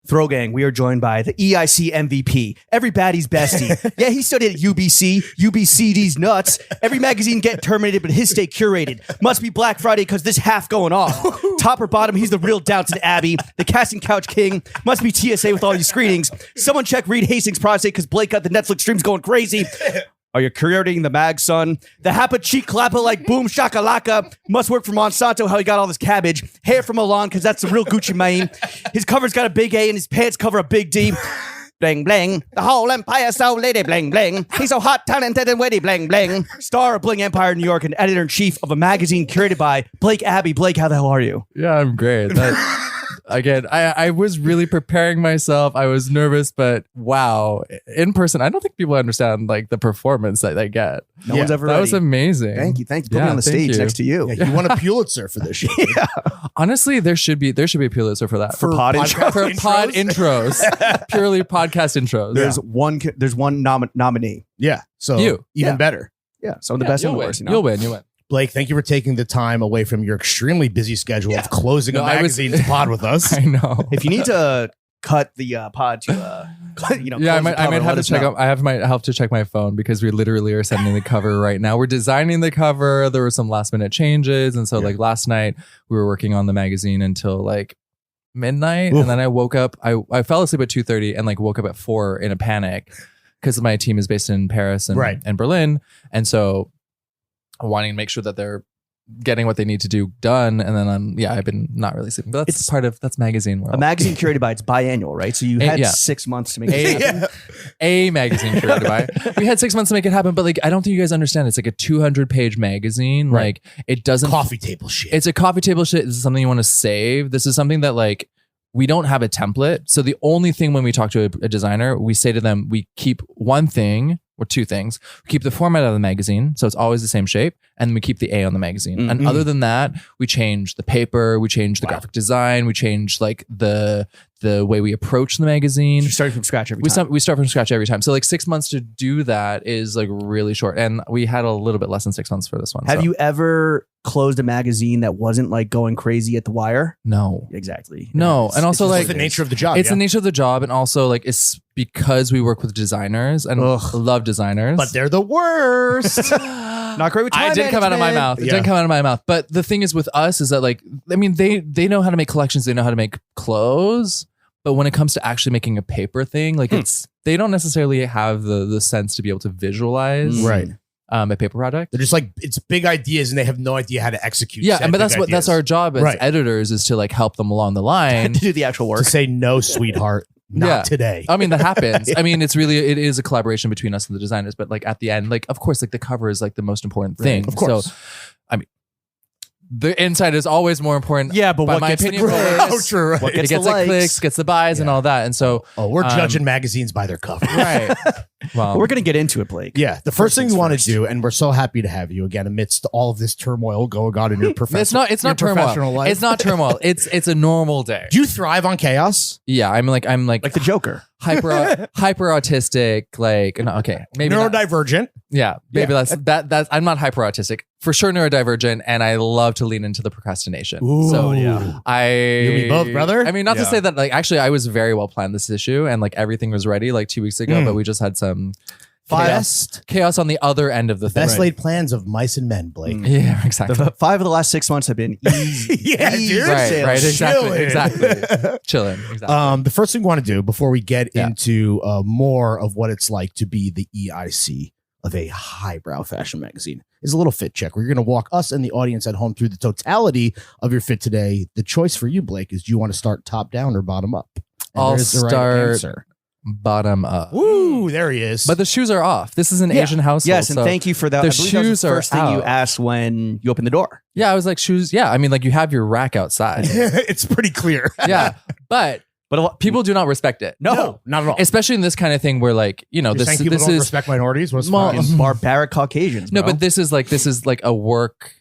Throw Gang, we are joined by the EIC MVP, everybody's bestie. Yeah, he studied at UBC. UBCD's nuts. Every magazine get terminated, but his stay curated. Must be Black Friday because this half going off. Top or bottom, he's the real Downton Abbey, the casting couch king. Must be TSA with all these screenings. Someone check Reed Hastings' prostate because Blake got the Netflix streams going crazy. Are you curating the mag, son? The Hapa cheek clapper like boom shakalaka. Must work for Monsanto, how he got all this cabbage. Hair from Milan, because that's the real Gucci Mane. His cover's got a big A and his pants cover a big D. Bling, bling. The whole empire so lady, bling, bling. He's so hot, talented, and witty, bling, bling. Star of Bling Empire in New York and editor-in-chief of A Magazine Curated By, Blake Abbie. Blake, how the hell are you? Yeah, I'm great. Again, I was really preparing myself. I was nervous, but wow. In person, I don't think people understand like the performance that they get. No one's ever That ready. was amazing. Thank you. Thanks for putting me on the stage next to you. Yeah, you won a Pulitzer for this shit. Yeah. Honestly, there should be a Pulitzer for that. For pod intros? For pod intros. Purely podcast intros. There's one nominee. Yeah. So even better. Yeah. Some of the best in the worst. You'll win. Blake, thank you for taking the time away from your extremely busy schedule of closing a magazine to pod with us. I know. If you need to cut the pod to, I might have to check out. Might have to check my phone because we literally are sending the cover right now. We're designing the cover. There were some last minute changes, and so like last night we were working on the magazine until like midnight, and then I woke up. I fell asleep at 2:30 and like woke up at 4 in a panic because my team is based in Paris and Berlin, and so wanting to make sure that they're getting what they need to do done, and then I've been not really sleeping, but that's magazine world. A Magazine Curated By, it's biannual, right? So you had 6 months to make it happen. A Magazine Curated By. We had 6 months to make it happen, but like I don't think you guys understand. It's like a 200-page magazine. Right. Like it doesn't coffee table shit. It's a coffee table shit. This is something you want to save. This is something that like we don't have a template. So the only thing when we talk to a designer, we say to them, we keep one thing or two things. We keep the format of the magazine, so it's always the same shape, and we keep the A on the magazine. Mm-hmm. And other than that, we change the paper, we change the graphic design, we change like the way we approach the magazine. So you start from scratch every time. We start from scratch every time. So like 6 months to do that is like really short. And we had a little bit less than 6 months for this one. Have you ever closed a magazine that wasn't like going crazy at the wire? No. Exactly. No. And also like the nature of the job. It's the nature of the job. And also like it's because we work with designers and love designers. But they're the worst. Not great with time It didn't come out of my mouth. It didn't come out of my mouth. But the thing is with us is that like, I mean, they know how to make collections. They know how to make clothes. But when it comes to actually making a paper thing, like they don't necessarily have the sense to be able to visualize a paper project. They're just like, it's big ideas and they have no idea how to execute. Yeah, but that's our job as editors is to like help them along the line. To do the actual work. To say no, sweetheart. Not today. I mean, that happens. I mean, it is a collaboration between us and the designers, but like at the end, like, of course, like the cover is like the most important thing. Of course. So, I mean, the inside is always more important. Yeah, but by what my gets opinion, the what gets the clicks, gets the buys and all that. And so, we're judging magazines by their cover. Right. Well, we're going to get into it, Blake. Yeah. The first thing we want to do, and we're so happy to have you again amidst all of this turmoil going on in your professional It's not turmoil. Life. It's not turmoil. It's a normal day. Do you thrive on chaos? Yeah, I'm like the Joker. hyper autistic, like maybe neurodivergent. Maybe that's I'm not hyper autistic, for sure neurodivergent, and I love to lean into the procrastination. Ooh. So you and me both, brother. I mean, not to say that like actually I was very well planned this issue and like everything was ready like 2 weeks ago, but we just had some chaos on the other end of the thing. Best laid plans of mice and men, Blake. Yeah, exactly. The 5 of the last 6 months have been easy. Dude. Right, exactly. Chilling. Exactly. The first thing we want to do before we get into more of what it's like to be the EIC of a highbrow fashion magazine is a little fit check. We're going to walk us and the audience at home through the totality of your fit today. The choice for you, Blake, is do you want to start top down or bottom up? And I'll start bottom up. Ooh, there he is. But the shoes are off. This is an Asian household. Yes, and thank you for that. The shoes shoes that was the are first thing you asked when you opened the door. Yeah, I was like, shoes. Yeah, I mean, like you have your rack outside. It's pretty clear. Yeah, but people do not respect it. No, not at all. Especially in this kind of thing where like, you know, You're saying people don't respect minorities. What's barbaric Caucasians, bro. No, but this is like a work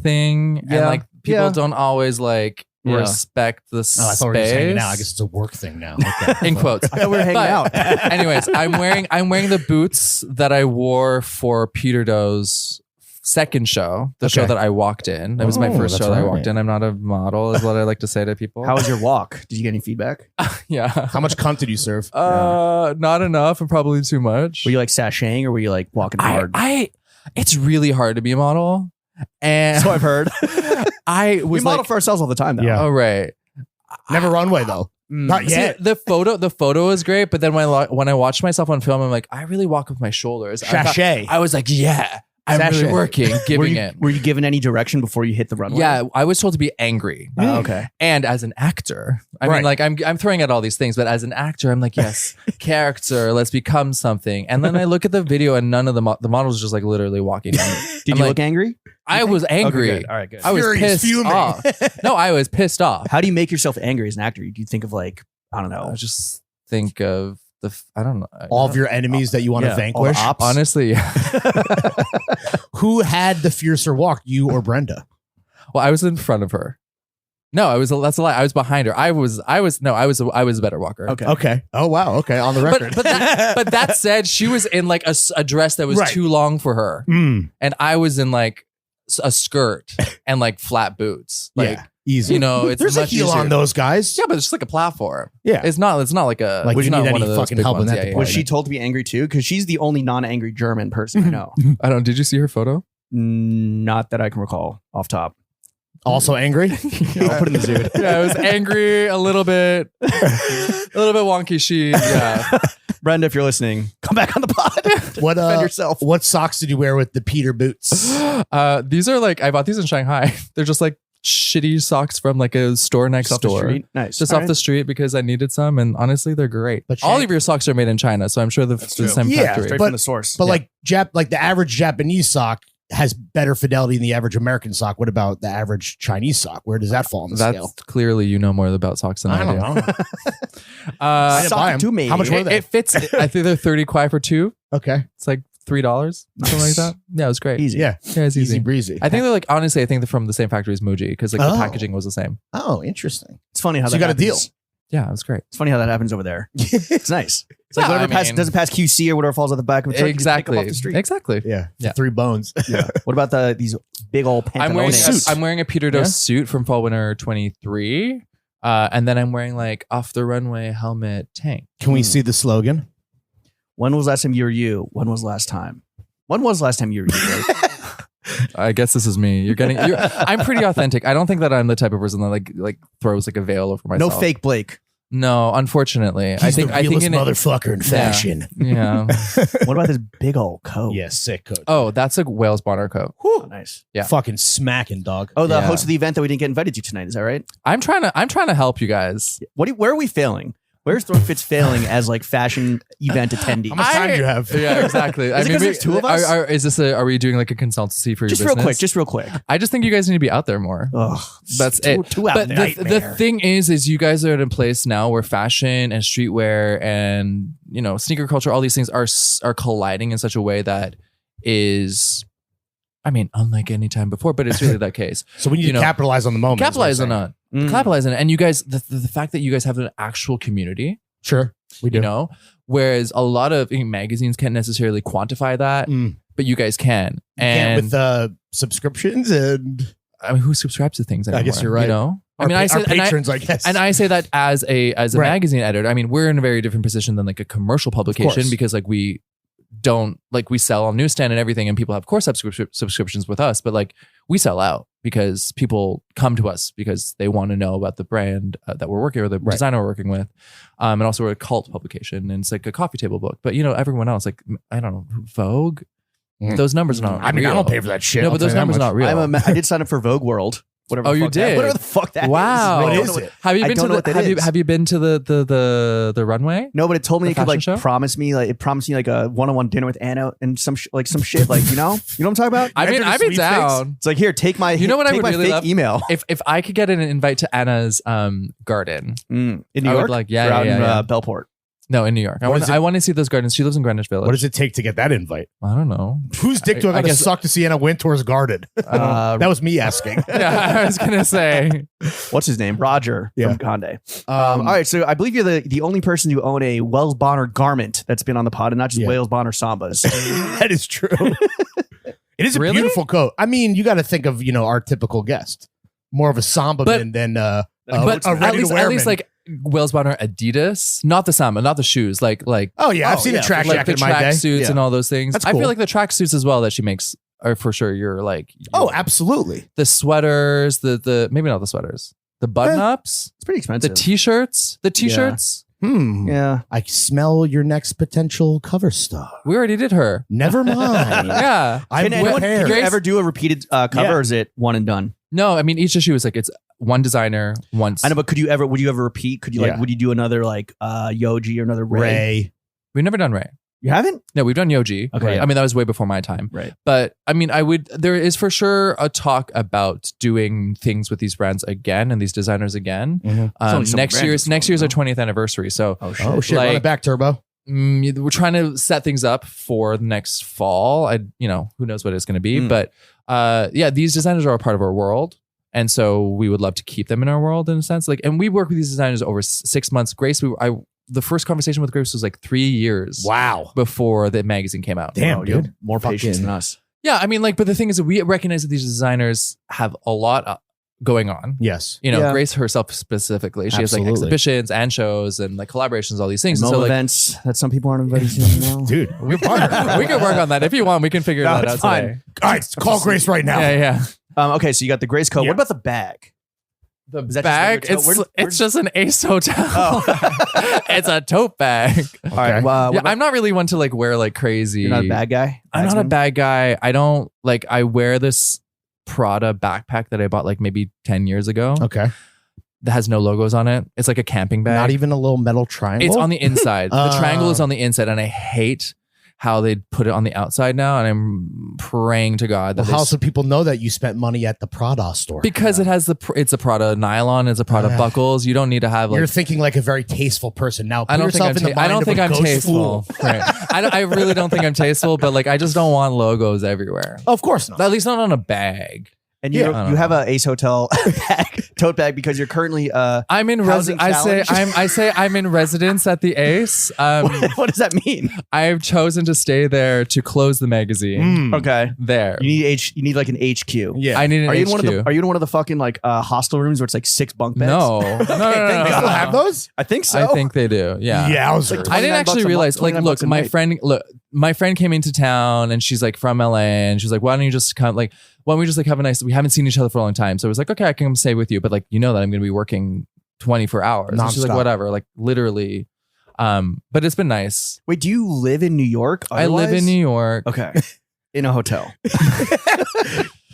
thing. And like people don't always like respect the space. I thought we were just hanging out. I guess it's a work thing now. Okay. In quotes. I thought we were hanging out. Anyways, I'm wearing the boots that I wore for Peter Doe's second show, the show that I walked in. It was my first show that I walked in. I'm not a model, is what I like to say to people. How was your walk? Did you get any feedback? Yeah. How much cunt did you serve? Not enough and probably too much. Were you like sashaying or were you like walking hard? It's really hard to be a model. And so I've heard. I was we model for ourselves all the time though. Yeah. Oh, right. Never runway though. Not yet. See, the photo is great, but then when I watched myself on film, I'm like, I really walk with my shoulders. Sachet. I was like, yeah, I'm really working, giving it. Were you given any direction before you hit the runway? Yeah, I was told to be angry. Okay. And as an actor, I mean, like I'm throwing out all these things, but as an actor, I'm like, yes, character, let's become something. And then I look at the video, and none of the models just like literally walking. Did you look angry? I was angry. Okay, all right, good. I was pissed off. No, I was pissed off. How do you make yourself angry as an actor? Do you think of like, I don't know. I just think of I don't know. All of your enemies that you want to vanquish. Honestly, who had the fiercer walk, you or Brenda? Well, I was in front of her. No, that's a lie. I was behind her. I was a better walker. Okay. Oh wow. Okay. On the record. But that said, she was in like a dress that was too long for her, and I was in like a skirt and like flat boots. Like easy. You know, it's there's a heel on those guys. Yeah, but it's just like a platform. Yeah, it's not like a. Like you need any fucking help in that department. Was she told to be angry too? Because she's the only non-angry German person I know. I don't. Did you see her photo? Not that I can recall off top. Also angry? I'll put it in the Zoom. Yeah, I was angry a little bit wonky. Yeah. Brenda, if you're listening, come back on the pod. Defend yourself. What socks did you wear with the Peter boots? These are like, I bought these in Shanghai. They're just like shitty socks from like a store next door. Nice. Just off the street because I needed some, and honestly, they're great. But all of your socks are made in China, so I'm sure the same factory. Straight from the source. But like the average Japanese sock has better fidelity than the average American sock. What about the average Chinese sock? Where does that fall on the scale? Clearly, you know more about socks than I do. I didn't buy them. How much were they? It fits. I think they're 30 kwai for two. Okay. It's like $3, something like that. Yeah, it was great. Easy. Yeah, it's easy breezy. I think they're like, honestly, I think they're from the same factory as Muji because like the packaging was the same. Oh, interesting. It's funny how you got a deal. Yeah, it was great. It's funny how that happens over there. It's nice. It's like whatever doesn't pass QC or whatever falls out the back of a truck. Exactly. Off the street. Exactly. Yeah. 3 bones. Yeah. What about these big old pantalones? I'm wearing a Peter Dose suit from Fall Winter 23. And then I'm wearing like off the runway helmet tank. Can we see the slogan? When was last time you were you? When was last time? When was last time you were you? I guess this is me. I'm pretty authentic. I don't think that I'm the type of person that like throws like a veil over myself. No fake Blake. No, unfortunately. He's the realest motherfucker in fashion. Yeah. What about this big old coat? Yeah, sick coat. Oh, that's a Wales Bonner coat. Oh, nice. Yeah. Fucking smacking, dog. Oh, the host of the event that we didn't get invited to tonight. Is that right? I'm trying to help you guys. Where are we failing? Where's Throwfits failing as like fashion event attendee? How much time do you have? Yeah, exactly. Is it because there's two of us? Are we doing like a consultancy for your business? Just real quick. I just think you guys need to be out there more. Ugh, that's it. Too out but there. The thing is you guys are at a place now where fashion and streetwear and sneaker culture, all these things are colliding in such a way that is, I mean, unlike any time before, but it's really that case. So we need to capitalize on the moment. Capitalize on it. Capitalize on it. And you guys, the fact that you guys have an actual community. Sure. We do. Whereas a lot of magazines can't necessarily quantify that, but you guys can. And with subscriptions and I mean, who subscribes to things anymore? I guess you're right. I say patrons, I guess. And I say that as a magazine editor. I mean, we're in a very different position than like a commercial publication because like we sell on newsstand and everything, and people have course subscriptions with us, but like we sell out because people come to us because they want to know about the brand that we're working with, the designer we're working with, and also we're a cult publication, and it's like a coffee table book. But everyone else, like I don't know, Vogue, those numbers are not. I mean, real. I don't pay for that shit. No, but those numbers are not real. I did sign up for Vogue World. Whatever you did? Whatever the fuck that is. Wow. What is it? Have you been to have you been to the runway? No, but it told me it could like show? promise me like a one-on-one dinner with Anna and some shit like you know what I'm talking about? I mean, I'd be down. It's like, here, take my what I would really love? Email. If I could get an invite to Anna's garden in New York, in Bellport. No, in New York. I want to see those gardens. She lives in Greenwich Village. What does it take to get that invite? I don't know. Whose dick do I got to suck to see Anna Wintour's garden? That was me asking. Yeah, I was going to say. What's his name? Roger from Conde. All right, so I believe you're the only person to own a Wales Bonner garment that's been on the pod and not just Wales Bonner Sambas. That is true. It is a beautiful coat. I mean, you got to think of, our typical guest. More of a Samba man than a at least like Will's bought her Adidas, not the Samba, not the shoes. Like I've seen the track jacket in my day. Suits and all those things. That's I cool. feel like the track suits as well that she makes are for sure. You're like, absolutely. The sweaters, the maybe not the sweaters, the button ups. It's pretty expensive. The t-shirts. Yeah. I smell your next potential cover star. We already did her. Never mind. Yeah. Can you ever do a repeated cover or is it one and done? No, I mean, each issue is like, it's one designer once. I know, but would you ever repeat? Would you do another like Yoji or another Ray? We've never done Ray. You haven't? No, we've done Yoji. Okay. Right. I mean, that was way before my time. Right. But I mean, there is for sure a talk about doing things with these brands again and these designers again. Mm-hmm. Next year's our 20th anniversary. So, oh shit. Run it back, Turbo. We're trying to set things up for the next fall. Who knows what it's going to be. But these designers are a part of our world. And so we would love to keep them in our world in a sense. And we work with these designers over 6 months. Grace, the first conversation with Grace was like 3 years. Wow. Before the magazine came out. Damn, dude. Dude. More patience than us. Yeah, I mean, but the thing is that we recognize that these designers have a lot going on. Yes. Grace herself specifically, she has like exhibitions and shows and like collaborations, all these things. And events that some people aren't invited to now. Dude, we can work on that. If you want, we can figure that out fine. today. All right, call Grace right now. Yeah. Okay, so you got the Grace coat. Yeah. What about the bag? The bag, it's just an Ace Hotel. Oh. It's a tote bag. All right. Well, I'm not really one to like wear like crazy. You're not a bad guy? I'm not a bad guy. I don't like, I wear this Prada backpack that I bought like maybe 10 years ago. Okay. That has no logos on it. It's like a camping bag. Not even a little metal triangle? It's on the inside. The triangle is on the inside, and I hate how they put it on the outside now, and I'm praying to God that how should people know that you spent money at the Prada store? Because it's a Prada nylon, it's a Prada buckles. You don't need to have like. You're thinking like a very tasteful person now. I don't think I'm tasteful. Right. I really don't think I'm tasteful, but like I just don't want logos everywhere. Of course not. At least not on a bag. And you have a Ace Hotel tote bag because you're currently I'm in I'm in residence at the Ace. What does that mean? I've chosen to stay there to close the magazine. Okay. There. You need like an HQ. Yeah. I need an HQ. Are you in one of the fucking like hostel rooms where it's like 6 bunk beds? No. They still have those? I think so. I think they do. Yeah. Yeah. I didn't actually realize. Like, look, my friend came into town and she's like from LA and she's like, why don't we just have a nice, we haven't seen each other for a long time. So I was like, okay, I can come stay with you. But like, that I'm going to be working 24 hours. And she's like, whatever, like literally. But it's been nice. Wait, do you live in New York? I live in New York. Okay. In a hotel.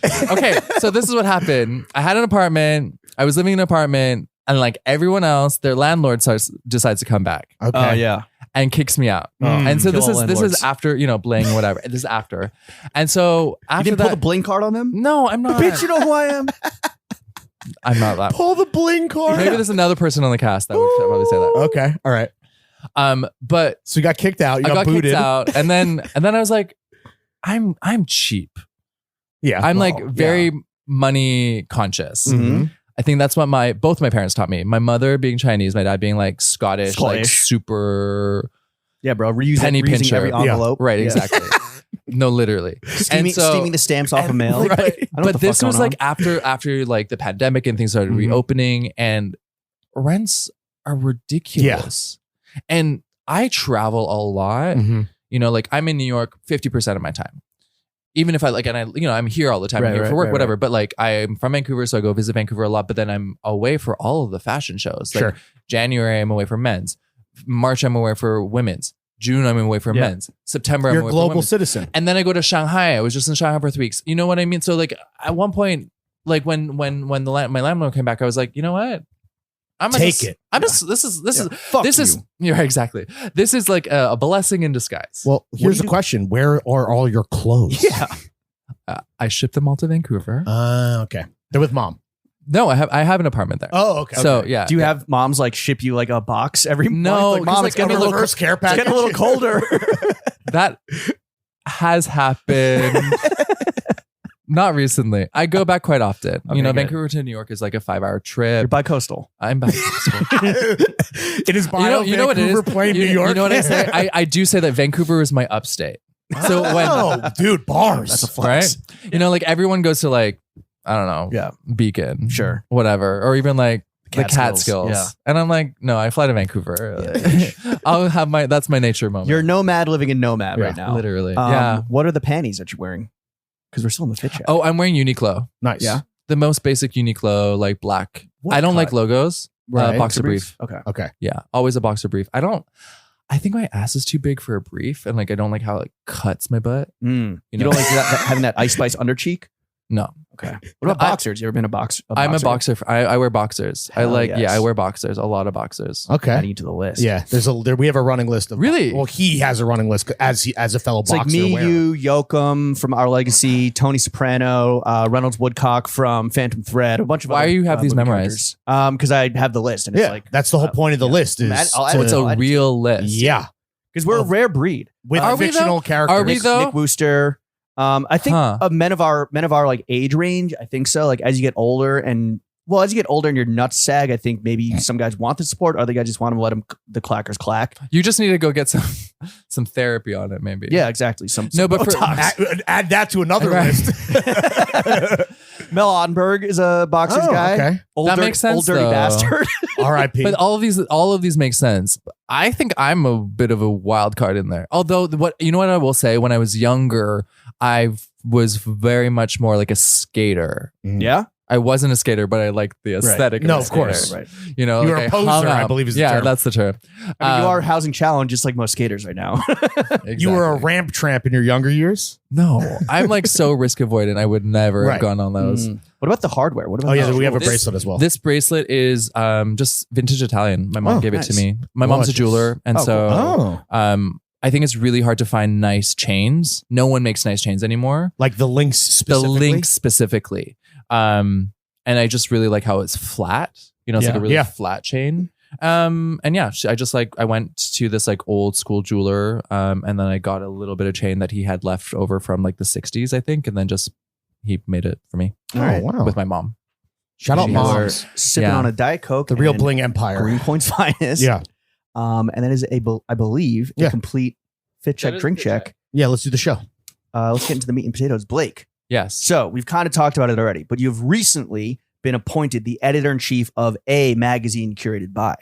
Okay. So this is what happened. I had an apartment. I was living in an apartment and like everyone else, their landlord decides to come back. Okay. Yeah. And kicks me out. And so this is after, Bling, whatever. This is after. And so after you didn't pull the Bling card on them? No, I'm not. Bitch, you know who I am? I'm not that. Pull the Bling card. Maybe there's another person on the cast that would probably say that. Okay. All right. But so you got kicked out. You got booted kicked out. And then I was like, I'm cheap. Yeah. I'm like very money conscious. Mm-hmm. I think that's what both my parents taught me. My mother being Chinese, my dad being like Scottish. Like super. Yeah, bro. Penny pincher. Every envelope. Right, exactly. No, literally. Steaming the stamps off of mail. Right. But this was like after like the pandemic and things started reopening, and rents are ridiculous. Yeah. And I travel a lot. Like I'm in New York 50% of my time. Even if I'm here all the time, I'm here for work, whatever. But like I'm from Vancouver, so I go visit Vancouver a lot. But then I'm away for all of the fashion shows. Like January, I'm away for men's. March, I'm away for women's. June, I'm away for men's. September, I'm away for women's. You're a global citizen. And then I go to Shanghai. I was just in Shanghai for 3 weeks. You know what I mean? So like at one point, like when my landlord came back, I was like, you know what? This is yeah, exactly. This is like a blessing in disguise. Well, here's the question: where are all your clothes? Yeah, I shipped them all to Vancouver. Okay, they're with mom. No, I have an apartment there. Oh, okay. So yeah, do you have moms like ship you like a box every month? No, like, mom, it's getting a little care package. It's getting a little colder. That has happened. Not recently. I go back quite often. Okay, Vancouver to New York is like a 5-hour trip. You're bi-coastal. I'm bi-coastal. It is bio. You know what it is? Plain New York. You know what I say? I do say that Vancouver is my upstate. So when Oh, dude, bars. That's a flex. right, you know, like everyone goes to like I don't know, Yeah. Beacon, Sure. whatever, or even like the Catskills. Catskills. Yeah. And I'm like, no, I fly to Vancouver. I'll have that's my nature moment. You're nomad living in nomad right Yeah, now. literally. Yeah. What are the panties that you're wearing? Because we're still in the fit check. Oh, I'm wearing Uniqlo. Nice. Yeah. The most basic Uniqlo, like black. What I don't like cut? logos. Right. Boxer brief. Okay. Okay. Yeah, always a boxer brief. I think my ass is too big for a brief, and like I don't like how it cuts my butt. You know? don't like having that Ice Spice under cheek? No, Okay. What about boxers? You ever been a boxer? I'm a boxer. I wear boxers. Hell yes. I wear boxers. A lot of boxers. Okay. Adding you to the list. Yeah, we have a running list of Really? Well, he has a running list as a fellow It's boxer. like me, wearer. you, Yoakum from Our Legacy, Tony Soprano, Reynolds Woodcock from Phantom Thread, a bunch of Why other, do you have these movie memorized? Because I have the list, and it's Yeah, like that's the whole point of the list. Is I'll So add it's it. a real list. yeah, because we're a rare breed. with Are we, fictional though? characters. Are we, though? Nick Wooster. I think Huh. men of our like age range. I think so. Like as you get older and your nuts sag, I think maybe some guys want the support, other guys just want to let the clackers clack. You just need to go get some therapy on it, maybe. Yeah, exactly. No, but for- Botox. Add that to another Right. list. Mel Ottenberg is a boxers Oh, guy. okay. Old makes sense, Old dirty though. bastard. R.I.P. But all of these make sense. I think I'm a bit of a wild card in there. Although what I will say, when I was younger, I was very much more like a skater. Yeah. I wasn't a skater, but I liked the aesthetic. No, a of course. skater. Right. You know, You were like a poser, hung I up. believe is the yeah, term. that's the term. I mean, you are housing challenge just like most skaters right now. You were a Exactly. ramp tramp in your younger years. No, I'm like so risk avoidant. I would never Right. have gone on those. What about the hardware? What about Oh yeah, the we have a This- bracelet as well. This bracelet is just vintage Italian. My mom Oh, gave it nice. to me. My mom's a Gorgeous. jeweler, and Oh, so oh, I think it's really hard to find nice chains. No one makes nice chains anymore. like the links specifically. The link specifically. And I just really like how it's flat. You know, it's like Yeah. a really Yeah. flat chain. And yeah, I went to this like old school jeweler, and then I got a little bit of chain that he had left over from like the 60s, I think, and then he made it for me Oh wow! with my mom. Shout out She has- moms, sipping Yeah. on a Diet Coke, the real and Bling Empire. Greenpoint's finest. Yeah, And that is I believe Yeah. a complete fit check, That is drink fit check. check. yeah. Let's do the show. Let's get into the meat and potatoes. Blake. Yes. So we've kind of talked about it already, but you've recently been appointed the editor-in-chief of A Magazine Curated By.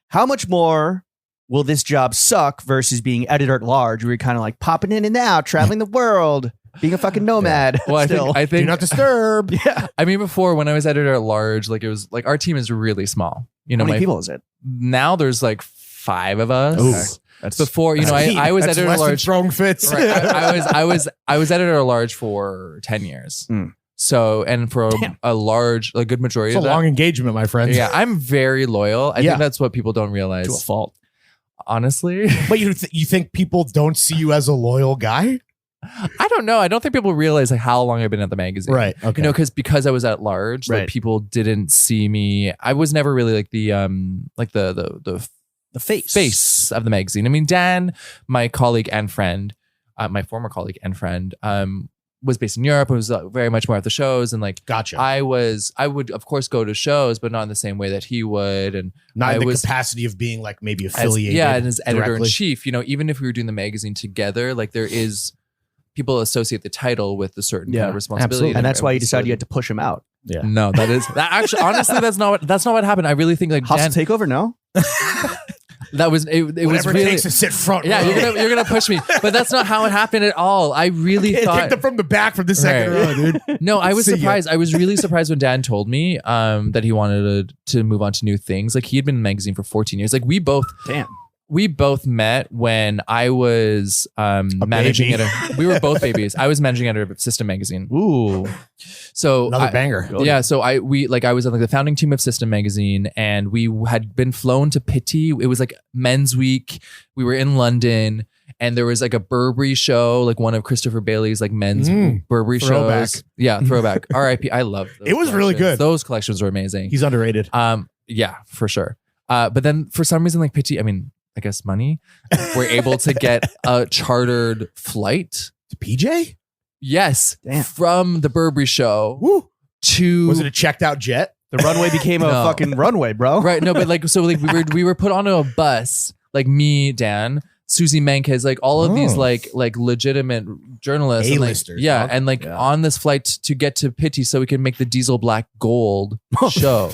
How much more will this job suck versus being editor-at-large, where you're kind of like popping in and out, traveling the world, being a fucking nomad? Well, still. I Do think not disturb. Yeah. I mean, before when I was editor at large, like it was like our team is really small. You know, How many people is it? now there's like 5 of us. Ooh. That's Before, you know, I was That's editor at less than large. throwing fits. Right, I was editor at large for 10 years. Mm. So, and for Damn. a good majority It's a of that. long engagement, my friend. Yeah, I'm very loyal. I Yeah. think that's what people don't realize. to a fault. Honestly, But you think people don't see you as a loyal guy? I don't know. I don't think people realize like how long I've been at the magazine. Right. Okay. You know, because I was at large, Right. like people didn't see me. I was never really like the The face. face of the magazine. I mean, Dan, my colleague and friend, my former colleague and friend, was based in Europe. And was very much more at the shows, and like Gotcha. I would of course go to shows, but not in the same way that he would. And Not I in the was- capacity of being like maybe as, affiliated. and as editor in directly. chief, you know, even if we were doing the magazine together, like there is people associate the title with a certain kind Yeah, of responsibility, absolutely. And that's why you decided you had to push him out. Yeah. No, that actually, honestly, that's not what happened. I really think like Dan, Hostile takeover? No. that was it was Whatever really. it takes to sit front. Yeah, row. you're gonna push me, but that's not how it happened at all. I really Take thought them from the back from the second Right. row, dude. no. I was See ya. surprised. I was really surprised when Dan told me that he wanted to move on to new things. Like he had been in the magazine for 14 years. Like we both met when I was managing baby. editor. We were both babies. I was managing editor of System Magazine. Ooh. So Another banger. Yeah, so I was on like the founding team of System Magazine, and we had been flown to Pitti. It was like Men's Week. We were in London, and there was like a Burberry show, like one of Christopher Bailey's like men's Burberry Throwback. shows. Yeah, throwback. R.I.P. I love those It was really collections. good. Those collections were amazing. He's underrated. Yeah, for sure. But then for some reason, like Pitti, I mean, I guess money, we're able to get a chartered flight. PJ? Yes, Damn. from the Burberry show Woo. to Was it a checked out jet? The runway became a No. fucking runway, bro. right. No, but like so like we were put onto a bus, like me, Dan, Susie Menkes, like all of these like legitimate journalists, A-listers, and like on this flight to get to Pitti so we can make the Diesel Black Gold show.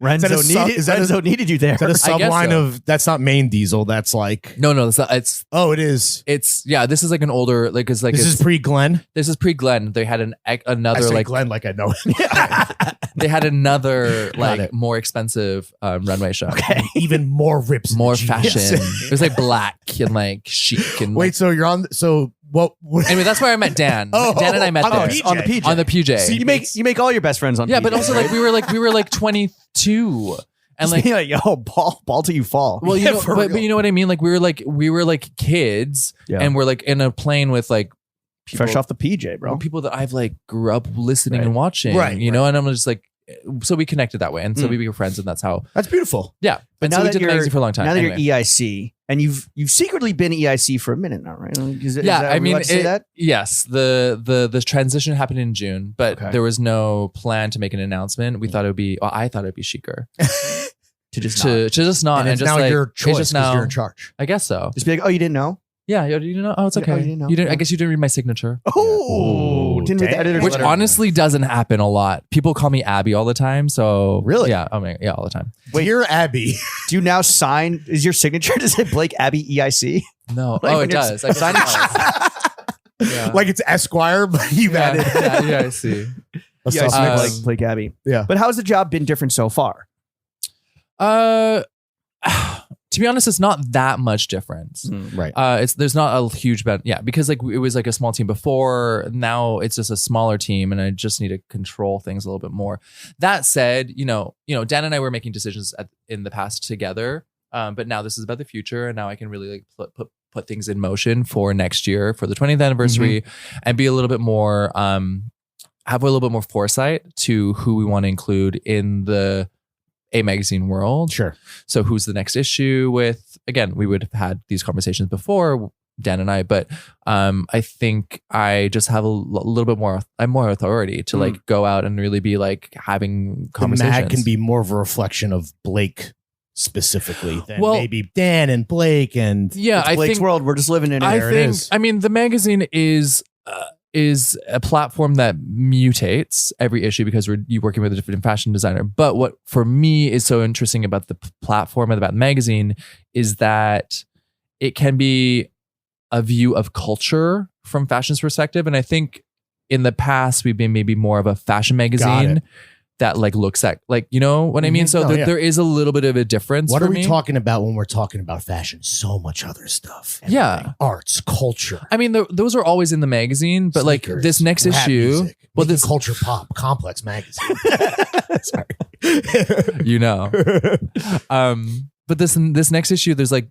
Renzo needed you there. Is that a subline so. of that's not main Diesel? That's like No, it's not. It's it is. This is like an older like it's like This is pre-Glenn. This is pre-Glenn. They had another I say like Glenn like I know it. they had another like it. more expensive runway show. Okay. Even more rips, in More the jeans. fashion. It was like black and like chic and Wait, so you're on? So what? anyway, that's where I met Dan. Dan and I met on the there PJ. On the PJ. on the PJ. So you make all your best friends on Yeah, PJ, but also right? like we were like 22 and like yo, ball till you fall. well, you Yeah, know, for but real. you know what I mean? Like we were like kids and we're like in a plane with like people, fresh off the PJ, bro. people that I've like grew up listening Right. and watching, Right, you know, and I'm just like, so we connected that way. And so we became friends and that's how, That's beautiful. yeah. But And now so we that did the you're magazine for a long time. Now that Anyway. you're EIC and you've secretly been EIC for a minute now, right? I mean, say that? yes, the transition happened in June, but Okay. there was no plan to make an announcement. We thought it would be, I thought it'd be chicer to just to just not, And it's just now like, your choice it's just 'cause now, you're in charge. I guess so. just be like, oh, you didn't know? Yeah, you didn't know. Oh, it's Yeah, okay. oh, you didn't know. I Yeah. guess you didn't read my signature. Oh, didn't read the damn. editor's Which letter. honestly doesn't happen a lot. People call me Abby all the time. So Really? yeah, I mean, yeah, all the time. Wait, you're Abby. Do you now sign? Is your signature to say Blake Abbie EIC? No, Like oh, when it you're does. I guess signing- it does. Yeah. Like it's Esquire, but you've yeah, added. yeah, I see. a EIC suffix. Blake Abbie. Yeah. But how's the job been different so far? To be honest, it's not that much difference. Right. There's not a huge because like it was like a small team before. Now it's just a smaller team, and I just need to control things a little bit more. That said, you know, Dan and I were making decisions in the past together, but now this is about the future, and now I can really like put things in motion for next year for the 20th anniversary, and be a little bit more have a little bit more foresight to who we want to include in the A Magazine world. Sure. So who's the next issue with? Again, we would have had these conversations before, Dan and I, but I think I just have a little bit more. I'm more authority to like go out and really be like having conversations. The mag can be more of a reflection of Blake specifically than Well- maybe Dan and Blake and yeah, It's I Blake's think. world. We're just living in it. I There it think. is. I mean, the magazine is a platform that mutates every issue because you're working with a different fashion designer. But what for me is so interesting about the platform and about the magazine is that it can be a view of culture from fashion's perspective. And I think in the past we've been maybe more of a fashion magazine that like looks at like, you know what I mean? So No, yeah. there is a little bit of a difference. What for are we me. talking about when we're talking about fashion? So much other stuff. Yeah. Arts, culture. I mean, those are always in the magazine, but like sneakers, this next rap issue, music, well, making this culture pop, Complex magazine. Sorry. you know, but this next issue, there's like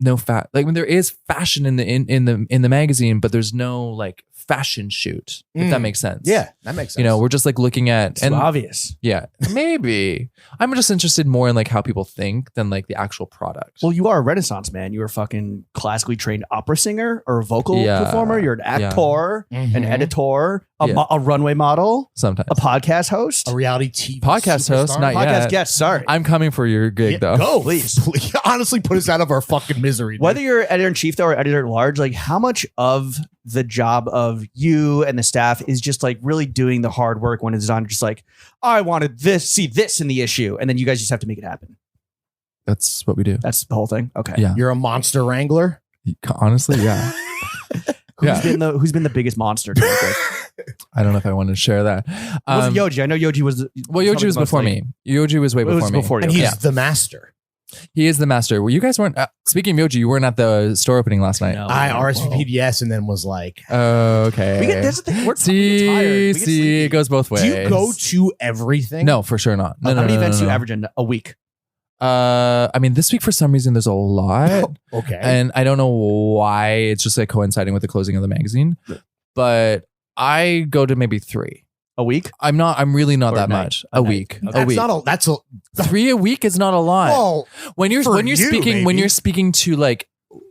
no like when there is fashion in the magazine, but there's no like fashion shoot, if that makes sense. Yeah, that makes sense. You know, we're just like looking at It's obvious. yeah, maybe I'm just interested more in like how people think than like the actual product. Well, you are a Renaissance man. You are a fucking classically trained opera singer or a vocal Yeah. performer. You're an actor, an Mhm. editor, Yeah. a runway model, Sometimes a podcast host, a reality TV Podcast host, superstar. not podcast yet. guest. Sorry. I'm coming for your gig Yeah, though. Go, Please. please. Honestly, put us out of our fucking misery. dude. Whether you're editor in chief though or editor at large, like how much of the job of you and the staff is just like really doing the hard work when it's on just like, I wanted see this in the issue, and then you guys just have to make it happen. That's what we do. That's the whole thing. Okay. Yeah. You're a monster wrangler. Honestly, yeah. Who's been the biggest monster to work with? I don't know if I want to share that. It wasn't Yoji. I know Yoji was. Well, Yoji was before me. Yoji was way before me. Before you. And he's Yeah. the master. He is the master. Well, you guys weren't. Speaking of Yoji, you weren't at the store opening last night. No. I RSVP'd yes and then was like, Oh, okay. We get, that's the thing. We're fucking tired. We get See, sleepy. it goes both ways. do you go to everything? No, for sure not. No, How no, many no, events no, do you no. average in a week? I mean, this week for some reason there's a lot, Okay. and I don't know why. It's just like coinciding with the closing of the magazine, but I go to maybe 3. A week? I'm really not Or that night. much. A A night. week. Okay. A week. That's a 3 a week is not a lot. well, when you're for you, speaking when maybe. you're speaking to like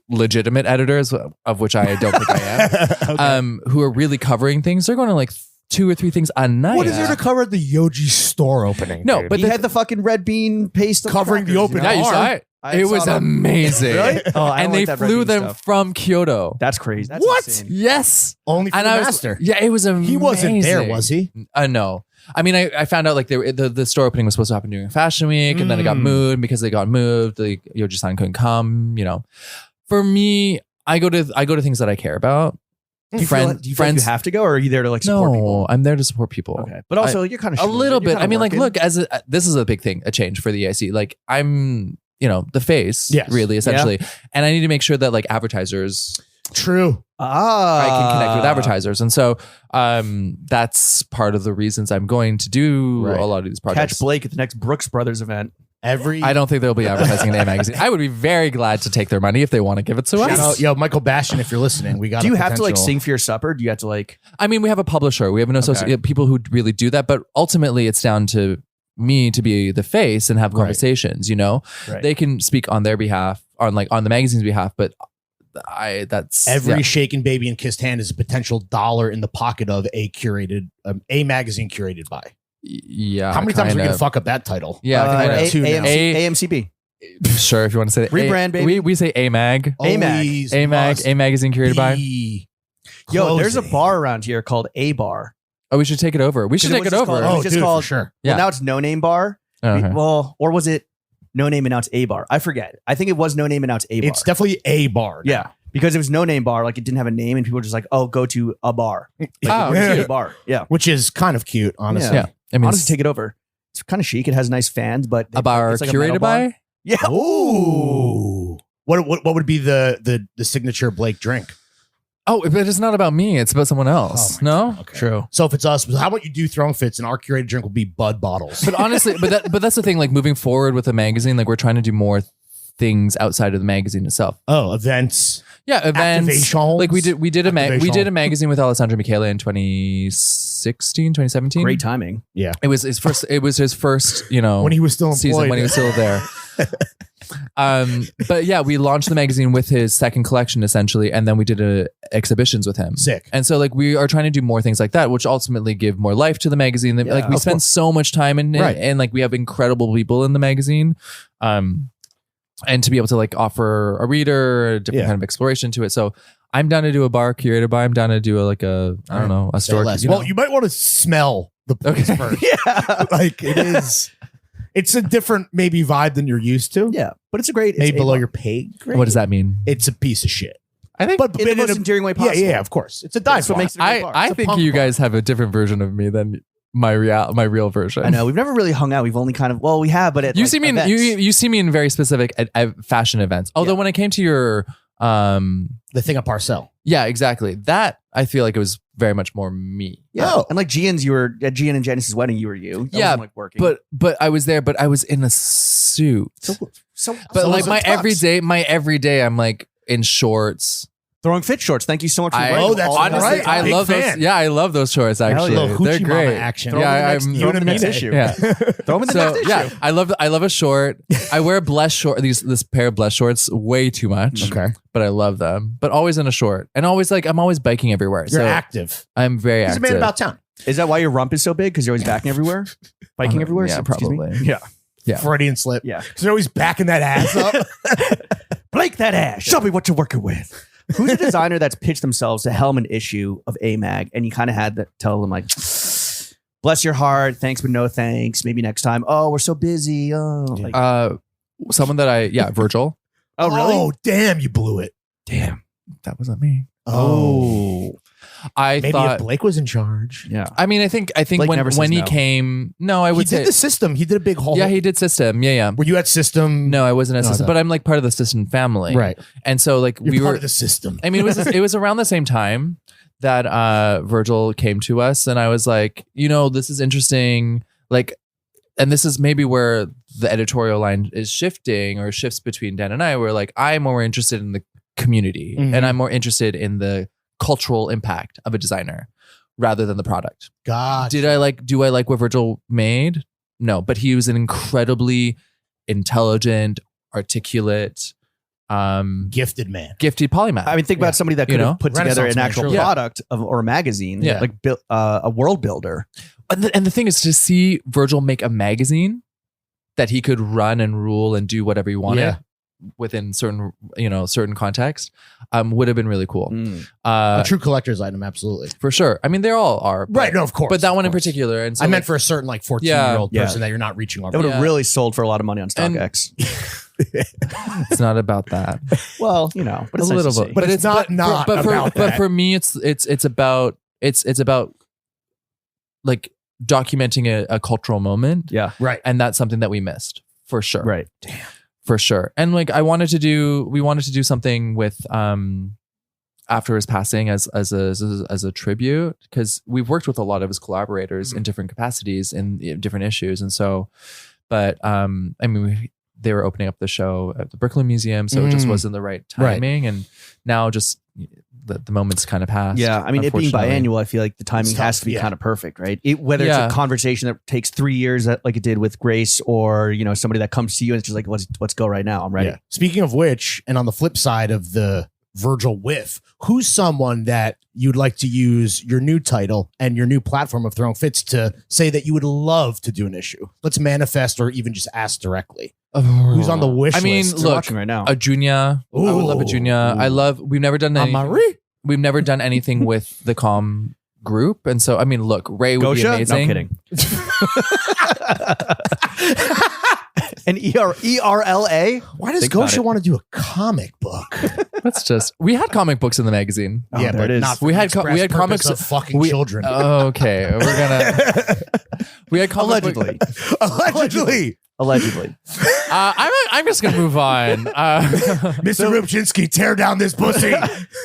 legitimate editors, of which I don't think I am, who are really covering things, they're going to like 2 or 3 things a night. what is there to cover at the Yoji store opening? No, dude? but He had the fucking red bean paste of Covering the crackers, open you know? Yeah, you bar. saw it. It was amazing. Really? Oh, I and don't they like that flew red bean them stuff. from Kyoto. That's crazy. That's What? insane. Yes. Only for And the I was, master. yeah, it was amazing. He wasn't there, was he? No. I mean, I found out like the store opening was supposed to happen during Fashion Week, and then it got moved. Because they got moved, like Yoji-san couldn't come. For me, I go to things that I care about. Do you feel like you have to go, or are you there to like support people? No, I'm there to support people. Okay, but also you're kind of a little bit. I mean, like, look, this is a big thing, a change for the EIC. Like, I'm the face, really, essentially, and I need to make sure that like advertisers. True. I can connect with advertisers. And so that's part of the reasons I'm going to do a lot of these projects. Catch Blake at the next Brooks Brothers event. I don't think they'll be advertising in A Magazine. I would be very glad to take their money if they want to give it to us. Yo, Michael Bastion, if you're listening, we got. Do you have to like sing for your supper? Do you have to like? I mean, we have a publisher. We have an associate, people who really do that. But ultimately, it's down to me to be the face and have conversations. They can speak on their behalf, on the magazine's behalf, but. That's every shaken baby and kissed hand is a potential dollar in the pocket of a magazine curated by. Yeah. How many times are we gonna fuck up that title? Yeah. AMCB. Sure, if you want to say it. Rebrand, baby. We say A Mag. A Magazine Curated By. Yo, there's a bar around here called A Bar. Oh, we should take it over. We should take it over. It was just called, for sure. Well, now it's No Name Bar. Okay. Well, or was it No Name and now it's A Bar? I forget. I think it was No Name and now it's A Bar. It's definitely A bar. Yeah. Because it was No Name Bar, like it didn't have a name, and people were just like, "Oh, go to a bar." A bar, yeah, which is kind of cute, honestly. Yeah, I mean, honestly, take it over. It's kind of chic. It has nice fans, but a bar it's like curated by. Yeah. Ooh. What would be the signature Blake drink? Oh, but it's not about me. It's about someone else. No, okay. True. So if it's us, how about you do throwing fits, and our curated drink will be Bud bottles. But honestly, but that's the thing. Like moving forward with a magazine, like we're trying to do more things outside of the magazine itself. Oh, events. Yeah, events. Activations. Like we did a magazine with Alessandro Michele in 2016, 2017. Great timing. Yeah. It was his first when he was still employed. Season when he was still there. But yeah, we launched the magazine with his second collection essentially, and then we did exhibitions with him. Sick. And so like we are trying to do more things like that, which ultimately give more life to the magazine. Like we spend so much time in it, and like we have incredible people in the magazine. And to be able to like offer a reader a different kind of exploration to it. So I'm down to do a bar curated by. I'm down to do a store. Well, you might want to smell the place first. Yeah. Like it is. It's a different maybe vibe than you're used to. Yeah, but it's a great. Maybe below your pay grade. What does that mean? It's a piece of shit. I think, but in the most endearing way possible. Yeah, of course. It's a dive. That's what makes it a great bar. I think you guys have a different version of me than my real version. I know we've never really hung out. We've only kind of we have, but you see me you see me in very specific fashion events. Although when I came to your the thing at Parcel. Yeah, exactly. That I feel like it was very much more me. Yeah, and like Gian's, you were at Gian and Janice's wedding. You were you. That wasn't, like working. But I was there. But I was in a suit. But like my everyday, I'm like in shorts. Throwing fit shorts. Thank you so much for wearing Oh, that's honestly, right. I love those. Yeah, I love those shorts. Actually, they're great. Action. Yeah, throw them in the next issue. Yeah, throw them in the next issue. Yeah, I love a short. I wear Bless short. This pair of Bless shorts way too much. Okay, but I love them. But always in a short, and always like I'm always biking everywhere. You're active. I'm very active. He's a man about town. Is that why your rump is so big? Because you're always backing everywhere, biking everywhere. Yeah, probably. Yeah. Freudian slip. Yeah, because they're always backing that ass up. Blake that ass. Show me what you're working with. Who's a designer that's pitched themselves to helm an issue of A Mag, and you kind of had to tell them like, "Bless your heart, thanks but no thanks. Maybe next time." Oh, we're so busy. Oh, like, someone that Virgil. Oh, really? Oh, damn! You blew it. Damn, that wasn't me. Oh. Maybe if Blake was in charge. Yeah. I mean, I think Blake when he came, no, I would say he did the system. He did a big whole. Yeah, he did system. Yeah. Were you at system? No, I wasn't at system, but I'm like part of the system family. Right. And so like You're we part were of the system. I mean, it was around the same time that Virgil came to us, and I was like, this is interesting. Like, and this is maybe where the editorial line is shifting or shifts between Dan and I, where like I'm more interested in the community and I'm more interested in the cultural impact of a designer rather than the product. God. Do I like what Virgil made? No, but he was an incredibly intelligent, articulate, gifted man. Gifted polymath. I mean, think about somebody that could have put together an actual product or a magazine, like a world builder. And the thing is to see Virgil make a magazine that he could run and rule and do whatever he wanted. within certain context, would have been really cool. A true collector's item, absolutely. For sure. I mean, they all are. Right, no, of course. But that one in particular. And so I meant for a certain like 14-year-old Yeah. person that you're not reaching It over. would have really sold for a lot of money on StockX. it's not about that. Well, you know, but it's A nice little to bit. see. But it's not but about that. for me, it's about like documenting a cultural moment. Yeah. Right. And that's something that we missed for sure. Right. Damn. For sure. And like we wanted to do something with after his passing as a tribute, because we've worked with a lot of his collaborators in different capacities in different issues. And so, but I mean, they were opening up the show at the Brooklyn Museum, so it just wasn't the right timing. And now just the moment's kind of passed. Yeah, I mean, it being unfortunately. biannual, I feel like the timing has to be kind of perfect, right? Whether it's a conversation that takes 3 years, like it did with Grace, or somebody that comes to you and it's just like, let's go right now. I'm ready. Yeah. Speaking of which, and on the flip side of the Virgil whiff, who's someone that you'd like to use your new title and your new platform of Throwing Fits to say that you would love to do an issue? Let's manifest or even just ask directly. Who's on the wish list? I mean, We're look, watching right now. a Junior. I would love a Junior. We've never done anything. We've never done anything with the Calm group. And so, I mean, look, Ray would be amazing. No kidding. An ERLA? Why does Think about Gosha it. want to do a comic book? We had comic books in the magazine. Yeah, there but it is. not for We the had express we had purpose comics of fucking children. Okay, we're gonna. We had comic Allegedly. Allegedly. I'm just gonna move on. Mr. Rubchinsky, tear down this pussy.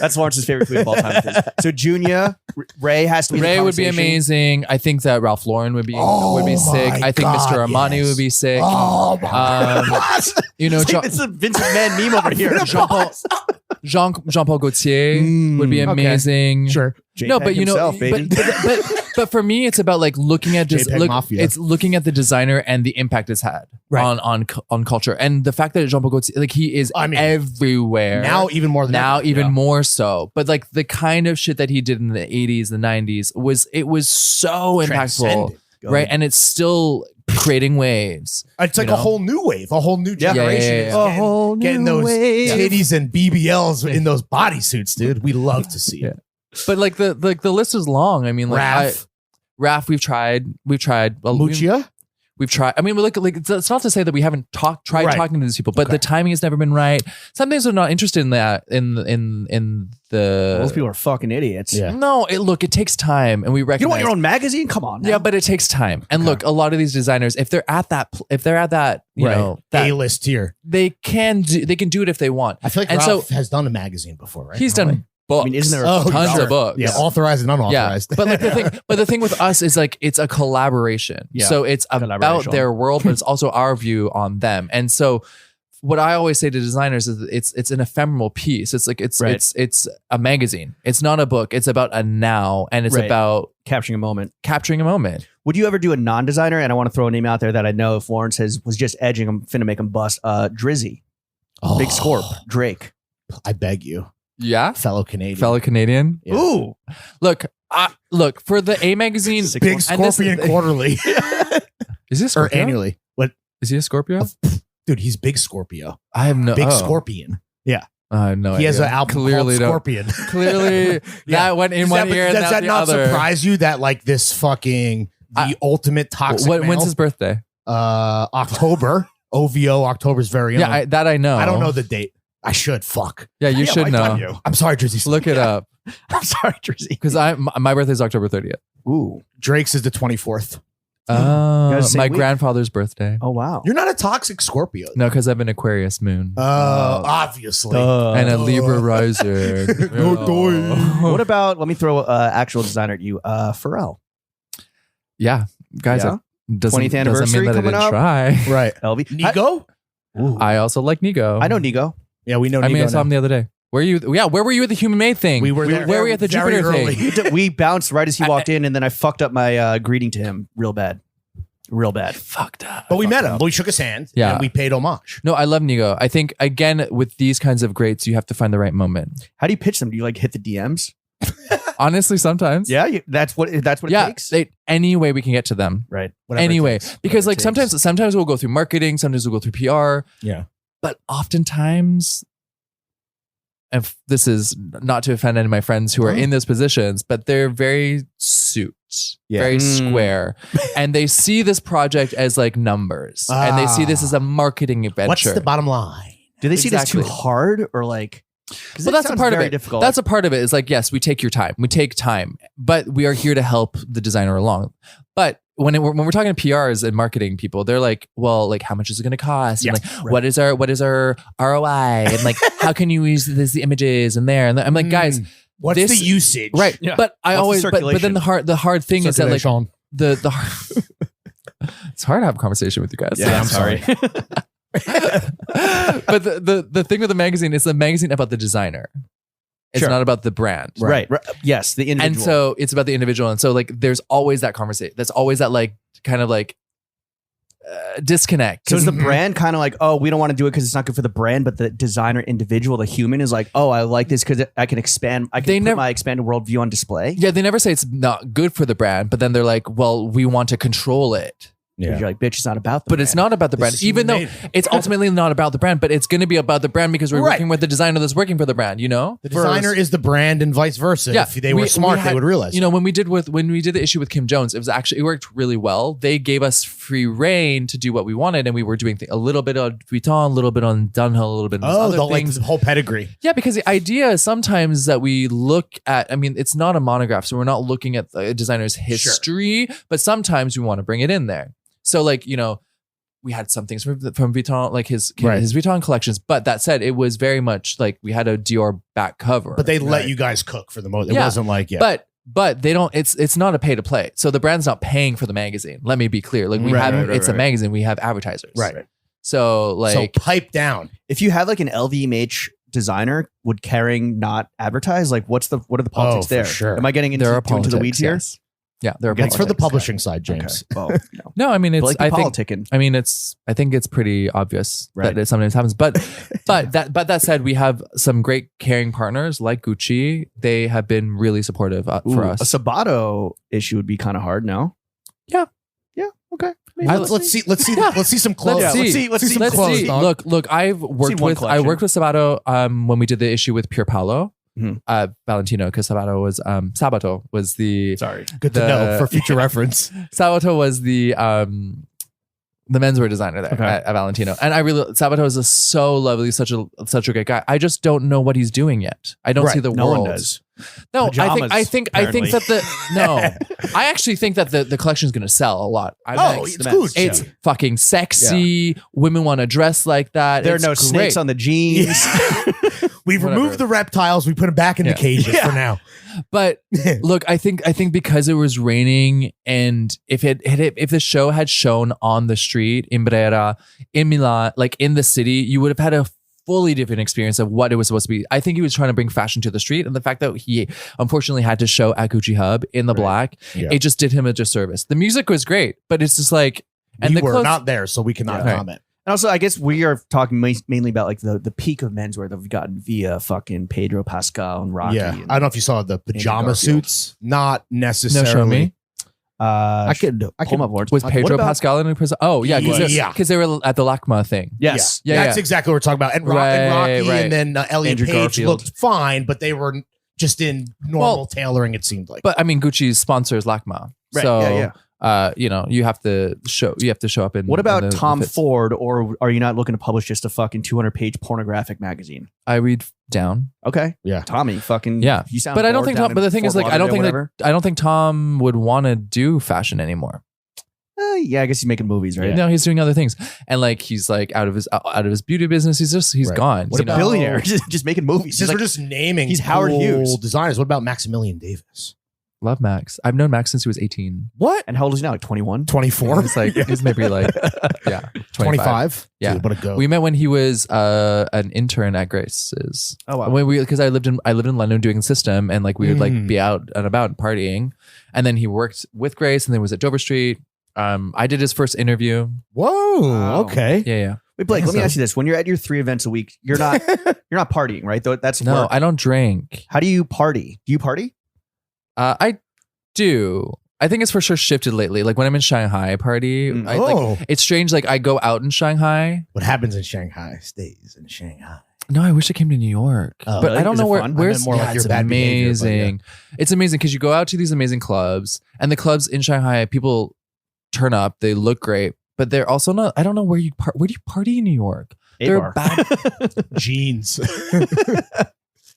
That's Lawrence's favorite food of all time. So Junior, Ray has to be. Ray would be amazing. I think that Ralph Lauren would be sick. my I think God, Mr. Armani yes. would be sick. Oh my God. It's a Vincent Mann meme over here. Jean-Paul Gaultier would be amazing. Sure. No, but himself, baby. but for me, it's about like looking at JPEG Mafia. it's looking at the designer and the impact it's had on culture, and the fact that Jean-Paul Gaultier, like he is everywhere Now even more than ever. more so. But like the kind of shit that he did in the 80s, the 90s was so impactful, Transcendent. right? And it's still creating waves. It's like a whole new wave, a whole new generation. Yeah. is A whole getting new those wave. titties and BBLs in those bodysuits, dude. We love to see it. But like the list is long. I mean, like Raph, we've tried. Well, Muccia? We've tried. I mean, like it's not to say that we haven't tried talking to these people, but the timing has never been right. Some things are not interested in that. In the Those people are fucking idiots. Yeah. No, it takes time, and we recognize. You don't want your own magazine? Come on. Now. Yeah, but it takes time. And look, a lot of these designers, if they're at that, you know, that A-list tier. they can do it if they want. I feel like and Ralph has done a magazine before, right? he's done books. I mean, isn't there tons of books? Yeah, authorized and unauthorized. Yeah, but like the thing with us is like it's a collaboration. Yeah. So it's about their world, but it's also our view on them. And so what I always say to designers is it's an ephemeral piece. It's like it's a magazine. It's not a book. It's about a now, and it's about capturing a moment. Would you ever do a non-designer? And I want to throw a name out there that I know if Lawrence was just edging, I'm finna make him bust. Drizzy, Big Scorp, Drake. I beg you. Yeah, fellow Canadian. Yeah. Ooh, look for the A Magazine, Big Scorpion quarterly. Is this Scorpio? Or annually? What is he a Scorpio? Dude, he's Big Scorpio. I have no Big Scorpion. Yeah. No, he has an album called Scorpion. Clearly, that went in one ear and does out that the not other. surprise you that like this fucking the ultimate toxic male? When's his birthday? October. OVO, October's very own. Yeah, I know. I don't know the date. I should. Fuck. Yeah, you should know. I'm sorry, Drizzy. Look it up. I'm sorry, Drizzy. Because my birthday is October 30th. Ooh. Drake's is the 24th. My grandfather's birthday. Oh, wow. You're not a toxic Scorpio. No, because I have an Aquarius moon. Obviously. And a Libra rising. What about, let me throw actual designer at you, Pharrell. Yeah. Guys, Yeah? doesn't 20th anniversary mean that coming I didn't up. try. Right. LV. Nigo? I also like Nigo. I know Nigo. Yeah, we know Nigo. I mean, I saw him the other day. Where were you at the Human Made thing? We were there. Where were you at the Very Jupiter early. thing? We bounced right as he walked in, and then I fucked up my greeting to him real bad. Fucked up. But we met him. We shook his hand. Yeah. And we paid homage. No, I love Nigo. I think, again, with these kinds of greats, you have to find the right moment. How do you pitch them? Do you like hit the DMs? Honestly, sometimes. Yeah, that's what it takes. Any way we can get to them. Right. Whatever Anyway, it takes. because Whatever like it takes. sometimes we'll go through marketing, sometimes we'll go through PR. Yeah. But oftentimes, if this is not to offend any of my friends who are in those positions, but they're very very square, and they see this project as like numbers, and they see this as a marketing adventure. What's the bottom line? Do they see this too hard or like? Well, that's a part of it. Difficult. That's a part of it. Is like, yes, we take your time. We take time, but we are here to help the designer along. But when we're talking to PRs and marketing people, they're like, well, like how much is it going to cost? And like, what is our ROI? And like, how can you use the images and there? And I'm like, guys, what's the usage? Right. Yeah. But but then the hard thing is that like the it's hard to have a conversation with you guys. Yeah, I'm sorry. But the thing with the magazine is the magazine about the designer. It's not about the brand. Right. Yes, the individual. And so it's about the individual. And so like there's always that conversation. There's always that like kind of like disconnect. So is the brand kind of like, oh, we don't want to do it because it's not good for the brand, but the designer individual, the human is like, oh, I like this because I can expand. I can put my expanded worldview on display. Yeah, they never say it's not good for the brand, but then they're like, well, we want to control it. Yeah. You're like, bitch, it's not about the brand. It's not about the brand, even though it's ultimately not about the brand, but it's going to be about the brand because we're working with the designer that's working for the brand, you know? The designer is the brand and vice versa. Yeah, if they were smart, they would realize. You know, when we did the issue with Kim Jones, it worked really well. They gave us free reign to do what we wanted, and we were doing a little bit on Vuitton, a little bit on Dunhill, a little bit on other things. Like the whole pedigree. Yeah, because the idea is sometimes that we look at, I mean, it's not a monograph, so we're not looking at a designer's history, but sometimes we want to bring it in there. So like, you know, we had some things from Vuitton, like his Vuitton collections. But that said, it was very much like we had a Dior back cover. But they let you guys cook for the most. It wasn't like, But they don't, it's not a pay to play. So the brand's not paying for the magazine. Let me be clear. Like it's a magazine. We have advertisers. Right. So like. So pipe down. If you have like an LVMH designer, would Kering not advertise? Like what are the politics there? Sure. Am I getting into the weeds here? Yes. Yeah, it's for the publishing side, James. Okay. Well, no, I mean it's. Like politicking. I think it's pretty obvious that it sometimes happens. But that said, we have some great caring partners like Gucci. They have been really supportive for us. A Sabato issue would be kind of hard, no? Yeah. Okay. Let's see some clothes. Let's see some clothes. Look. I worked with Sabato when we did the issue with Pier Paolo. Valentino, because Sabato was the good to know for future reference. Sabato was the menswear designer there at Valentino, and Sabato is so lovely, such a great guy. I just don't know what he's doing yet. I don't see the world. No one does. No, Pajamas, I think that I actually think that the collection is going to sell a lot. It's good. It's fucking sexy. Yeah. Women want to dress like that. There are no snakes on the jeans. We've removed the reptiles. We put them back in the cages for now. But look, I think because it was raining, and if the show had shown on the street in Brera, in Milan, like in the city, you would have had a fully different experience of what it was supposed to be. I think he was trying to bring fashion to the street, and the fact that he unfortunately had to show at Gucci Hub in the black, it just did him a disservice. The music was great, but it's just like, and we're not there, so we cannot comment. And also, I guess we are talking mainly about like the peak of menswear that we've gotten via fucking Pedro Pascal and Rocky. Yeah, I don't know if you saw the pajama suits. Not necessarily. No, show me. I could pull up words. Was Pedro Pascal in prison? Oh yeah, because they were at the LACMA thing. Yes, that's exactly what we're talking about. And Rocky and then Elliot Page Garfield looked fine, but they were just in normal tailoring. It seemed like. But I mean, Gucci sponsors LACMA, so you know, you have to show up in. What about Tom Ford, or are you not looking to publish just a fucking 200-page pornographic magazine? I read down. Okay, yeah, Tommy, fucking You sound. But I don't think. But the thing is, like, I don't think Tom would want to do fashion anymore. Yeah, I guess he's making movies, right? No, he's doing other things, and like he's like out of his beauty business. He's gone. What a billionaire, just making movies. Since we're just naming, he's Howard Hughes designers. What about Maximilian Davis? Love Max. I've known Max since he was 18. What? And how old is he now? Like 21? 24? He's like, he's maybe like, 25? Yeah. Dude, what a go. We met when he was an intern at Grace's. Oh, wow. Because I lived in London doing system, and like we would like be out and about partying. And then he worked with Grace, and then was at Dover Street. I did his first interview. Whoa. Wow. Okay. Yeah. Wait, Blake, let me ask you this. When you're at your 3 events a week, you're not partying, right? That's no, work. I don't drink. How do you party? Do you party? I do. I think it's for sure shifted lately. Like when I'm in Shanghai, I party. It's strange. Like I go out in Shanghai. What happens in Shanghai stays in Shanghai. No, I wish I came to New York, but really? I don't Is know it where. fun? Where's more like your it's bad behavior, but amazing. It's amazing because you go out to these amazing clubs, and the clubs in Shanghai, people turn up. They look great, but they're also not. I don't know where you where do you party in New York? They're bad Jeans.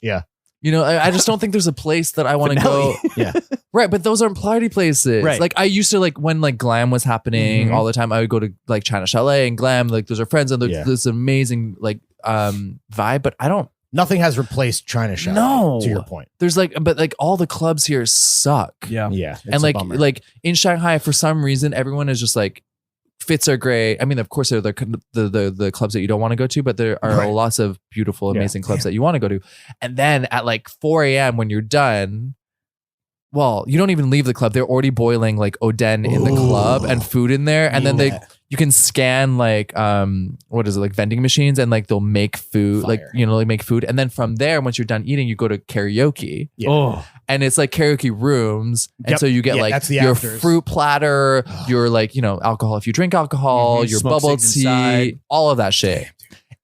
Yeah. You know, I just don't think there's a place that I want to go. Yeah. Right, but those aren't party places. Right. Like I used to like when like glam was happening all the time. I would go to like China Chalet and glam. Like those are friends and this amazing like vibe. But I don't. Nothing has replaced China Chalet. No, to your point. There's like, but like all the clubs here suck. Yeah. Yeah. And like in Shanghai, for some reason, everyone is just like fits are great. I mean, of course, there are the clubs that you don't want to go to, but there are lots of beautiful, amazing clubs that you want to go to. And then at like 4 a.m. when you're done, well, you don't even leave the club. They're already boiling like oden in the club and food in there. And then you can scan like what is it, like vending machines, and like they'll make food, like like make food. And then from there, once you're done eating, you go to karaoke. Yeah. Oh. And it's like karaoke rooms. And so you get like your afters. fruit platter, your like, alcohol if you drink alcohol, your Smoke bubble cigs tea, inside. all of that shit.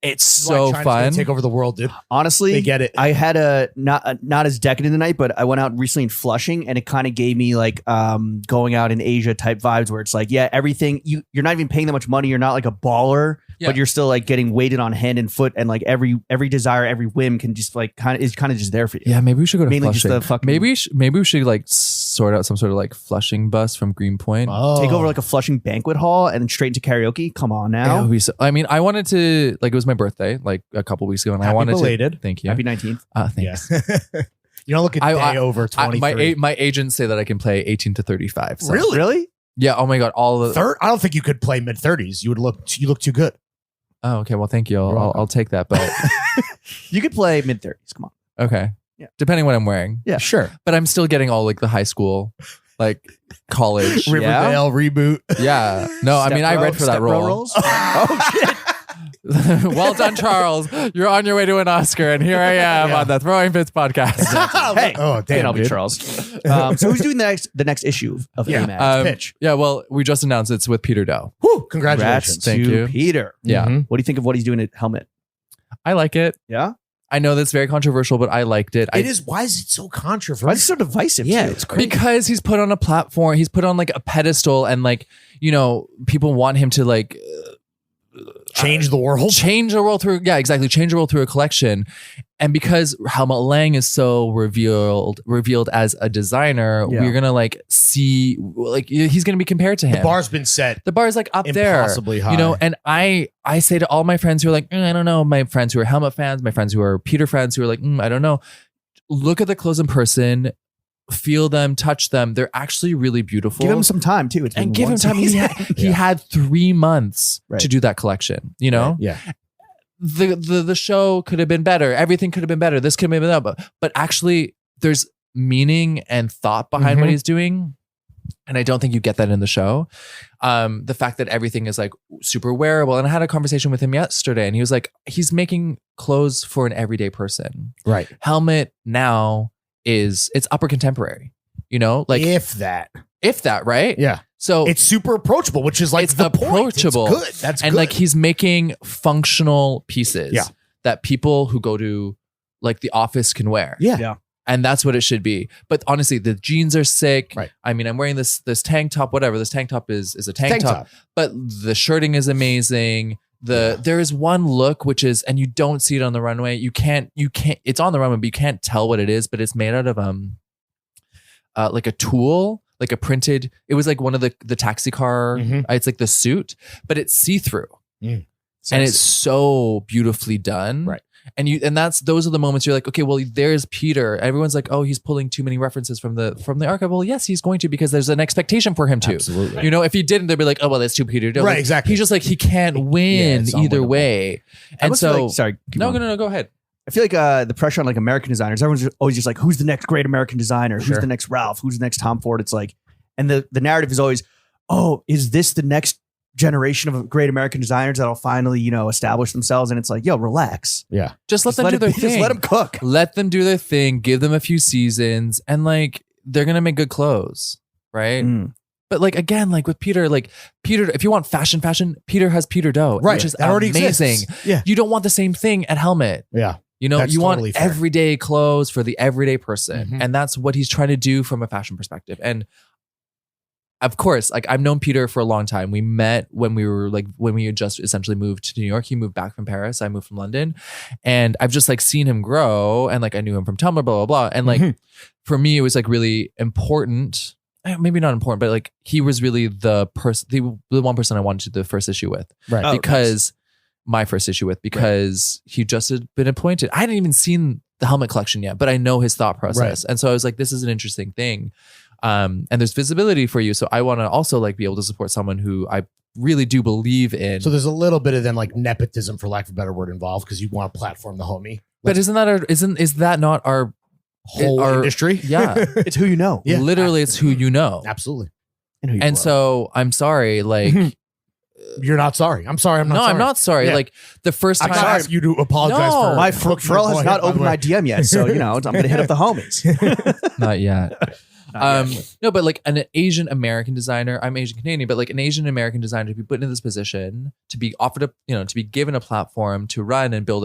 It's so China's gonna fun. take over the world, dude. Honestly, They get it. I had a not as decadent tonight, but I went out recently in Flushing, and it kind of gave me like going out in Asia type vibes, where it's like, yeah, everything you're not even paying that much money. You're not like a baller, but you're still like getting weighted on hand and foot, and like every desire, every whim can just like kind of just there for you. Yeah, maybe we should go to Mainly Flushing. just the fucking maybe we should like sort out some sort of like Flushing bus from Greenpoint. take over like a Flushing banquet hall and then straight into karaoke. Come on Yeah, it now, would be I mean, I wanted to like it was my birthday like a couple weeks ago, and I wanted belated. to. Thank you. happy 19th. Thanks. Yeah. You don't look a day over 23. My agents say that I can play 18 to 35. So. Really? Yeah. Oh my god. All of I don't think you could play mid 30s. You look too good. Oh, okay. Well, thank you. I'll take that. But You could play mid 30s. Come on. okay. Yeah. Depending what I'm wearing. Yeah, Sure. But I'm still getting all like the high school, like college. Riverdale reboot. Yeah. No, I mean I read for that role. Roles? Oh shit. Well done, Charles. You're on your way to an Oscar, and here I am on the Throwing Fits podcast. Hey, Oh, damn, I'll be dude. Charles. So who's doing the next issue of A Mag? Pitch. Yeah. Well, we just announced it's with Peter Dow. Whew, congratulations. Congrats Thank to you. Peter. Yeah. Mhm. What do you think of what he's doing at Helmet? I like it. Yeah. I know that's very controversial, but I liked it. It is. Why is it so controversial? Why is it so divisive? Yeah, too? it's crazy. Because he's put on a platform, he's put on like a pedestal, and like, people want him to like Change the world. change the world through change the world through a collection. And because Helmut Lang is so revealed as a designer, we're gonna like see like he's gonna be compared to him. The bar's been set. The bar is like up there, Impossibly high. and I say to all my friends who are like, I don't know, my friends who are Helmut fans, my friends who are Peter fans who are like, I don't know, look at the clothes in person, feel them, touch them. They're actually really beautiful. Give him some time too. It's been and give him one time. season. He had 3 months to do that collection. Yeah. The show could have been better. Everything could have been better. This could have been better. But actually, there's meaning and thought behind what he's doing. And I don't think you get that in the show. The fact that everything is like super wearable. And I had a conversation with him yesterday, and he was like, he's making clothes for an everyday person. Right. Helmet now it's upper contemporary, like if that, right? Yeah. So it's super approachable, which is like it's the approachable. Point. It's good. That's and good. like he's making functional pieces that people who go to like the office can wear. Yeah. And that's what it should be. But honestly, the jeans are sick. Right. I mean, I'm wearing this tank top, whatever. This tank top is a tank top. But the shirting is amazing. There is one look which is, and you don't see it on the runway. You can't, it's on the runway, but you can't tell what it is, but it's made out of like a tool, like a printed, it was like one of the taxi car, it's like the suit, but it's see-through. And it's so beautifully done. Right. And those are the moments you're like, okay, well, there's Peter. Everyone's like, oh, he's pulling too many references from the archive. Well, yes, he's going to, because there's an expectation for him to. Absolutely. If he didn't, they'd be like, oh, well, that's too Peter. Right, like, exactly. He's just like, he can't win either way. And so, sorry. No, go ahead. I feel like the pressure on like American designers, everyone's always just like, who's the next great American designer? Who's the next Ralph? Who's the next Tom Ford? It's like, and the narrative is always, oh, is this the next generation of great American designers that'll finally, establish themselves? And it's like, yo, relax. Yeah. Just let them do their thing. Just let them cook. Let them do their thing. Give them a few seasons, and like they're gonna make good clothes. right? But like again, like with Peter, if you want fashion, Peter has Peter Dough, Right. which is That already amazing. exists. Yeah. You don't want the same thing at Helmet. Yeah. You know, That's you totally want fair. everyday clothes for the everyday person. Mhm. And that's what he's trying to do from a fashion perspective. And of course, like I've known Peter for a long time. We met when we had just essentially moved to New York. He moved back from Paris. I moved from London. And I've just like seen him grow. And like I knew him from Tumblr, blah, blah, blah. And like for me, it was like really important. Maybe not important, but like he was really the person, the one person I wanted to do the first issue with. Right. Because my first issue with, because he just had been appointed. I hadn't even seen the Helmet collection yet, but I know his thought process. And so I was like, this is an interesting thing. And there's visibility for you. So I want to also like be able to support someone who I really do believe in. So there's a little bit of then like nepotism, for lack of a better word, involved because you want to platform the homie. But is that not our Whole industry? Yeah. It's who you know. Yeah. Literally it's who you know. Absolutely. And who you And love. so I'm sorry, like You're not sorry. I'm sorry. I'm not no, sorry. I'm not sorry. Yeah. Like the first I'm time not asking you to apologize No. for my hooking Pharrell your has boy not up, by opened the my way. DM yet, so you know I'm going to hit up the homies. not yet. Not yet. No, but like an Asian American designer, I'm Asian Canadian, but like an Asian American designer to be put in this position, to be offered to be given a platform to run and build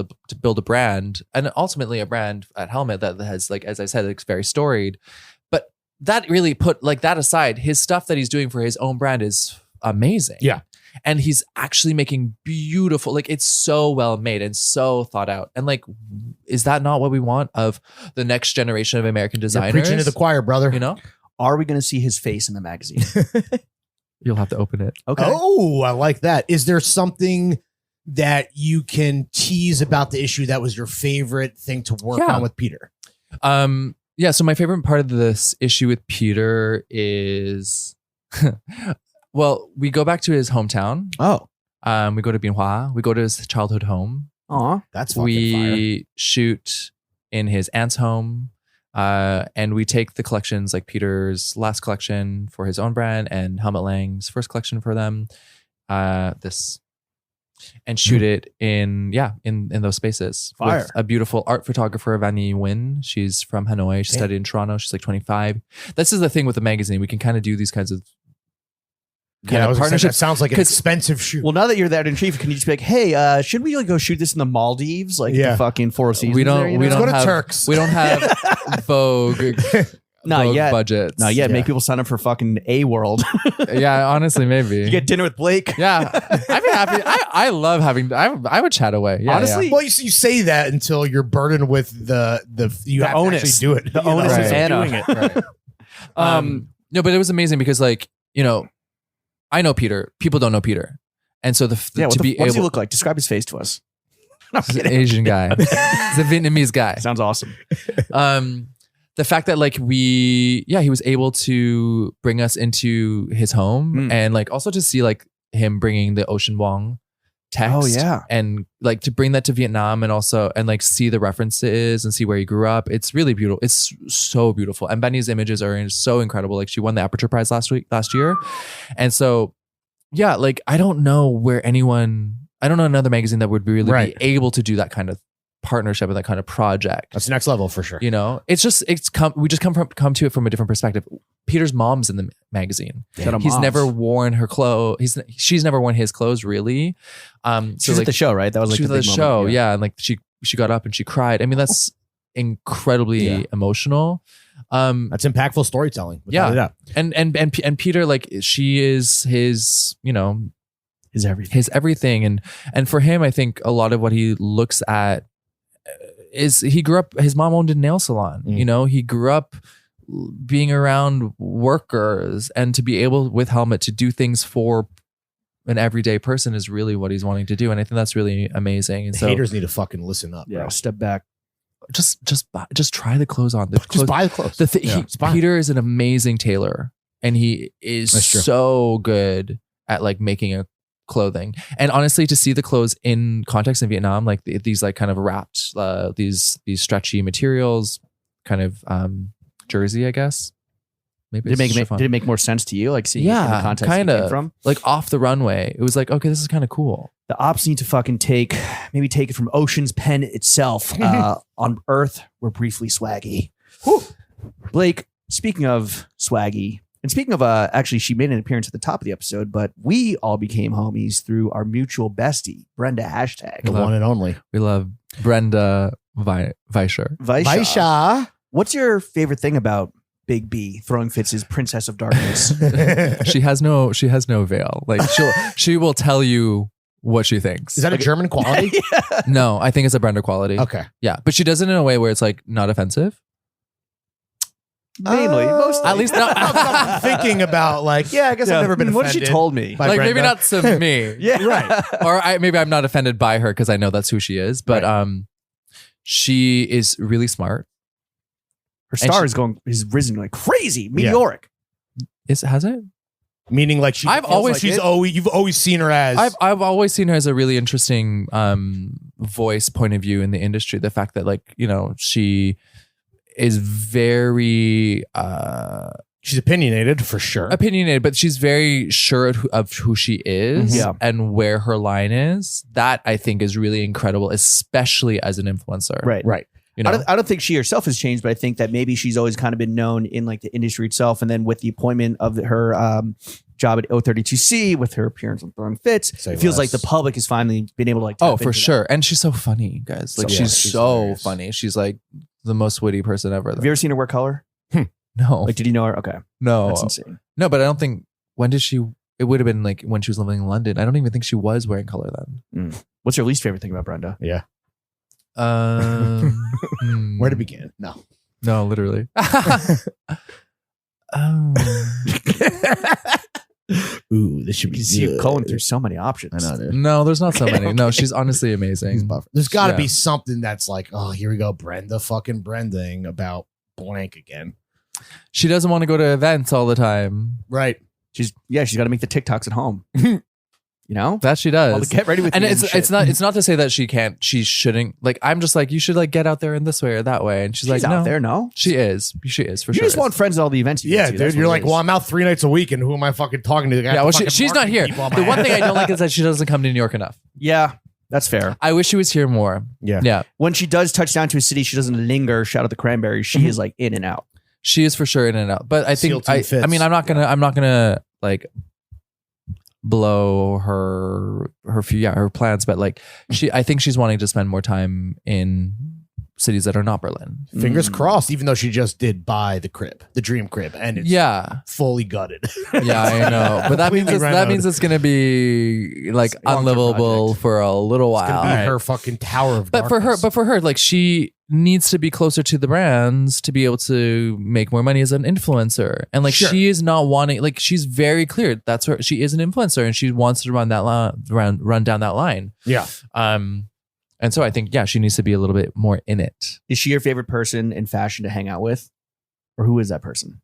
a brand, and ultimately a brand at Helmet that has, like, as I said, it's very storied. But that really put like that aside, his stuff that he's doing for his own brand is amazing. Yeah. And he's actually making beautiful, like it's so well made and so thought out. And like, is that not what we want of the next generation of American You're designers? preaching to the choir, brother. You know, Are we going to see his face in the magazine? you'll have to open it. Okay. Oh, I like that. Is there something that you can tease about the issue that was your favorite thing to work Yeah. on with Peter? Yeah. So my favorite part of this issue with Peter is, well, we go back to his hometown. Oh. We go to Binhua. We go to his childhood home. Aw. That's fucking fire. We shoot in his aunt's home. And we take the collections, like Peter's last collection for his own brand and Helmet Lang's first collection for them. And shoot it in those spaces. Fire. With a beautiful art photographer, Vanny Nguyen. She's from Hanoi. She studied in Toronto. She's like 25. This is the thing with the magazine. We can kind of do these kinds of Partnership sounds like an 'Cause- expensive shoot. Well, now that you're that intrigued, can you just be like, hey, should we like go shoot this in the Maldives? Like the fucking Four Seasons? We don't. there, you We know? don't Let's go to have. Turks. We don't have Vogue. Not Vogue yet. budgets. Not yet. Yeah. Make people sign up for fucking A World. Yeah, honestly, maybe. You get dinner with Blake. Yeah, I'd be happy. I love having. I would chat away. Yeah, Honestly, Well, you say that until you're burdened with the you The have onus. to actually do it. The You know, onus is so Anna. doing it. Right. No, but it was amazing because, like, you know, I know Peter. People don't know Peter, and so what to be what does he able, look like? Describe his face to us. I'm he's an kidding. Asian guy. He's a Vietnamese guy. Sounds awesome. The fact that like he was able to bring us into his home and like also to see like him bringing the Ocean Vuong text. Oh, yeah. And like to bring that to Vietnam and also and like see the references and see where he grew up. It's really beautiful. It's so beautiful. And Benny's images are so incredible. Like she won the Aperture Prize last year. And so yeah, like I don't know another magazine that would really be able to do that kind of partnership and that kind of project. That's next level for sure. You know, we just come to it from a different perspective. Peter's mom's in the magazine. He's never worn her clothes. She's never worn his clothes really. She was at the show, right? That was like she was the at big the show, moment. yeah. And like she got up and she cried. I mean, that's incredibly emotional. That's impactful storytelling. without a doubt. And Peter, like she is his, you know, His everything. his everything. And for him, I think a lot of what he looks at is he grew up, his mom owned a nail salon. You know, he grew up being around workers, and to be able with Helmet to do things for an everyday person is really what he's wanting to do. And I think that's really amazing. And The so haters need to fucking listen up, Yeah. bro. Step back. just try the clothes on. Just buy the clothes. Peter is an amazing tailor, and he is That's true. so good at like making a clothing. And honestly, to see the clothes in context in Vietnam, like these like kind of wrapped, these stretchy materials, kind of jersey, I guess. Maybe Did it make more sense to you? Like seeing it in the context it kind came of from? like off the runway. It was like, okay, this is kind of cool. The ops need to fucking take it from Ocean's pen itself. On Earth, we're briefly swaggy. Whew. Blake, speaking of swaggy, And speaking of, actually, she made an appearance at the top of the episode, but we all became homies through our mutual bestie, Brenda Hashtag. The one and only. We love Brenda Weischer. Vaisha. What's your favorite thing about Big B, Throwing Fits' Princess of Darkness? She has no veil. Like she will tell you what she thinks. Is that a German quality? Yeah. No, I think it's a Brenda quality. Okay. Yeah, but she does it in a way where it's like not offensive. Mainly, mostly. At least not. I'm thinking about like, I've never been offended. What she told me. by Like Brenda. maybe not to me. Yeah. Right. Or maybe I'm not offended by her because I know that's who she is. But she is really smart. Her star is risen like crazy, meteoric. Has it? Meaning like I've always you've always seen her as I've always seen her as a really interesting voice point of view in the industry. The fact that like, you know, she is very she's opinionated for sure. Opinionated, but she's very sure of who she is Yeah. and where her line is. That I think is really incredible, especially as an influencer. Right. You know? I don't think she herself has changed, but I think that maybe she's always kind of been known in like the industry itself. And then with the appointment of her job at O32C, with her appearance on Throwing Fits, Say it feels less. like the public has finally been able to like tap Oh, for into sure. And she's so funny, guys. Like she's she's so hilarious. funny. She's like the most witty person ever. that. Have you ever seen her wear color? No. Like, did you know her? Okay. No. That's insane. No, but I don't think when did she it would have been like when she was living in London. I don't even think she was wearing color then. What's your least favorite thing about Brenda? Yeah. Where to begin? No. No, literally. Ooh, this should You be can see you good. going through so many options. I know, dude. No, there's not so many. Okay. No, she's honestly amazing. He's buffer. There's got to Yeah. be something that's like, oh, here we go, Brenda fucking Brending about blank again. She doesn't want to go to events all the time. Right. She's got to make the TikToks at home. You know? That she All the does. get ready with And me it's shit. it's not to say that she shouldn't. Like I'm just like, you should like get out there in this way or that way. And she's like, out no. there, no? She is for You sure. just want friends at all the events you Yeah, go to. dude. That's You're what like, it well, is. I'm out 3 nights a week, and who am I fucking talking to? The guy Yeah, well, fucking she's not marketing here. people on The my one thing I ass. don't like is that she doesn't come to New York enough. Yeah, that's fair. I wish she was here more. Yeah. Yeah. When she does touch down to a city, she doesn't linger, shout out the Cranberries. She is like in and out. She is for sure in and out. But I think SEAL team fits. I mean I'm not gonna like blow her plans, but like I think she's wanting to spend more time in cities that are not Berlin. Fingers crossed, even though she just did buy the dream crib, and it's Yeah. fully gutted. Yeah, I know. But that means Completely it's gonna be like long-term unlivable project. for a little It's gonna while. be her fucking tower of But for her, like she needs to be closer to the brands to be able to make more money as an influencer. And like Sure. she is not wanting, like she's very clear that's her. She is an influencer and she wants to run down that line. Yeah. And so I think she needs to be a little bit more in it. Is she your favorite person in fashion to hang out with? Or who is that person?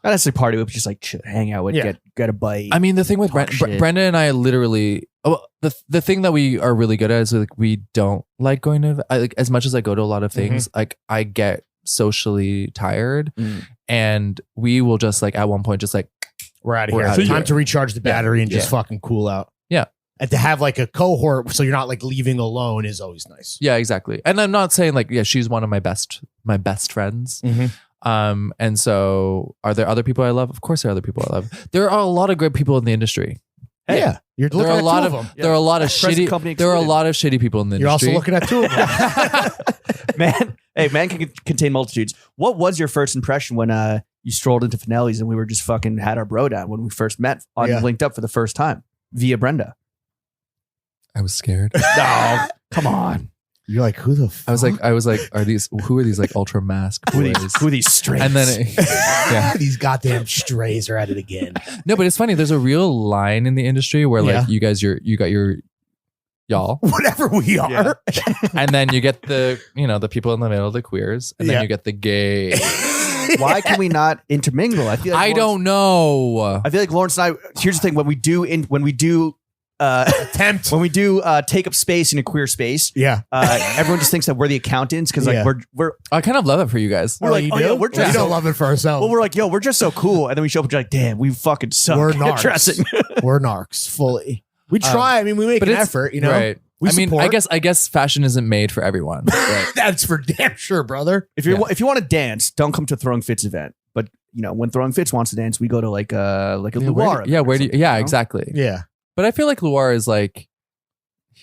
Not necessarily party with, but just like hang out with, Yeah. get a bite. I mean, the thing with Talk shit. Brenda and I literally, the thing that we are really good at is like we don't like going to like as much as I go to a lot of things. Like I get socially tired, and we will just like at one point just like We're out of We're here. outta Time here. to recharge the battery and just fucking cool out. Yeah. And to have like a cohort so you're not like leaving alone is always nice. yeah, exactly. And I'm not saying like she's one of my best friends. And so are there other people I love? Of course there are other people I love. There are a lot of great people in the industry. Hey, Yeah. You're There looking are a at lot two of them. there are a lot of Present company shitty there are a excluded. lot of shitty people in the You're also industry. looking at two of them. man can contain multitudes. What was your first impression when you strolled into Finelli's and we were just fucking had our bro down when we first met on Yeah. Linked Up for the first time via Brenda? I was scared. No, come on. You're like, who the fuck? I was like, who are these like ultra masked Who are boys? these, who are these strays? And then yeah. These goddamn strays are at it again. No, but it's funny. There's a real line in the industry where like Yeah. you got your y'all, Whatever we are. Yeah. and then you get the the people in the middle, the queers, and then Yeah. you get the gay. Why can we not intermingle? I feel like I don't know. I feel like Lawrence and I. Here's the thing: when we do Attempt. when we do take up space in a queer space, Yeah. everyone just thinks that we're the accountants because like Yeah. we're I kind of love it for you guys. We're like, you oh, do? yeah, we're We just don't love it for ourselves. well, we're like, yo, we're just so cool, and then we show up and you're like, damn, we fucking suck We're at narcs. dressing. We're narcs fully. We try. I mean, we make But an it's- effort, you know? right? We I mean, support. I guess fashion isn't made for everyone. Right? That's for damn sure, brother. If you want to dance, don't come to a Throwing Fits event. But when Throwing Fits wants to dance, we go to like a Luar. Exactly. Yeah. But I feel like Luar is like,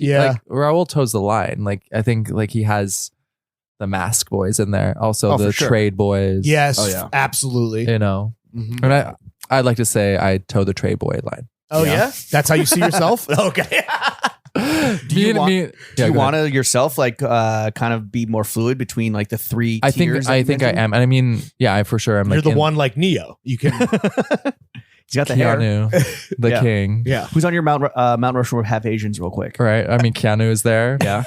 Raul toes the line. Like I think like he has the Mask Boys in there, also the Trade Boys. Yes, absolutely. Mm-hmm. And I'd like to say I toe the Trade Boy line. Oh yeah, that's how you see yourself. Okay. Do you want to yourself like kind of be more fluid between like the three tiers? I think I am. And I mean, I for sure am. You're the one like Neo. You can. He's got the Keanu, hair. the king. Yeah. Who's on your Mount Rushmore of half Asians real quick? Right. I mean, Keanu is there. Yeah.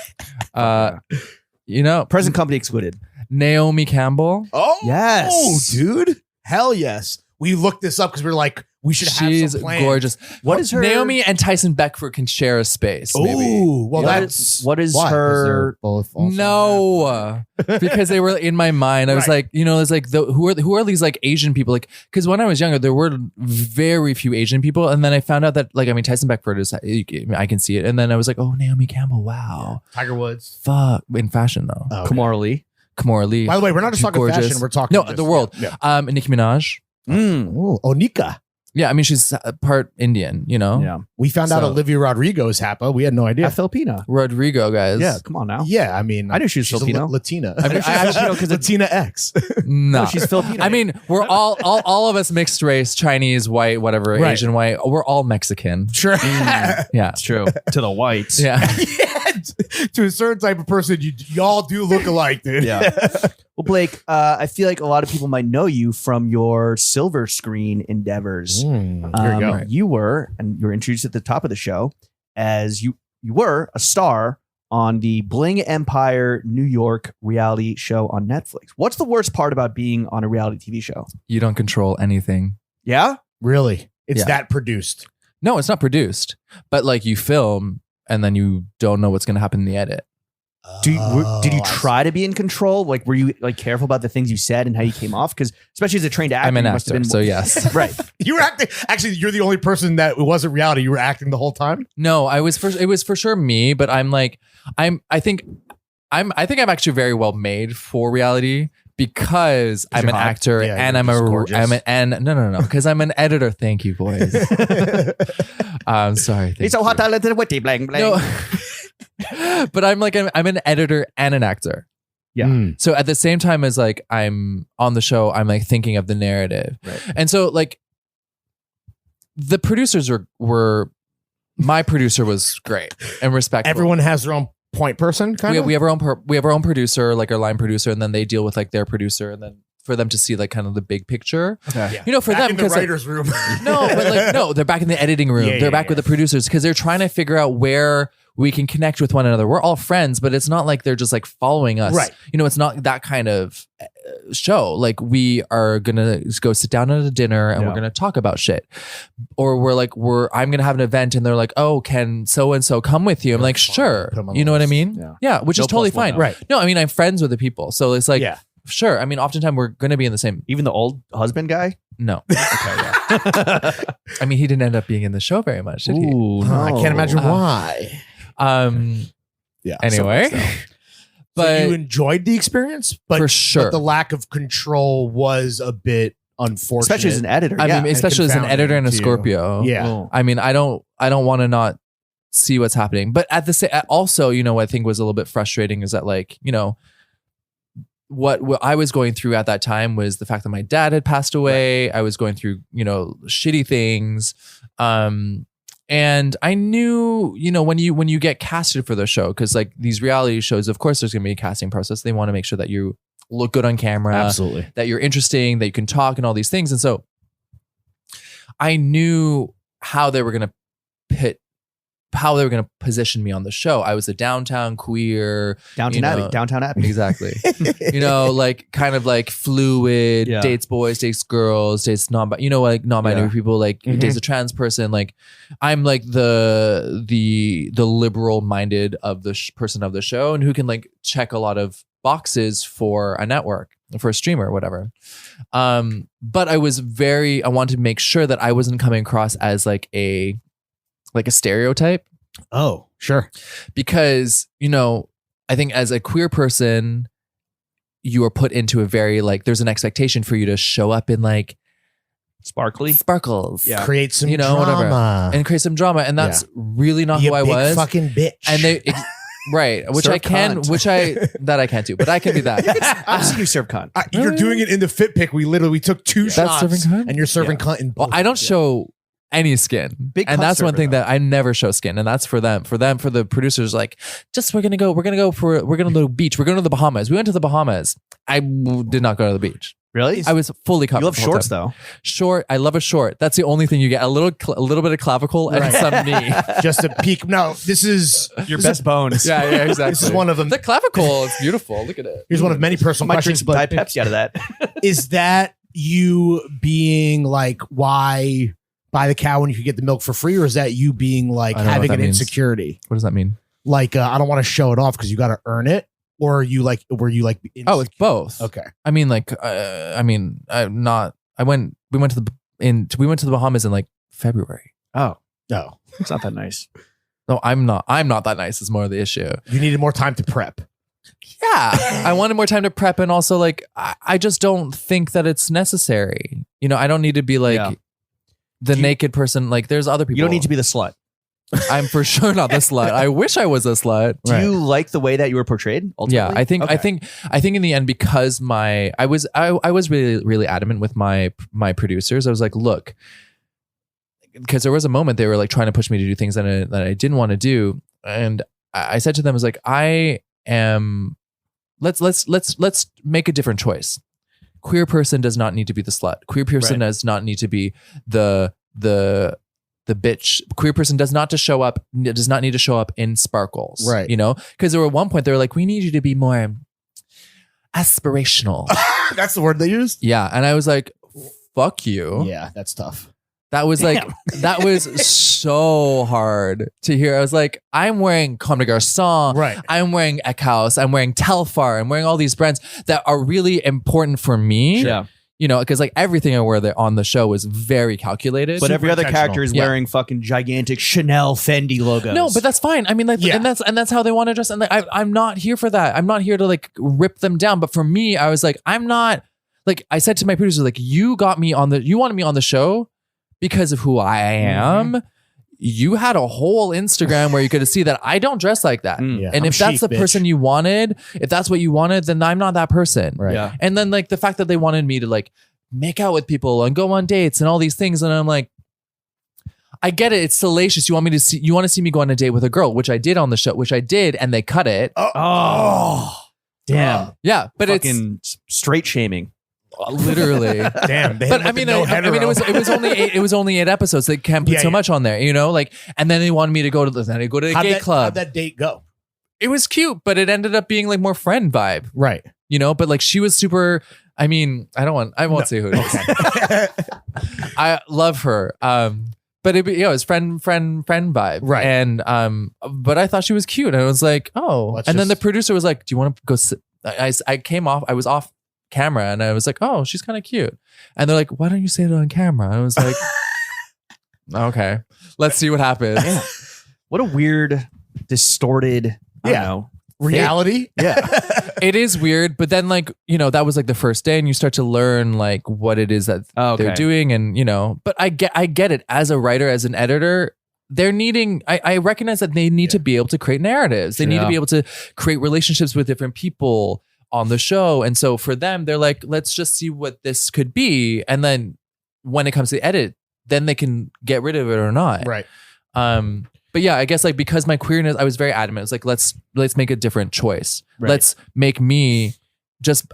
Present company excluded. Naomi Campbell. Oh, yes. Dude. Hell yes. We looked this up because we were like, we should have She's some plans. gorgeous. What is her? Naomi and Tyson Beckford can share a space. Oh, well, what is her? Both also no, because they were in my mind. I was like, it's like who are these like Asian people? Like, because when I was younger, there were very few Asian people, and then I found out that Tyson Beckford is. I can see it, and then I was like, oh, Naomi Campbell, wow, Tiger Woods, fuck, in fashion though. Oh, Kamora Lee. By the way, we're not just talking fashion. We're talking the world. Yeah. Nicki Minaj. Onika. Yeah, I mean she's part Indian, Yeah. We found out Olivia Rodrigo is Hapa. We had no idea. Filipina. Rodrigo, guys. Yeah, come on now. Yeah, I mean, I knew she was she's Filipino. Latina. I mean, because Latina X. No, she's Filipino. I mean, we're all of us mixed race, Chinese, white, whatever, Asian, white. We're all Mexican. Sure. Yeah, it's true. To the whites. Yeah. To a certain type of person, y'all do look alike, dude. Yeah. Well, Blake, I feel like a lot of people might know you from your silver screen endeavors. Here you go. You were introduced at the top of the show as you were a star on the Bling Empire New York reality show on Netflix. What's the worst part about being on a reality TV show? You don't control anything. Yeah? Really? It's that produced. No, it's not produced. But like you film and then you don't know what's going to happen in the edit. Did you try to be in control? Like, were you like careful about the things you said and how you came off? Because especially as a trained actor, I'm an you must have actor, been so yes. Right. You were acting. Actually, you're the only person that it wasn't reality. You were acting the whole time. No, it was for sure me, but I think I'm actually very well made for reality because I'm an actor and no, because I'm an editor. Thank you, boys. I'm sorry. He's so hot, talented, witty, blang, blang. No. But I'm an editor and an actor. Yeah. So at the same time as like I'm on the show, I'm like thinking of the narrative. Right. And so like the producers were my producer was great and respectful. Everyone has their own point person, kind of. We have our own producer, like our line producer, and then they deal with like their producer, and then for them to see like kind of the big picture. Okay. Yeah. For back them in the because writer's room. they're back in the editing room. They're back with the producers because they're trying to figure out where we can connect with one another. We're all friends, but it's not like they're just like following us. Right. It's not that kind of show. Like we are going to go sit down at a dinner and we're going to talk about shit. Or I'm going to have an event and they're like, oh, can so-and-so come with you? I'm like, sure. You know what I mean? Yeah. Which is totally fine. Right. No, I mean, I'm friends with the people. So it's like, sure. I mean, oftentimes we're going to be in the same. Even the old husband guy? No. I mean, he didn't end up being in the show very much, did he? Ooh, no. I can't imagine why. Anyway, but you enjoyed the experience, but for sure, but the lack of control was a bit unfortunate, especially as an editor. I mean, especially as an editor and a Scorpio. Yeah. Oh. I mean, I don't want to not see what's happening, but at the same, also, what I think was a little bit frustrating is that like, what I was going through at that time was the fact that my dad had passed away. Right. I was going through, shitty things. And I knew, when you get casted for the show, because like these reality shows, of course, there's going to be a casting process. They want to make sure that you look good on camera, absolutely, that you're interesting, that you can talk, and all these things. And so I knew how they were going to position me on the show. I was a downtown queer, downtown Abbey, exactly. Like kind of like fluid, dates boys, dates girls, dates non-binary people, like dates a trans person. Like I'm like the liberal minded of the person of the show, and who can like check a lot of boxes for a network, for a streamer, whatever. But I wanted to make sure that I wasn't coming across as like a stereotype. Oh, sure. Because, I think as a queer person, you are put into a very like there's an expectation for you to show up in like sparkles, create some drama, whatever. and create some drama, and that's really not Be who a I big was. Fucking bitch. And right, which Serve I can, cunt. that I can't do, but I can be that. I've seen you serve cunt. You're doing it in the fit pick. We took 2 shots, serving cunt? and you're serving cunt in both. Well, I don't show any skin, Big and cunt that's one server, thing though. that I never show skin, and that's for them. For the producers, like, we're gonna go to the beach. We're going to the Bahamas. We went to the Bahamas. I did not go to the beach. Really? I was fully covered. You love the whole shorts time. though. Short. I love a short. That's the only thing you get. A little bit of clavicle and Right. some knee. Just a peek. No, this is Your best bones. Yeah, exactly. This is one of them. The clavicle is beautiful. Look at it. Here's one of many personal Might drink questions. some But Diet Pepsi out of that. is that you being like, why buy the cow when you could get the milk for free, or is that you being like I don't know having what an that means. insecurity? What does that mean? Like, I don't want to show it off because you got to earn it, or are you like, were you like? Oh, it's both. Okay. I mean, like, I'm not. We went to the Bahamas in like February. Oh, No, it's not that nice. No, I'm not that nice is more the issue. you needed more time to prep. Yeah. I wanted more time to prep, and also like I just don't think that it's necessary. I don't need to be like Yeah. the naked person. Like there's other people. You don't need to be the slut. I'm for sure not the slut. I wish I was a slut. Do you like the way that you were portrayed? Yeah, Ultimately? I think in the end, because I was really, really adamant with my producers. I was like, look, because there was a moment they were like trying to push me to do things that I didn't want to do, and I said to them, I was like, I am. Let's make a different choice. Queer person does not need to be the slut. Queer person does not need to be the bitch. Queer person does not need to show up in sparkles. Right. Because there were at one point they were like, we need you to be more aspirational. That's the word they used. Yeah. And I was like, fuck you. Yeah, that's tough. That was like, that was so hard to hear. I was like, I'm wearing Comme des Garçons. Right. I'm wearing Eckhouse. I'm wearing Telfar. I'm wearing all these brands that are really important for me. Yeah. Because like everything I wear there on the show was very calculated. But every other intentional. character is Yeah. wearing fucking gigantic Chanel Fendi logos. No, but that's fine. I mean, like, Yeah. and that's how they want to dress. And like, I'm not here for that. I'm not here to like rip them down. But for me, I was like, I'm not like, I said to my producer, like, you wanted me on the show because of who I am. Mm-hmm. You had a whole Instagram where you could see that I don't dress like that. Mm. Yeah, And I'm if that's chic, the bitch. person you wanted, if that's what you wanted, then I'm not that person. Right. Yeah. And then like the fact that they wanted me to like make out with people and go on dates and all these things. And I'm like, I get it. It's salacious. You want to see me go on a date with a girl, which I did on the show, which I did. And they cut it. Oh, damn. Yeah. But Fucking straight shaming. it's literally. Damn. They But had I mean, no it was only 8 episodes. They can't put Yeah, so yeah. much on there, like, and then they wanted me to go to the How'd gay that, club. How'd that date go? It was cute, but it ended up being like more friend vibe, Right. but like she was super, I mean, I won't say who it is. I love her. But it was friend vibe. Right. And, but I thought she was cute. And I was like, oh, Let's and then the just- producer was like, do you want to go sit? I was off camera and I was like, oh, she's kind of cute. And they're like, why don't you say it on camera? And I was like, okay, let's see what happens. Yeah. What a weird, distorted, I don't know. Reality. Yeah. It is weird, but then like, that was like the first day and you start to learn like what it is that Okay. they're doing. And, but I get it as a writer, as an editor, they're needing, I recognize that they need to be able to create narratives. They need to Yeah. be able to create relationships with different people on the show. And so for them, they're like, let's just see what this could be. And then when it comes to edit, then they can get rid of it or not. Right. But yeah, I guess like because my queerness, I was very adamant. It's like, let's make a different choice. Right. Let's make me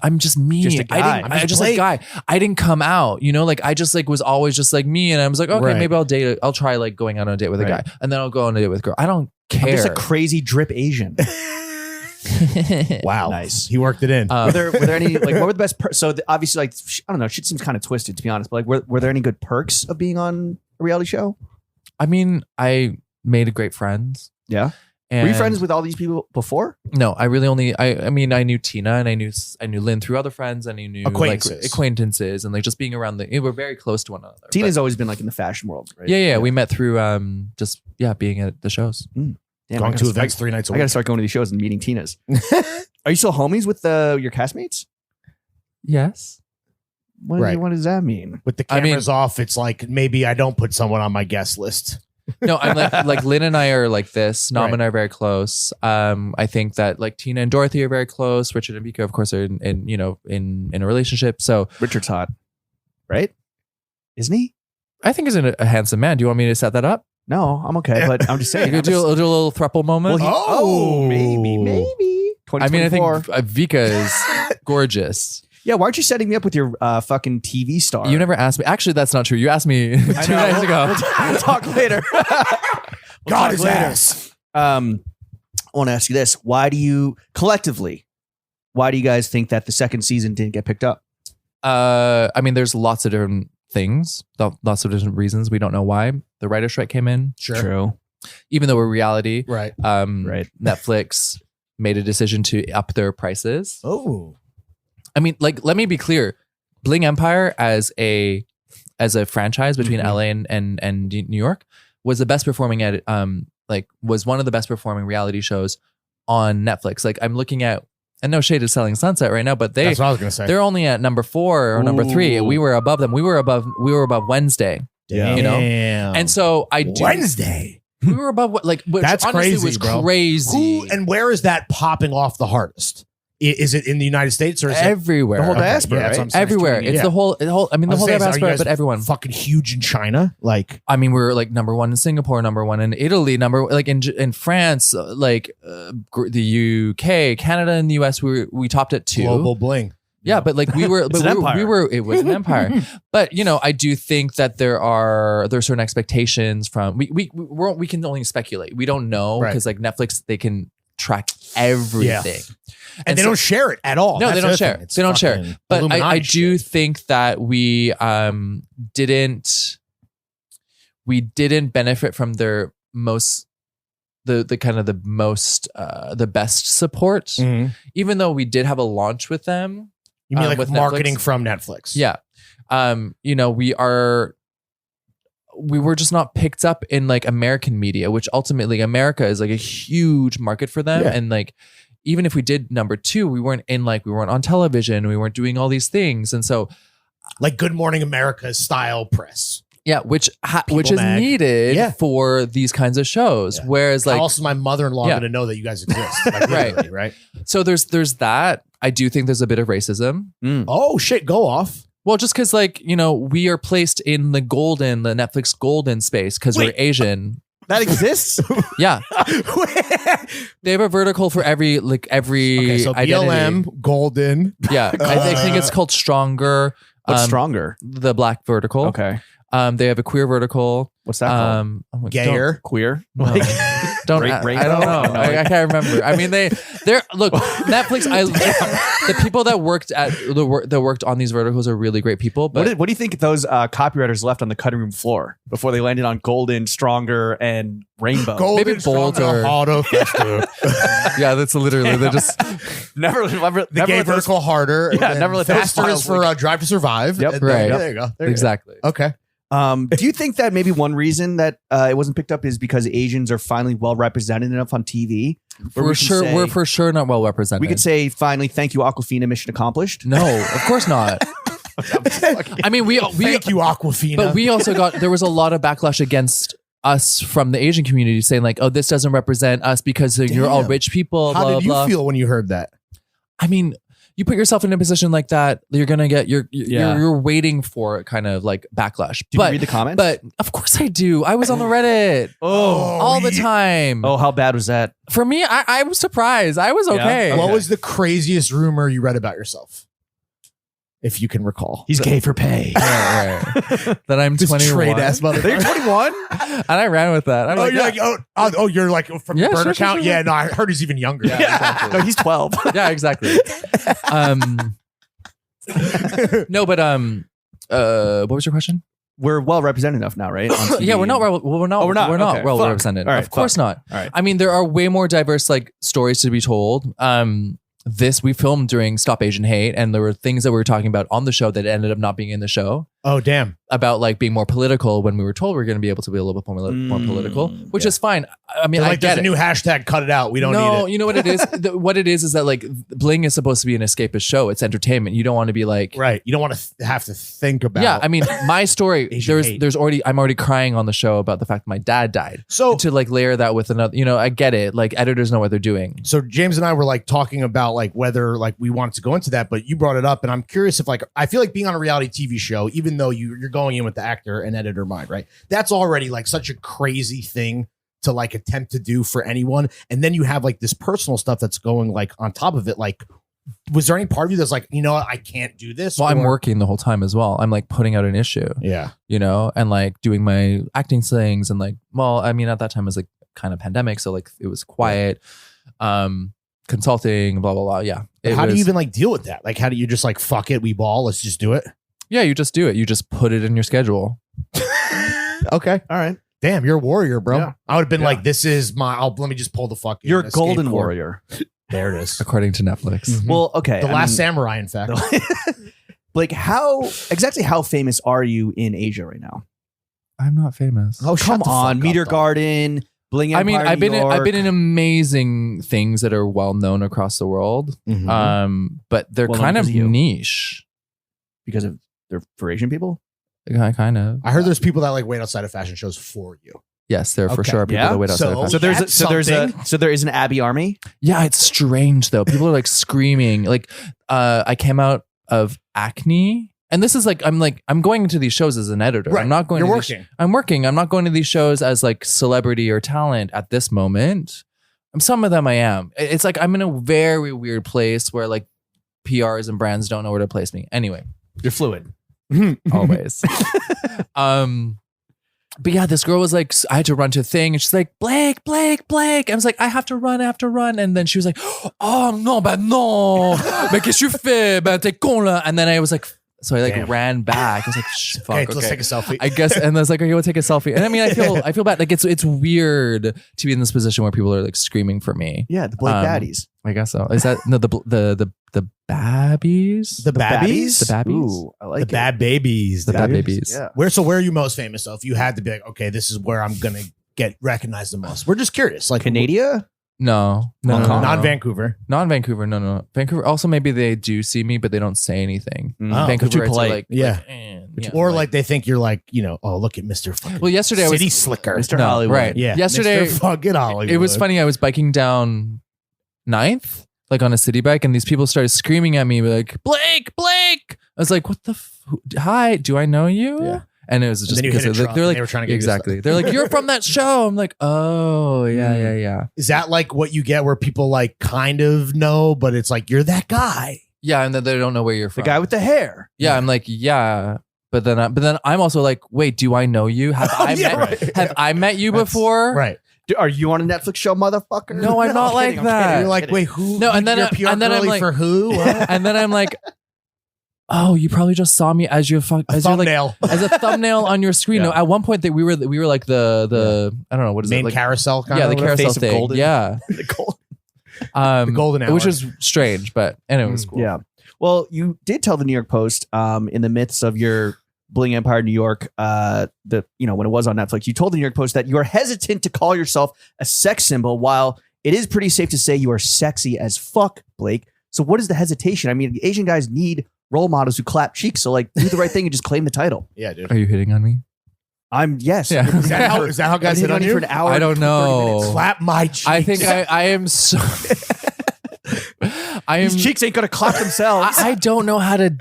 I'm just me. Just a guy. I just like guy. I didn't come out, like I just like was always just like me. And I was like, okay, Right. maybe I'll try like going out on a date with a Right. guy and then I'll go on a date with a girl. I don't I'm care. just a crazy drip Asian. Wow. Nice. He worked it in. Were there any, like, what were the best obviously, like, I don't know, shit seems kind of twisted, to be honest, but like, were there any good perks of being on a reality show? I mean, I made great friends. Yeah. And Were you friends with all these people before? No, I really only. I mean, I knew Tina and I knew Lynn through other friends, and I knew Acquaintances. like acquaintances, and like just being around we're very close to one another. Tina's always been like in the fashion world, right? Yeah. We met through just being at the shows. Damn, Going I to gotta events 3 nights a I week. got to start going to these shows and meeting Tina's. Are you still homies with your castmates? Yes. Right. What does that mean? With the cameras off, it's like maybe I don't put someone on my guest list. No, I'm like Lynn and I are like this. Nam and I are very close. I think that like Tina and Dorothy are very close. Richard and Vika, of course, are in a relationship. So Richard's hot, right? Isn't he? I think he's a handsome man. Do you want me to set that up? No, I'm okay, but I'm just saying. You do a little throuple moment. Well, maybe. I mean, I think Vika is gorgeous. Yeah, why aren't you setting me up with your fucking TV star? You never asked me. Actually, that's not true. You asked me 2 days ago. We'll talk later. God his ass. I want to ask you this: why do you guys think that the second season didn't get picked up? I mean, there's lots of different things, lots of different reasons. We don't know why. The writer's strike came in. Sure. True. Even though we're reality, Right. Right. Netflix made a decision to up their prices. Oh. I mean, like, let me be clear. Bling Empire as a franchise between LA and New York was the best performing was one of the best performing reality shows on Netflix. Like, I'm looking at, and no shade is Selling Sunset right now, but That's what I was gonna say. they're only at number 4 or number 3. We were above them. We were above Wednesday. Yeah. You know? Damn. And so I do. Wednesday. We were above which That's honestly crazy, was bro. crazy. Who and where is that popping off the hardest? Is it in the United States or is it everywhere? The whole diaspora, that's right? what I'm saying. Everywhere. It's Yeah. the whole. I mean, the whole Are you diaspora, guys but everyone. fucking huge in China? Like, I mean, we're like number 1 in Singapore, number 1 in Italy, like in France, the UK, Canada, and the US. We topped at 2. global bling. Yeah, but like we were, but an empire. it was an empire. But I do think that there are certain expectations from we can only speculate. We don't know because like Netflix, they can track everything. And they don't share it at all. No, That's they the don't other share. thing. It's They don't share. fucking But Illuminati I do shit. think that we didn't benefit from their the best support, Mhm. even though we did have a launch with them. You mean like with marketing Netflix? from Netflix? Yeah. We were just not picked up in like American media, which ultimately America is like a huge market for them. Yeah. And like, even if we did number 2, we weren't on television. We weren't doing all these things. And so, Like Good Morning America style press. yeah, which is mag. needed Yeah. for these kinds of shows. Yeah. Whereas How like, else is my mother-in-law Yeah. going to know that you guys exist? Like, Right. literally, right? so there's that. I do think there's a bit of racism. Oh shit, go off. Well, just because like, we are placed in the Netflix golden space because we're Wait. Asian. That exists? Yeah. They have a vertical for every Okay, so identity. BLM, golden. Yeah. I think it's called Stronger. What's stronger? The black vertical. Okay. They have a queer vertical. What's that called? Gayer. Queer? Don't I don't know. No. I can't remember. I mean, they're look, Netflix. The people that worked on these verticals are really great people. But What do you think those copywriters left on the cutting room floor before they landed on golden, stronger, and rainbow? Golden, Maybe bold stronger, or- auto festive. yeah, that's literally they're just never The never gay let those- vertical harder. Yeah, and never let those faster is files for leak. Drive to Survive. Yep. And Right. There you go. There you exactly. go. Okay. Do you think that maybe one reason that it wasn't picked up is because Asians are finally well represented enough on TV? Where we can say- We're for sure not well represented. We could say finally, thank you, Aquafina, mission accomplished. no, of course not. I mean, we Thank you, Aquafina. but we also there was a lot of backlash against us from the Asian community saying like, oh, this doesn't represent us because you're all Damn. rich people. How blah, did you blah. feel when you heard that? I mean, you put yourself in a position like that, you're gonna get Yeah. you're waiting for kind of like backlash. Did you read the comments? But of course I do. I was on the Reddit all the time. Oh, how bad was that? For me, I was surprised. I was okay. What was the craziest rumor you read about yourself? If you can recall. He's gay for pay. Right. That I'm This 21. trade ass motherfucker. 21? And I ran with that. I'm Oh, like, you're yeah. like, you're like from Yeah, the burner sure, sure, count? sure. Yeah, no, I heard he's even younger. Yeah, exactly. No, he's 12. Yeah, exactly. No, but what was your question? We're well represented enough now, right? On TV. Yeah, we're not. We're not. Oh, we're not? We're not Okay, well fuck. represented. All right, of course not. All right. I mean, there are way more diverse like stories to be told. This we filmed during Stop Asian Hate, and there were things that we were talking about on the show that ended up not being in the show. Oh, damn. about like being more political when we were told we were going to be able to be a little bit more political, which is fine. I mean, I get there's it. a new hashtag, cut it out. We don't need it. You know what it is? What it is that like Bling is supposed to be an escapist show. It's entertainment. You don't want to be like, Right. You don't want to have to think about. yeah. I mean, my story, Asian hate. I'm already crying on the show about the fact that my dad died. So To like layer that with another, I get it. Like editors know what they're doing. So James and I were like talking about like whether like we wanted to go into that, but you brought it up, and I'm curious if like I feel like being on a reality TV show, even though you're going in with the actor and editor mind, right? That's already like such a crazy thing to like attempt to do for anyone, and then you have like this personal stuff that's going like on top of it. Like, was there any part of you that's like, I can't do this? Well, I'm working the whole time as well. I'm like putting out an issue, Yeah. and like doing my acting things and like, well, I mean, at that time it was like kind of pandemic, so like it was quiet. Consulting, blah blah blah. Yeah. How do you even like deal with that? Like, how do you just like fuck it, we ball, let's just do it? Yeah, you just do it. You just put it in your schedule. Okay, all right. Damn, you're a warrior, bro. Yeah. I would have been like, this is my. Let me just pull the fuck. You're a golden warrior. There it is. According to Netflix. Mhm. Well, okay. The Last Samurai, in fact. Like, how famous are you in Asia right now? I'm not famous. Oh, shut Come the fuck on, up, Meteor dog. Garden, Bling Empire. I mean, New I've York. been in amazing things that are well known across the world. Mhm. But they're Well, kind of because of you. niche. because of they're for Asian people. Kind of. I heard there's people that like wait outside of fashion shows for you. Yes, there for Okay. sure are people Yeah? that wait outside. So- of So fashion. there is an Abbie army. Yeah, it's strange though. People are like screaming. Like, I came out of acne. And this is like I'm going into these shows as an editor. Right. I'm not going. You're to working. I'm working. I'm not going to these shows as like celebrity or talent at this moment. Some of them I am. It's like I'm in a very weird place where like PRs and brands don't know where to place me. Anyway, You're fluid. always. But yeah, this girl was like, I had to run to a thing, and she's like, Blake. I was like, I have to run. And then she was like, oh non, bah non, mais qu'est-ce que tu fais? Bah t'es con là. And then I was like, so I like Damn. ran back. I was like, fuck, Hey, okay. let's take a selfie. I guess, and I was like, okay, we'll take a selfie. And I mean, I feel bad. Like it's weird to be in this position where people are like screaming for me. Yeah, the Blake baddies. I guess so. Is that no the babbies? The babbies? The babbies? Ooh, I like The bad babies. The dude. bad babies. Yeah. Where are you most famous? So if you had to be like, okay, this is where I'm gonna get recognized the most. We're just curious. Like Canada. No. non Vancouver. Not Vancouver. No. Vancouver. Also, maybe they do see me, but they don't say anything. Oh, Vancouver, too it's polite. like, Yeah. yeah. Or like they think you're like, oh, look at Mr. fucking Well, yesterday I was City Slicker. Mr. No, Hollywood. right. Yeah. Yesterday, Mr. fucking Hollywood. it was funny. I was biking down 9th, like on a city bike, and these people started screaming at me like, Blake. I was like, what the? Hi, do I know you? Yeah. And it was just then you because hit a truck they're and like, they were trying to get you to exactly. They're like, you're from that show. I'm like, oh yeah. Is that like what you get where people like kind of know, but it's like you're that guy? Yeah, and then they don't know where you're The from. guy with the hair. Yeah, I'm like, yeah. But then I'm also like, wait, do I know you? Have I met you before? Right. Are you on a Netflix show, motherfucker? No, I'm not like that. You're like, wait, who? No, and then you're I- and then I'm girly like- for who? What? And then I'm like, oh, you probably just saw me as your Thumbnail. as a thumbnail on your screen. Yeah. No, at one point that we were like the I don't know what is Main it like carousel kind yeah of the carousel Face of thing Golden. yeah The gold. The golden hour. which was strange, but anyway, it was cool. Yeah. Well, you did tell the New York Post in the midst of your Bling Empire New York, when it was on Netflix, you told the New York Post that you are hesitant to call yourself a sex symbol, while it is pretty safe to say you are sexy as fuck, Blake. So what is the hesitation? I mean, the Asian guys need role models who clap cheeks. So like, do the right thing and just claim the title. Yeah, dude. Are you hitting on me? Yes. Yeah. Is that how guys hit on for you? an hour? I don't and 30 know. minutes. Clap my cheeks. I think I am so I am These cheeks ain't gonna clap themselves. I don't know how to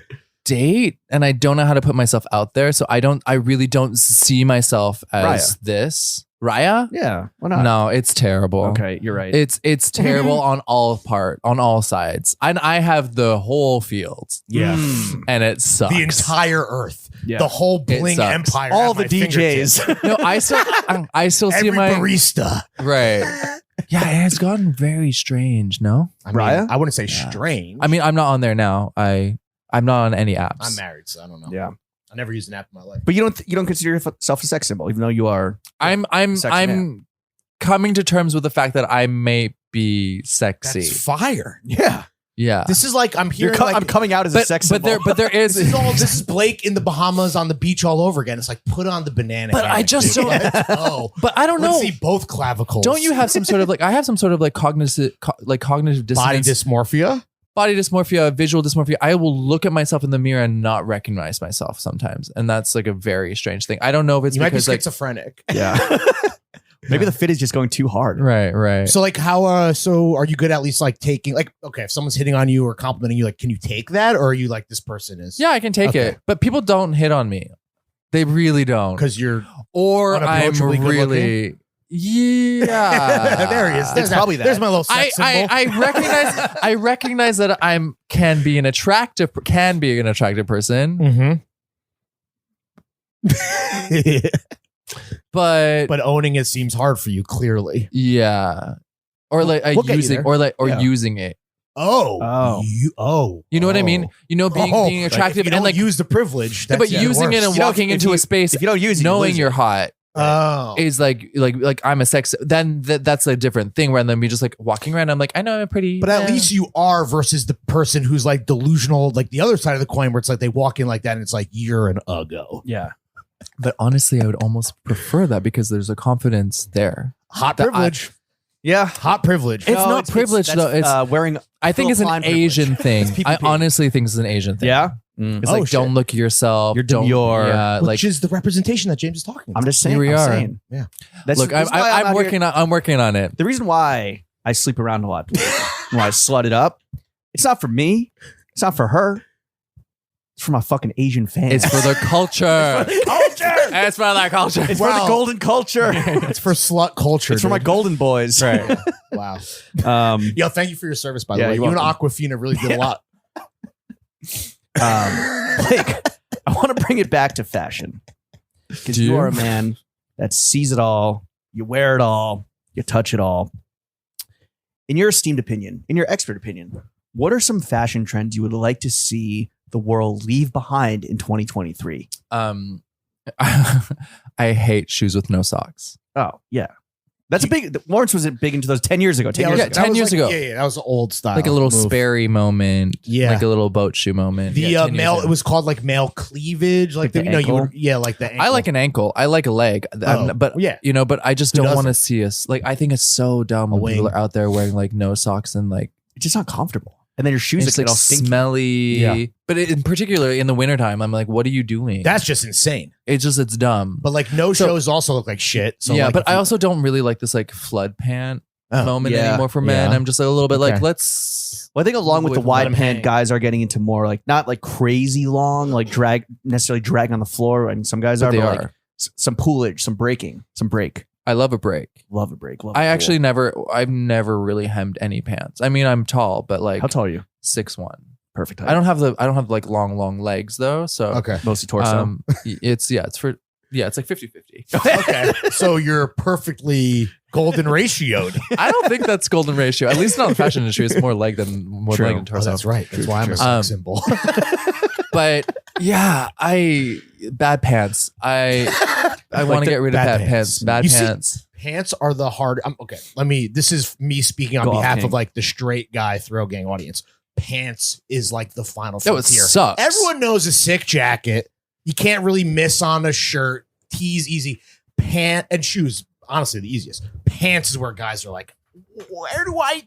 date, and I don't know how to put myself out there, so I really don't see myself as this Raya. Yeah. Why not? No, it's terrible. Okay, you're right. It's terrible on all sides. And I have the whole field. Yeah. And it sucks. The entire earth. Yeah. The whole Bling sucks. Empire. All at the my DJs. fingertips. No, I still see Every my barista. right. Yeah, it has gotten very strange, no? I mean, Raya? I wouldn't say strange. I mean, I'm not on there now. I'm not on any apps. I'm married, so I don't know. Yeah. I never used an app in my life. But you don't consider yourself a sex symbol, even though you are. I'm Sexy coming to terms with the fact that I may be sexy. That's fire. Yeah. Yeah. This is like I'm hearing. I'm coming out as a sex symbol. But there is. This is Blake in the Bahamas on the beach all over again. It's like put on the banana. But I just don't. But I don't know. Let's see both clavicles. Don't you have some sort of like? I have some sort of like cognitive dissonance. Body dysmorphia, visual dysmorphia. I will look at myself in the mirror and not recognize myself sometimes, and that's like a very strange thing. I don't know if it's because might be schizophrenic. Yeah. Maybe the fit is just going too hard. Right. So like how so are you good at least like taking like okay if someone's hitting on you or complimenting you like can you take that or are you like this person is Yeah, I can take it. But people don't hit on me. They really don't. Because you're or I'm really yeah. There he is. It's probably that. There's my little sex symbol. I recognize that can be an attractive person. Mm-hmm. But owning it seems hard for you, clearly. Yeah. Or like using it. You know what I mean? You know, being attractive like if you and like use the privilege. Yeah, but using it and walking into a space if you don't use it, knowing you're hot. Is like I'm a sex. Then that's a different thing rather than me just like walking around. I'm like I know I'm pretty, but at least you are versus the person who's like delusional, like the other side of the coin, where it's like they walk in like that and it's like you're an uggo. Yeah. But honestly, I would almost prefer that because there's a confidence there. Hot privilege. Hot privilege. It's not privilege though. It's wearing. I think it's an Asian thing. I honestly think it's an Asian thing. Yeah. It's like don't look at yourself. You're demure. Which is the representation that James is talking about. I'm just saying. Here we are. Yeah. Look, I'm working on it. The reason why I sleep around a lot, why I slut it up, it's not for me. It's not for her. It's for my fucking Asian fans. It's for the culture. It's for the culture. It's for the golden culture. It's for slut culture. It's for my golden boys. Right. Wow. Yo, thank you for your service, by the way. You and Aquafina really did a lot. Blake, I want to bring it back to fashion. Because you are a man that sees it all. You wear it all. You touch it all. In your esteemed opinion, in your expert opinion, what are some fashion trends you would like to see the world leave behind in 2023? I hate shoes with no socks. Oh, yeah. That's a big. Lawrence was big into those 10 years ago. 10 years ago. 10 years ago. Yeah, that was an old style. Like a little Sperry moment. Yeah. Like a little boat shoe moment. The male, it was called like male cleavage. Like the ankle. Like the ankle. I like an ankle. I like a leg. But but I just don't want to see us. Like, I think it's so dumb when people are out there wearing like no socks and like. It's just not comfortable. And then your shoes get all smelly. Yeah. But in particular in the wintertime, I'm like, what are you doing? That's just insane. It's dumb. But like no shows also look like shit. So yeah, like but I also don't really like this like flood pant moment anymore for men. I'm just like a little bit like, let's. Well, I think along with the wide pant, guys are getting into more like not like crazy long, like necessarily dragging on the floor. And some guys are, like some poolage, some breaking, some break. I love a break. Love a break. Love I've never really hemmed any pants. I mean, I'm tall, but like how tall are you? 6'1". Perfect height. I don't have like long legs though. So mostly torso. It's like 50-50. Okay. So you're perfectly golden ratioed. I don't think that's golden ratio. At least not in the fashion industry. It's more leg than torso. That's right. That's why I'm a sex symbol. But yeah, bad pants. I want to get rid of bad pants. Bad pants. Pants are the hard. This is me speaking on behalf of like the straight guy throw gang audience. Pants is like the final frontier. It sucks. Everyone knows a sick jacket. You can't really miss on a shirt. Tees easy. Pant and shoes. Honestly, the easiest. Pants is where guys are like, where do I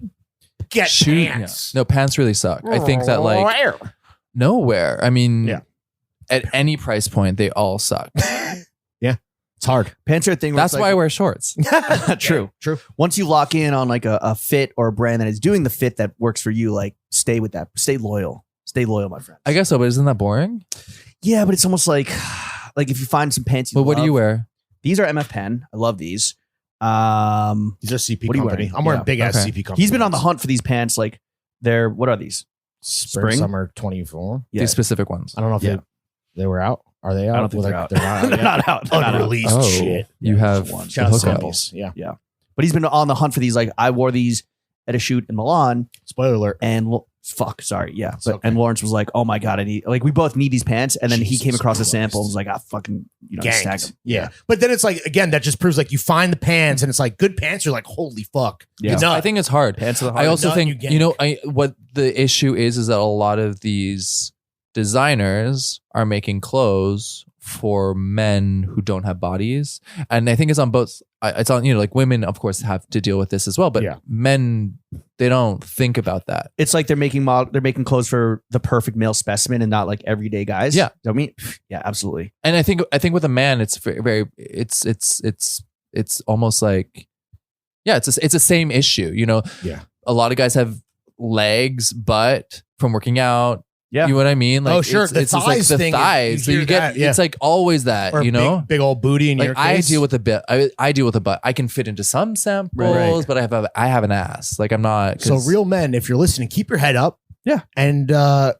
get pants? Yeah. No, pants really suck. I think that like nowhere. I mean, at any price point, they all suck. It's hard. Pants are a thing. That's why I wear shorts. True. Once you lock in on like a fit or a brand that is doing the fit that works for you, like stay with that. Stay loyal. Stay loyal, my friend. I guess so, but isn't that boring? Yeah, but it's almost like if you find some pants. What do you wear? These are MF Pen. I love these. These are CP company. I'm wearing big ass CP company. He's been on the hunt for these pants. Like what are these? Spring summer 24. These specific ones. I don't know if they were out. Are they out? I don't think they're out. They're not out. Unreleased shit. You have the hookups. Yeah. But he's been on the hunt for these. Like I wore these at a shoot in Milan. Spoiler alert. And Fuck, sorry, yeah. It's But okay. and Lawrence was like, "Oh my god, I need we both need these pants." And then he Jesus came across a Christ. sample and was like, "Ah, fucking, stack Ganked. them." Yeah. But then it's like, again, that just proves like you find the pants and it's like good pants. You're like, holy fuck. Yeah. Nut. I think it's hard. Pants are the I hardest. also nut think, you what the issue is that a lot of these designers are making clothes for men who don't have bodies. And I think it's on both. It's on, like women, of course, have to deal with this as well. But Yeah. men, they don't think about that. It's like they're making clothes for the perfect male specimen and not like everyday guys. Yeah. I mean, yeah, absolutely. And I think with a man, it's very it's almost like, yeah, it's the same issue. Yeah. A lot of guys have legs, butt from working out. Yeah. You know what I mean? Like, Oh, sure. It's The just like thighs the thing, thighs. So you you hear get, that, yeah. it's like always that, Or big old booty in like your I case. deal with a bit. I deal with a butt. I can fit into some samples, Right. but I have an ass. Like I'm not. So real men, if you're listening, keep your head up. Yeah. And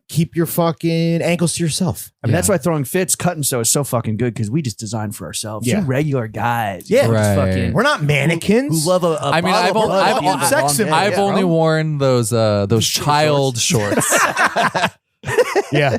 keep your fucking ankles to yourself. I mean, Yeah. that's why throwing fits, cut and sew is so fucking good because we just design for ourselves. Yeah. You regular guys. Yeah. who just Right. We're not mannequins. who love a I mean, bottle I've of only- blood I've at the end of a sex long symbol. day. I've Yeah, only bro. worn those child shorts. Yeah.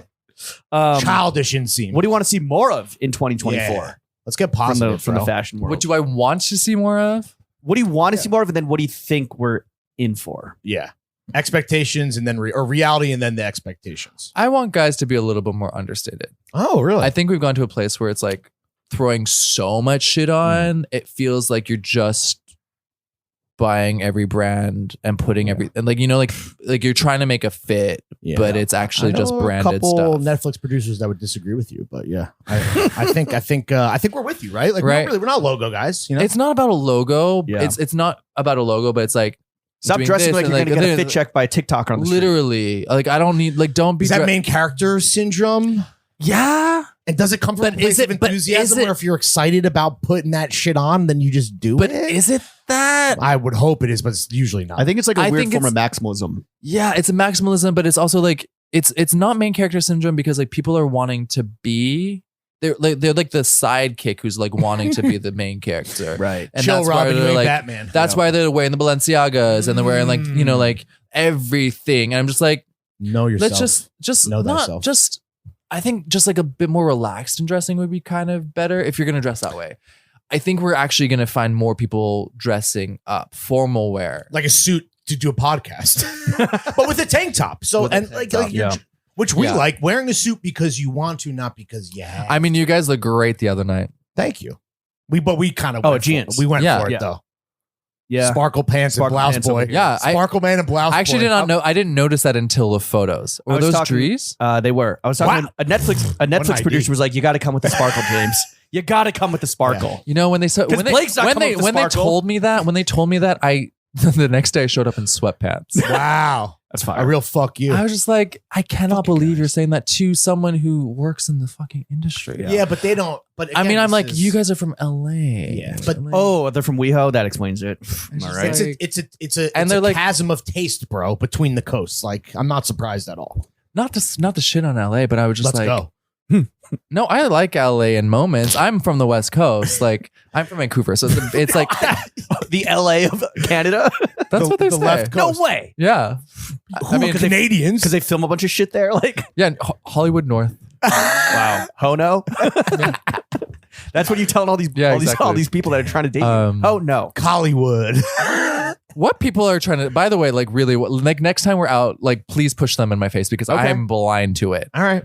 Um, Childish inseam. What do you want to see more of in 2024 Yeah. Let's get from positive the bro. fashion world? What do I want to see more of? What do you want to see more of, and then what do you think we're in for? Yeah. Expectations and then or reality and then the expectations. I want guys to be a little bit more understated. Oh, really? I think we've gone to a place where it's like throwing so much shit on. It feels like you're just buying every brand and putting every and like like you're trying to make a fit, Yeah. but it's actually I just know branded a couple stuff. Netflix producers that would disagree with you, but yeah, I think we're with you, right? Like Right. we're not logo guys, you know. It's not about a logo. Yeah. It's not about a logo, but it's like Stop doing dressing this like and you're going to get a this. fit check by a TikTok on the street. Literally, like I don't need don't be Is that main character syndrome? yeah. And does it come from But a place is it- of but enthusiasm, is it- where if you're excited about putting that shit on, then you just do But it? is it that? I would hope it is, but it's usually not. I think it's like a I weird think form of maximalism. Yeah, it's a maximalism, but it's also like it's not main character syndrome because like people are wanting to be they're like the sidekick who's like wanting to be the main character. Right. And Chill, that's why Robin, you they're ain't like Batman. that's why they're wearing the Balenciagas and they're wearing like Mm. like everything. And I'm just like, Know yourself. let's just Know not thyself. just I think just like a bit more relaxed in dressing would be kind of better if you're gonna dress that way. I think we're actually gonna find more people dressing up, formal wear. like a suit to do a podcast, but with a tank top. So With a and tank like, top, like you're- yeah. which we Yeah. like wearing a suit because you want to, not because you have. I mean, you guys look great the other night. Thank you. We kind of jeans. We went Yeah. for it Yeah. though. Yeah. Sparkle pants Sparkle and blouse pants boy. over here. Yeah, Sparkle man and blouse. I actually boy. did not know. I didn't notice that until the photos. Were I was those talking- trees? They were. I was talking Wow. a Netflix idea. producer was like, "You got to come with the sparkle, James. You got to come with the sparkle." You know when they saw 'Cause when they Blake's not when coming they with the when they sparkle. told me that I the next day I showed up in sweatpants. Wow, That's fine. a real fuck you. I was just like, I cannot Fucking believe guys. you're saying that to someone who works in the fucking industry. yeah. But they don't. But I again, mean, I'm this like, is- you guys are from LA. Yeah, but- LA. Oh, they're from WeHo. That explains it. Am I just right? like- It's a And they're like- chasm of taste, bro, between the coasts. Like I'm not surprised at all. not to shit on LA, but I was just Let's like, go. no, I like LA in moments. I'm from the West Coast. Like I'm from Vancouver, so it's like The LA of Canada? that's what they the say. left No coast. way. Yeah, I mean, Canadians. Because they film a bunch of shit there. Like, yeah, Hollywood North. wow, Hono. That's what you telling all these Yeah, all these people that are trying to date you. Um, Oh no. Hollywood. What people are trying to, by the way, like really, like next time we're out, like please push them in my face because Okay. I'm blind to it. All right.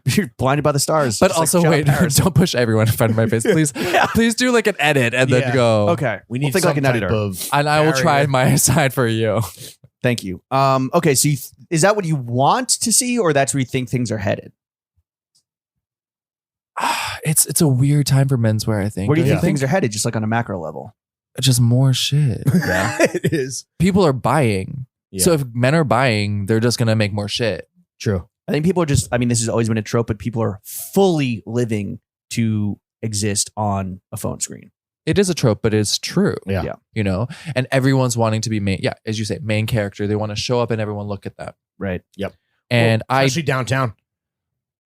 You're blinded by the stars. But Just like also, John wait, Paris. don't push everyone in front of my face, please. Please do like an edit and Yeah. then go. Okay. We We'll need think some like an type editor. of And I will try barrier. my side for you. Thank you. Okay, so is that what you want to see, or that's where you think things are headed? It's a weird time for menswear, I think. Where do you Yeah. think things are headed, just like on a macro level? Just more shit. It is People are buying. Yeah. So if men are buying, they're just going to make more shit. true. I think people are just, I mean, this has always been a trope, but people are fully living to exist on a phone screen. It is a trope, but it's true. Yeah. Yeah. You know, and everyone's wanting to be main. Yeah. As you say, main character. They want to show up and everyone look at that. Right. And Especially downtown.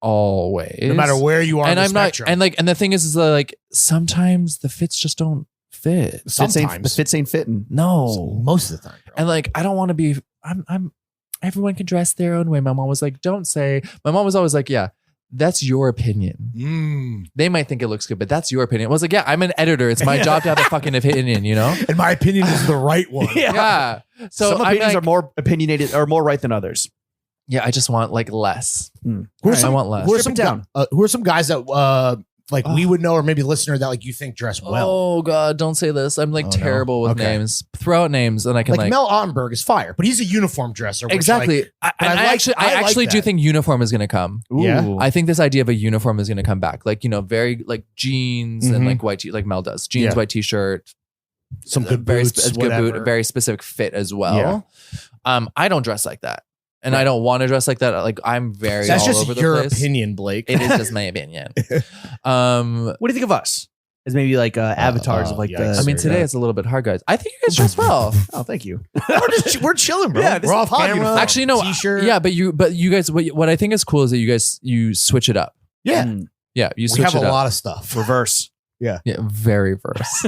always, No matter where you are and on the I'm not, spectrum. and the thing is like sometimes the fits just don't fit. The Sometimes. fits ain't fitting. No. most of the time. Bro. And like, I don't want to be, I'm everyone can dress their own way. My mom was like, don't say. My mom was always like, yeah, that's your opinion. They might think it looks good, but that's your opinion. I was like, yeah, I'm an editor. It's my job to have a fucking opinion, you know? And my opinion is the right one. Yeah. So some opinions are more opinionated or more right than others. Yeah, I just want like less. I want less. Who are some guys that we would know, or maybe listener that like you think dress well? Oh God, don't say this. I'm like terrible with names. Throw out names and I can Mel Ottenberg is fire, but he's a uniform dresser. Exactly. I actually do think uniform is going to come. Ooh. Yeah. I think this idea of a uniform is going to come back. Like, you know, very like jeans and like white like Mel does. Jeans, white t-shirt. Some good boots, good boot, very specific fit as well. Yeah. I don't dress like that. And I don't want to dress like that. Like I'm very That's all just over the your place. opinion, Blake. It is just my opinion. What do you think of us? As maybe like avatars of like the. I mean, today it's a little bit hard, guys. I think you guys dress well. Oh, thank you. we're chilling, bro. Yeah, we're off camera. Actually, no. T-shirt. Yeah, but you guys. What I think is cool is that you switch it up. Yeah, yeah. You switch we have it a up. lot of stuff. Reverse. Yeah, very verse.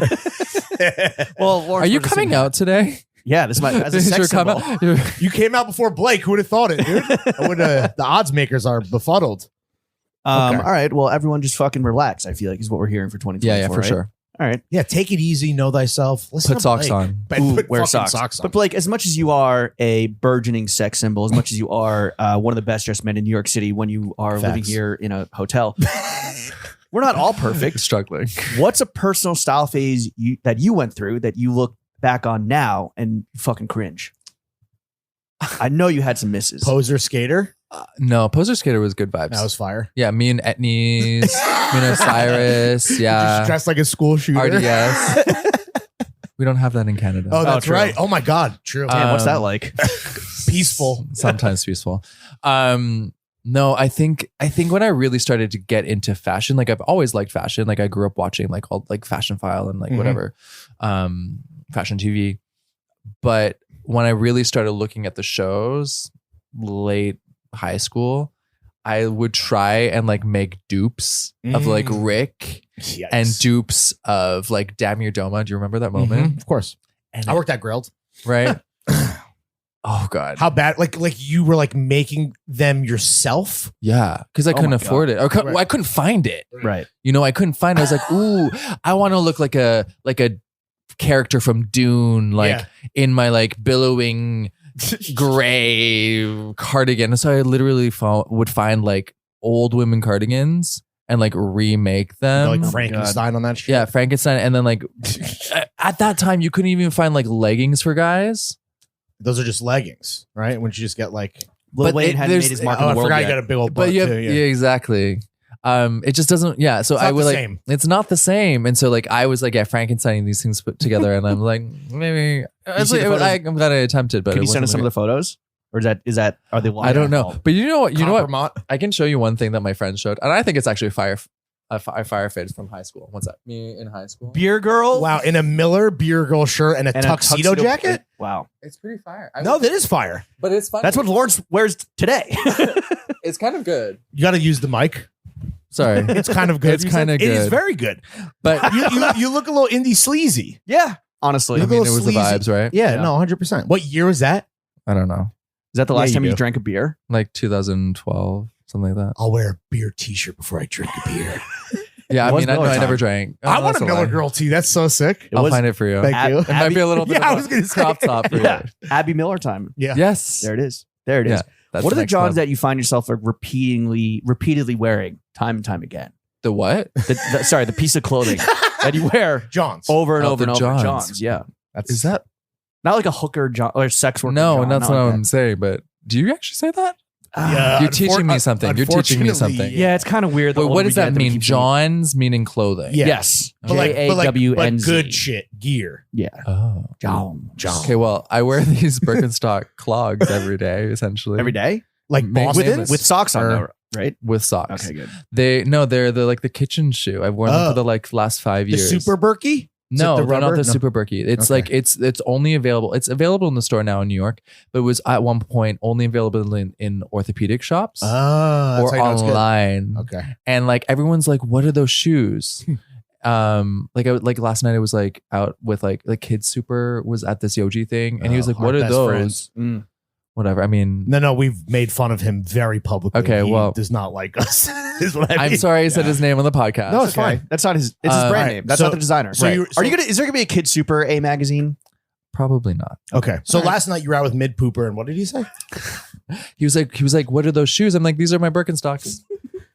Well, are you coming out today? Yeah, this might as a sex symbol. You came out before Blake. Who would have thought it, dude? The odds makers are befuddled. All right. Well, everyone just fucking relax. I feel like is what we're hearing for 2024. Yeah, for sure. All right. Yeah, take it easy. Know thyself. Listen Put socks on. Wear socks on. But Blake, as much as you are a burgeoning sex symbol, as much as you are one of the best dressed men in New York City when you are living here in a hotel, we're not all perfect. Struggling. What's a personal style phase that you went through that you look back on now and fucking cringe? I know you had some misses. Poser Skater? No, Poser Skater was good vibes. That was fire. Yeah, me and Etnies, me and Osiris. Yeah. Just dressed like a school shooter. RDS. We don't have that in Canada. Oh, that's right. Oh my God. True. Damn, what's that like? Peaceful. Sometimes peaceful. No, I think when I really started to get into fashion, like I've always liked fashion. Like I grew up watching like all like Fashion File and like whatever, fashion TV. But when I really started looking at the shows late high school, I would try and like make dupes of like Rick and dupes of like Damn Your Doma. Do you remember that moment? Of course. And I worked at Grilled. Right? Oh God. How bad? Like you were like making them yourself? Yeah. Because I couldn't afford it. Or I couldn't find it. Right. You know, I couldn't find it. I was like, ooh, I want to look like a character from Dune, like in my like billowing gray cardigan. So I literally would find like old women cardigans and like remake them. Like Frankenstein on that shit. Yeah, Frankenstein. And then like at that time you couldn't even find like leggings for guys. Those are just leggings, right? When you just get like Lil Wayne hadn't made his mark in the world I forgot yet. you got a big old butt yeah, too. Exactly. It just doesn't. Yeah. So I would like. same. It's not the same. And so like I was like Frankensteining these things put together, and I'm like maybe I'm glad I attempted. But can you send us some of the photos, or is that are they? I don't know. But you know what? I can show you one thing that my friend showed, and I think it's actually a fire fit from high school. What's that? Me in high school. Beer girl. Wow, in a Miller Beer Girl shirt and a tuxedo jacket. Wow, it's pretty fire. That is fire. But it's fun. That's what Lawrence wears today. It's kind of good. You got to use the mic. Sorry, it's kind of good. It's kind of good. It is very good. But you look a little indie sleazy. Yeah, honestly. I mean, it was the vibes, right? Yeah, no, 100%. What year was that? I don't know. Is that the last time you drank a beer? Like 2012, something like that. I'll wear a beer t-shirt before I drink a beer. Yeah, I mean, I never drank. I want a Miller Girl tee. That's so sick. I'll find it for you. Thank you. It might be a little bit of a crop top for you. Abby Miller time. Yeah. Yes. There it is. There it is. What are the Johns that you find yourself like repeatedly wearing time and time again? The what? The piece of clothing that you wear Johns over and over and over. Johns. Johns. Yeah. Is that not like a hooker John or sex worker? No, John, that's not what what I'm saying. But do you actually say that? Yeah, you're teaching me something. You're teaching me something. Yeah, it's kind of weird. But what does that mean? Johns meaning clothing. Yeah. Yes. J-A-W-N-Z. Good shit gear. Yeah. Oh. John. Okay, well, I wear these Birkenstock clogs every day, essentially. Every day? Like Boston's? With socks on, though, right? With socks. Okay, good. They're the kitchen shoe. I've worn them for the like last 5 years. The Super Berkey? No, they're not the Super Berkey. It's like it's only available. It's available in the store now in New York, but it was at one point only available in orthopedic shops or online. Okay, and like everyone's like, "What are those shoes?" like last night I was like out with like the Kids Super was at this Yoji thing, and he was like, "What are those?" whatever. I mean, No, we've made fun of him very publicly. Okay, He well, does not like us. Is what I I'm mean. sorry I said his name on the podcast. No, it's fine. That's not his. It's his brand name. That's so- not the designer. so Right. you're- Are you gonna? Is there gonna be a Kid Super A magazine? Probably not. Okay. So last night you were out with Mid Pooper, and what did he say? He was like, what are those shoes? I'm like, these are my Birkenstocks.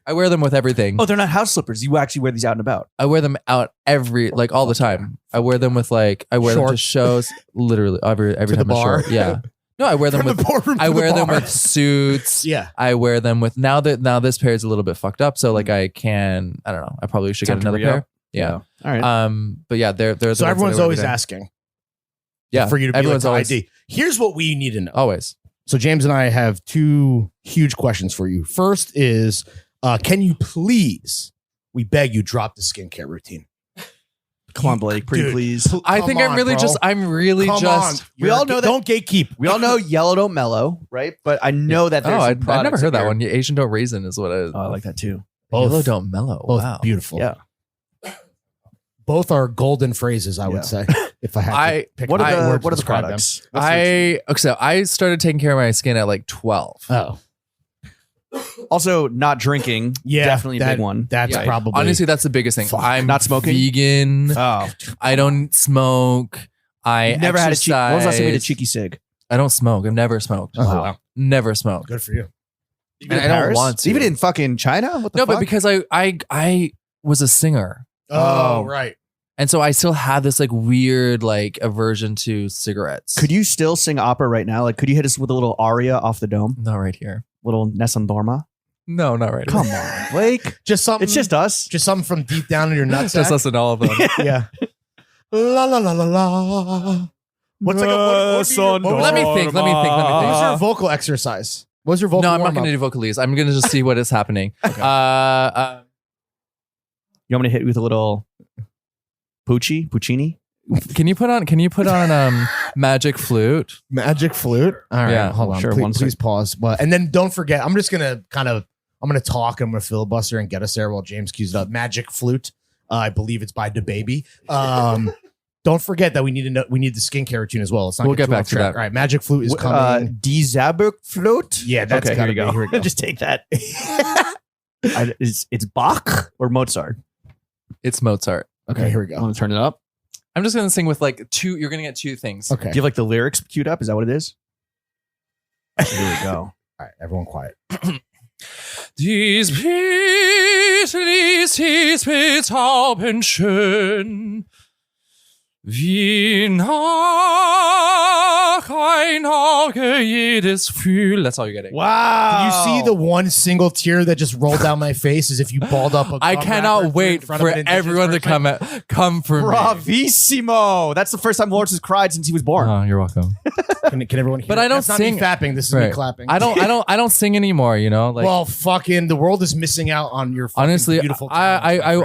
I wear them with everything. Oh, they're not house slippers. You actually wear these out and about. I wear them out all the time. I wear them with them to Shorts. shows, literally every To the time bar? a show. Yeah. No, I wear them From with the boardroom I to the wear them bar. with suits. Yeah. I wear them with now this pair is a little bit fucked up, so like I don't know. I probably should Time get to another re-up. pair. Yeah. All right. But yeah, they're the ones So that I everyone's wear always every day. asking Yeah. for you to be everyone's like always ID. Here's what we need to know. always. So James and I have two huge questions for you. First is, can you please, we beg you, drop the skincare routine? Come on, Blake. Pretty Dude, please. I come think on, I'm really bro. just We all know that- Don't gatekeep. We all know yellow don't mellow, right? But I know that there's. I've never heard that one. Asian don't raisin is what I Oh, I like that too. Yellow don't mellow. Both Wow. beautiful. Yeah. Both are golden phrases, I would Yeah. say. If I had to pick What one are word the to describe them. products? So I started taking care of my skin at like 12. Oh, Also, not drinking. yeah, Definitely a that- big one. That's Yeah. probably Honestly, that's the biggest thing. Fuck. I'm Not smoking? vegan. Oh, I don't smoke. I you never had a cheeky. When was the last time you had a exercise. cheeky cig? I don't smoke. I've never smoked. Oh, wow. Never smoked. Good for you. Even And in I don't Paris? want to. Even in fucking China? What the No, fuck? but because I was a singer. Oh, right. And so I still have this like weird like aversion to cigarettes. Could you still sing opera right now? Like, could you hit us with a little aria off the dome? Not right here. Little Nessun Dorma? No, not right Come here. on, Blake. Just something. It's just us. just something from deep down in your nutsack. Just listen to all of them. Yeah. La la la la la. What's like Let me think. What was your vocal exercise? What was your vocal? No, I'm not warm-up? going to do vocalese. I'm going to just see what is happening. You want me to hit you with a little Puccini? Can you put on magic flute? Magic flute. All right, Yeah, hold on. sure, Please, one please pause. But and then don't forget. I'm just gonna I'm gonna talk. I'm gonna filibuster and get us there while James cues it up. Magic flute. I believe it's by DaBaby. Don't forget that we need the skincare routine as well. Let's not We'll get too back off to track. that. All right, magic flute is coming. Die Zabuk Flute? Yeah, that's okay. gotta Here be. we go. Just take that. It's Bach or Mozart? It's Mozart. Okay, here we I'm go. gonna turn it up. I'm just going to sing with like two. You're going to get two things. Okay, Do you have like the lyrics queued up? Is that what it is? Here we go. all right, everyone quiet. Dies mit Taubenschön, wie nach ein Auge jedes Gefühl. That's all you're getting. Wow. You see the one single tear that just rolled down my face as if you balled up a I gum wrapper cannot in wait front of for an indigenous everyone to person. come for me. Bravissimo. That's the first time Lawrence has cried since he was born. Oh, you're welcome. Can everyone hear? But I don't That's not sing- me fapping. This is me Right. clapping. I don't sing anymore. You know, like well, fucking, the world is missing out on your fucking honestly, beautiful talents, my I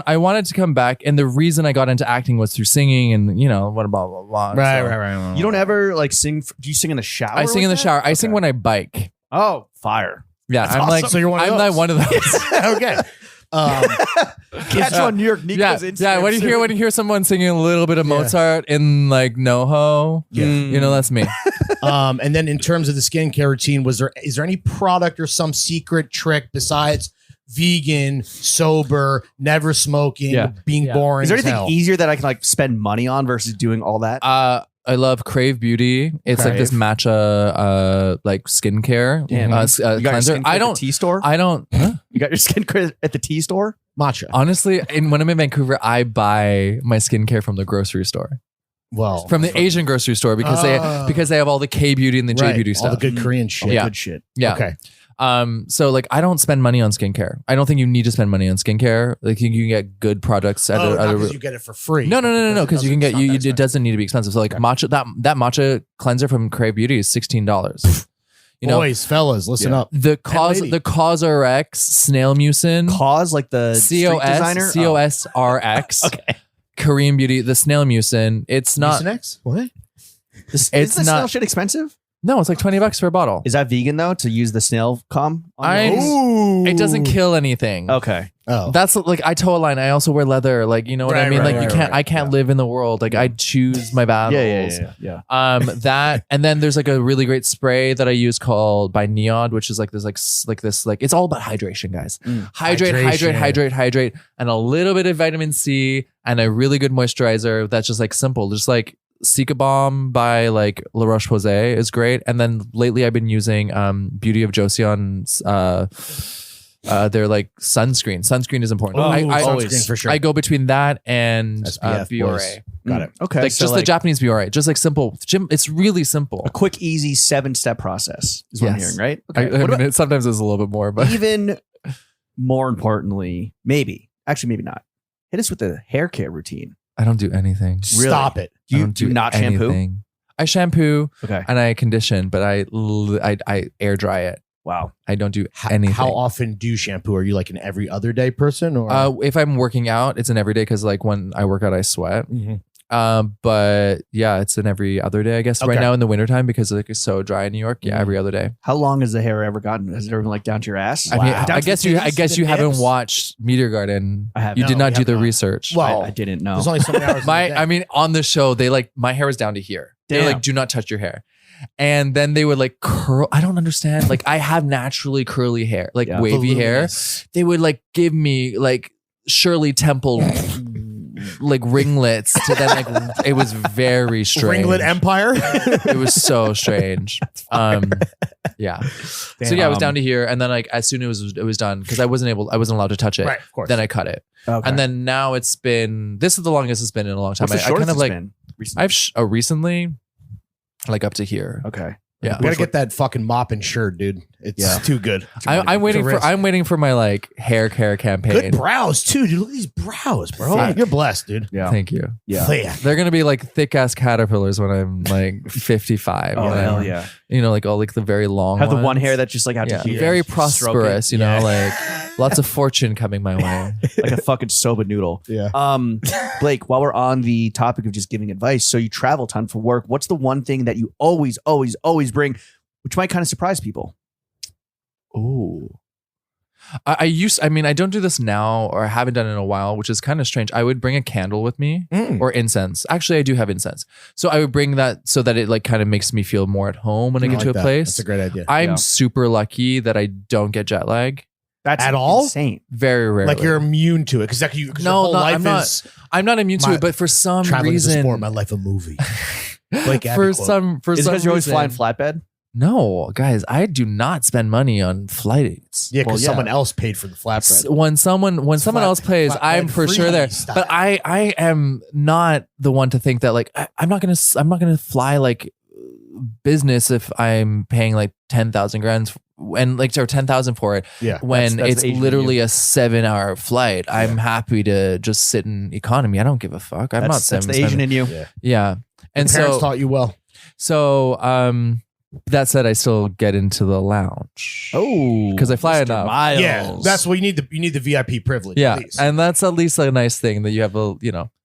friend. wanted to come back, and the reason I got into acting was through singing, and you know what blah blah blah. Right, So right. You don't ever like sing. Do you sing in the shower? I sing in the like that? shower. I sing Okay. when I bike. Oh, fire. Yeah, That's I'm like So you're one of I'm those. like one of those. Okay. Catch you on New York Nico's Instagram. Yeah. When you hear someone singing a little bit of Yeah. Mozart in like NoHo, Yeah. you know that's me. And then in terms of the skincare routine, is there any product or some secret trick besides vegan, sober, never smoking, Yeah. being Yeah. boring? Is there as anything hell? easier that I can like spend money on versus doing all that? I love Crave Beauty. It's like this Crave. matcha like skincare Damn. uh, You got your cleanser. skincare I at don't. the tea store. I don't. Huh? You got your skincare at the tea store. Matcha? Honestly, when I'm in Vancouver, I buy my skincare from the grocery store, Well, from the Asian grocery store because Oh. they have all the K beauty and the J right, beauty all the stuff. good Korean shit. All Yeah. good shit. Yeah. Okay. So like I don't spend money on skincare. I don't think you need to spend money on skincare. Like you can get good products at Oh, a, not at a 'cause you get it for free. no, because you can get you. it doesn't need to be expensive. So like matcha that matcha cleanser from Crave Beauty is $16. You know, Boys, fellas, listen Yeah. up. the lady. CosRX snail mucin Cause like the street designer. COSRX Okay. Korean Beauty the snail mucin. It's not Mucinex? What? Is It's the not- snail shit expensive? no, it's like $20 for a bottle. Is that vegan though? To use the snail calm? I'm- Ooh. It doesn't kill anything. Okay. Oh, That's like I toe a line. I also wear leather. Like, you know what I mean? Like I can't live in the world. Like I choose my battles. Yeah. That, and then there's like a really great spray that I use called by Neod, which is like this it's all about hydration, guys. Hydrate, and a little bit of vitamin C and a really good moisturizer that's just like simple. Just like Sika Balm by like La Roche-Posay is great. And then lately I've been using Beauty of Joseon's they're like sunscreen. Sunscreen is important. sunscreen for sure. I go between that and SPF, Biore. Got it. Okay. Like just the Japanese Biore. Just like simple. It's really simple. A quick, easy 7-step process is what I'm hearing, right? Okay. I mean, sometimes it's a little bit more, but even more importantly, maybe not. Hit us with the hair care routine. I don't do anything. Really? Stop it. You do not shampoo? Anything. I shampoo Okay. and I condition, but I air dry it. Wow. I don't do anything. How often do you shampoo? Are you like an every other day person, or If I'm working out, it's an everyday because like when I work out, I sweat. But yeah, it's an every other day, I guess. Right now in the wintertime because like it's so dry in New York. Yeah, every other day. How long has the hair ever gotten? Has it ever been like down to your ass? I mean, I guess you haven't watched Meteor Garden. I have. You No, did not we do have the not. research. Well, I didn't know. there's only so many hours. in the day. I mean, on the show, they like my hair was down to here. They're Damn. like, do not touch your hair. And then they would like curl. I don't understand. Like I have naturally curly hair, like wavy hair. Voluminous. They would like give me like Shirley Temple like ringlets to then like it was very strange. Ringlet Empire. It was so strange. Yeah. So yeah, I was down to here, and then like as soon as it was done, because I wasn't allowed to touch it. Right, of course. Then I cut it, Okay. and then now this is the longest it's been in a long time. What's the I shortest kind of it's like been recently? recently, like up to here. Okay. Yeah. We gotta get that fucking mop and shirt, dude. It's too good. I'm waiting for my like hair care campaign. Good brows too, dude. Look at these brows, bro. You're blessed, dude. Yeah. Thank you. Yeah. They're gonna be like thick ass caterpillars when I'm like 55. Oh you know? hell yeah. You know, like all like the very long. Have the ones. one hair that's just like out to here. Very Stroke prosperous. it. You know, like lots of fortune coming my way. Like a fucking soba noodle. Yeah. Blake, while we're on the topic of just giving advice, so you travel a ton for work. What's the one thing that you always bring, which might kind of surprise people? Oh, I mean, I don't do this now, or I haven't done it in a while, which is kind of strange. I would bring a candle with me or incense. Actually, I do have incense. So I would bring that so that it like kind of makes me feel more at home when I get to a place. That's a great idea. I'm super lucky that I don't get jet lag. That's At all? insane. Very rarely. Like you're immune to it because I'm not immune to it, but for some traveling is a reason, sport, my life a movie. Blake Abbie for quote. some Is it because you're always reason- flying flatbed? No, guys, I do not spend money on flights. Yeah, because Well, yeah. someone else paid for the flatbread. When someone else plays, I'm for flatbread sure there. free style. But I am not the one to think that like I'm not gonna fly like business if I'm paying like 10,000 grand and like or 10,000 for it. Yeah, when that's it's Asian in literally a 7-hour flight. I'm happy to just sit in economy. I don't give a fuck. I'm not That's the spending. Asian in you. Yeah, and Your parents so taught you well. that said, I still get into the lounge. Oh, because I fly Mr. enough. Miles. Yeah, that's what you need. You need the VIP privilege. Yeah, at least. and that's at least a nice thing that you have a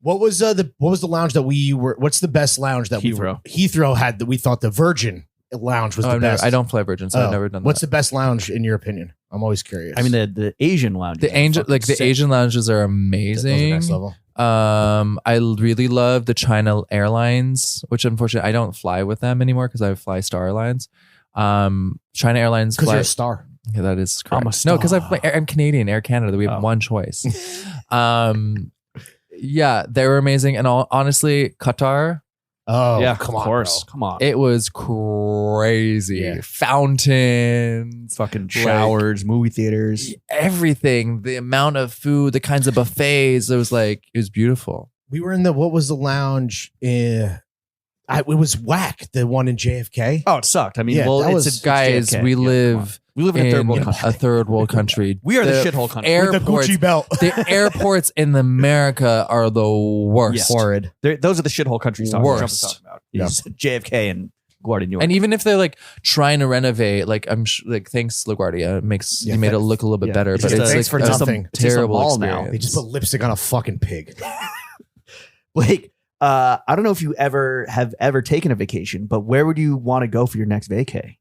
What was the lounge that we were? What's the best lounge that Heathrow. Heathrow had that we thought the Virgin lounge was the best. I don't fly Virgin, so I've never done What's that. the best lounge in your opinion? I'm always curious. I mean, the Asian lounge. The Asian lounges are amazing. next level. I really love the China Airlines, which unfortunately I don't fly with them anymore because I fly Star Airlines. China Airlines Because fly. you're a star. Yeah, that is I'm correct. a No, because star. I'm Canadian. Air Canada. We have one choice. Yeah, they were amazing. And honestly, Qatar, Oh, yeah, come of on, course. bro. Come on. it was crazy. Yeah. Fountains, Fucking showers, movie theaters. everything. The amount of food, the kinds of buffets. It was beautiful. We were in what was the lounge? It was whack. The one in JFK. Oh, it sucked. I mean, Yeah, well, that was- it's Guys, JFK. we Yeah, come on. live We live in a third world country. a third world country. We are the shithole country. With the Airports, Gucci belt. the airports in America are the worst. Horrid. Those are the shithole countries Trump is Worst. talking about. He's JFK and LaGuardia, New York. And even if they're like trying to renovate, like thanks LaGuardia, you made it look a little bit better. It's But just it's thanks like for a nothing. It's just a terrible mall now. experience. They just put lipstick on a fucking pig. Blake, I don't know if you have ever taken a vacation, but where would you want to go for your next vacay?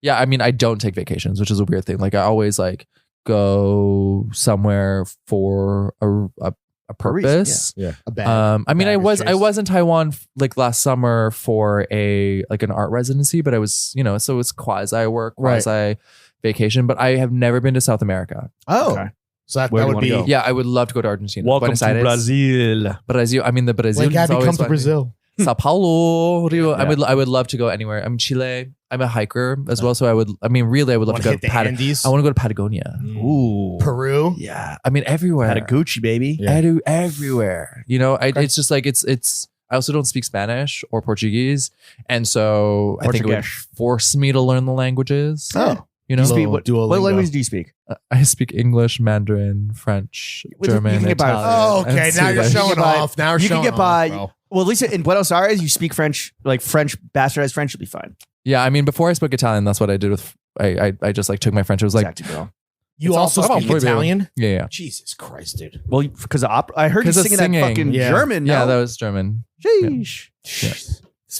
Yeah, I mean, I don't take vacations, which is a weird thing. Like I always like go somewhere for a purpose. Yeah. I mean, I was in Taiwan like last summer for an art residency, but I was, so it's quasi work, quasi vacation, but I have never been to South America. Oh, okay. So that would be, yeah, I would love to go to Argentina. Welcome to Brazil. Brazil. I mean, the Brazil. Blake Abbie comes to Brazil. Sao Paulo, Rio. Yeah. I would love to go anywhere. I'm Chile. I'm a hiker as well, so I would love to go to Patagonia. I want to go to Patagonia. Ooh, Peru. Yeah, I mean everywhere. Patagucci, baby. Yeah. Everywhere. It's just like it's. I also don't speak Spanish or Portuguese, and so I think it would force me to learn the languages. Oh. What language do you speak? I speak English, Mandarin, French, German, Italian. Oh, okay. Now you're showing off. You can get by. Well, at least in Buenos Aires, you speak French, like French, bastardized French will be fine. Yeah, I mean, before I spoke Italian, that's what I did with. I just like took my French. It was like, exactly, bro. You also speak Italian? Yeah. Jesus Christ, dude. Well, because I heard you singing that fucking German. Yeah, that was German. Sheesh. Yeah.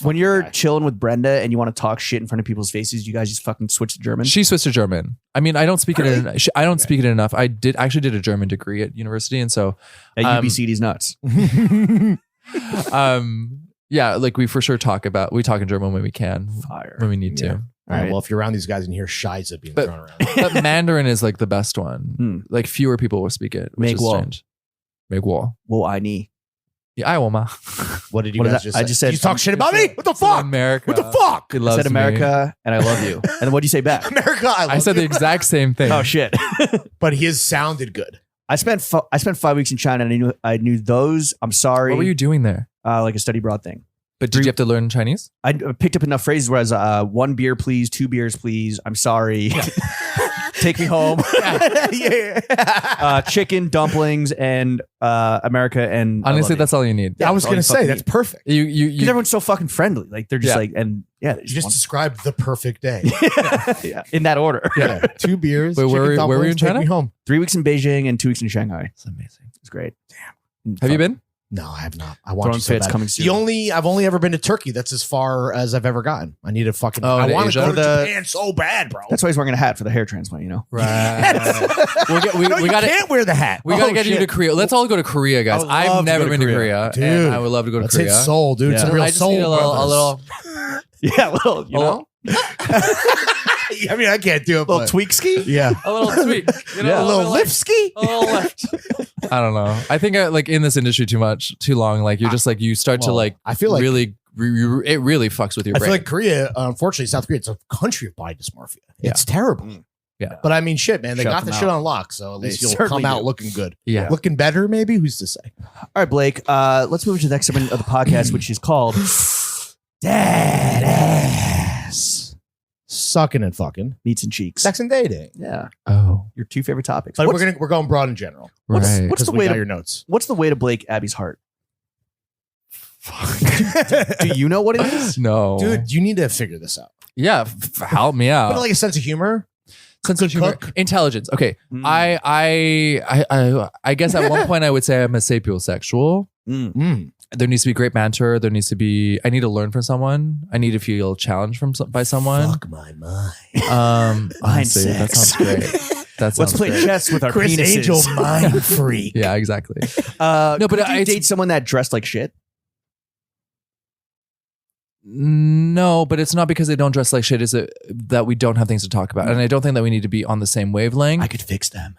When you're chilling with Brenda and you want to talk shit in front of people's faces, you guys just fucking switch to German. She switched to German. I mean, I don't speak it. I don't speak it enough. I did a German degree at university, and so at UBC, these nuts. Yeah, like we for sure talk in German when we can, when we need to. All right. Well, if you're around these guys and hear Shiza being thrown around, but Mandarin is like the best one. Like fewer people will speak it, which is strange. Make war. Well, I need. Yeah, I will, ma. What did you guys just say? I just said, you talk shit about me? What the fuck? America. What the fuck? I said America and I love you. And then what'd you say back? America, I love you. I said the exact same thing. Oh shit. But his sounded good. I spent 5 weeks in China and I knew those. I'm sorry. What were you doing there? Like a study abroad thing. But did you have to learn Chinese? I picked up enough phrases where I was 1 beer, please, 2 beers, please. I'm sorry. Yeah. Take me home. Chicken, dumplings, and America. And honestly, that's all you need. Yeah, I was gonna say that's perfect. Because everyone's so fucking friendly. Like they're just you just described the perfect day. Yeah, in that order. Yeah, 2 beers. Wait, where were you in China? Take me home. 3 weeks in Beijing and 2 weeks in Shanghai. It's amazing. It's great. Damn. Have you been? No, I have not. I want to say it's coming soon. I've only ever been to Turkey. That's as far as I've ever gotten. I need a fucking. I want to go to Japan so bad, bro. That's why he's wearing a hat for the hair transplant. Right. we can't wear the hat. We gotta get you to Korea. Let's all go to Korea, guys. I've never been to Korea, dude. And I would love to go to Korea. Let's hit Seoul, dude. It's a real Seoul. A little. Yeah, a little. You know. I mean, I can't do it. A little tweak ski? Yeah. A little tweak. A little lift ski? A little lift. I don't know. I think in this industry too long, like you're just like, you start to like, I feel like really, it really fucks with your brain. I feel like Korea, unfortunately, South Korea, it's a country of body dysmorphia. Yeah. It's terrible. Yeah. But I mean, shit, man, they got the shit on lock. So at least you'll come out looking good. Yeah. Looking better, maybe? Who's to say? All right, Blake, let's move to the next segment of the podcast, which is called Dad Ass. Sucking and fucking. Meats and cheeks. Sex and dating. Yeah. Oh. Your 2 favorite topics. But we're going broad in general. What's the way to your notes? What's the way to Blake Abbie's heart? Do you know what it is? No. Dude, you need to figure this out. Yeah. Help me out. But like a sense of humor? Sense of humor. Intelligence. Okay. I guess at one point I would say I'm a sapiosexual. There needs to be great banter. I need to learn from someone. I need to feel challenged by someone. Fuck my mind. Honestly, that sounds great. Let's play chess with our Chris penises. Angel mind freak. Yeah, exactly. No, but I date someone that dressed like shit. No, but it's not because they don't dress like shit. Is it that we don't have things to talk about? And I don't think that we need to be on the same wavelength. I could fix them.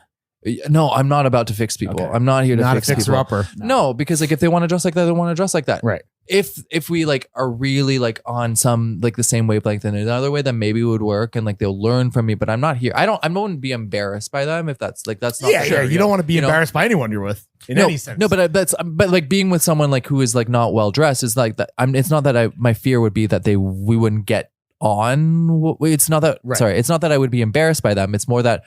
No, I'm not about to fix people. Okay. I'm not here to fix people. Not a fixer-upper. No, because like if they want to dress like that, they want to dress like that. Right. If we like are really like on some like the same wavelength in another way, then maybe it would work and like they'll learn from me. But I'm not here. I don't want to be embarrassed by them if that's not. Yeah, sure. You don't want to be embarrassed by anyone you're with in any sense. No, but like being with someone like who is like not well dressed is like that. It's not that my fear would be that we wouldn't get on. It's not that. Right. Sorry, it's not that I would be embarrassed by them. It's more that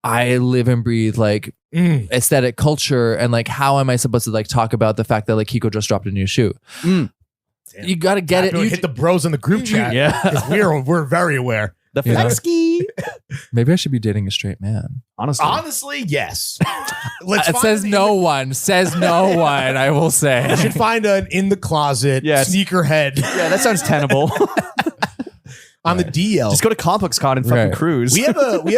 I live and breathe like aesthetic culture, and like how am I supposed to like talk about the fact that like Kiko just dropped a new shoe? You gotta get it. You hit the bros in the group chat. Yeah, we're very aware. The flexky. Maybe I should be dating a straight man. Honestly, yes. It says no one. Says no one. I will say. You should find an in the closet sneakerhead. Yeah, that sounds tenable. on the DL. Just go to ComplexCon and fucking cruise. We have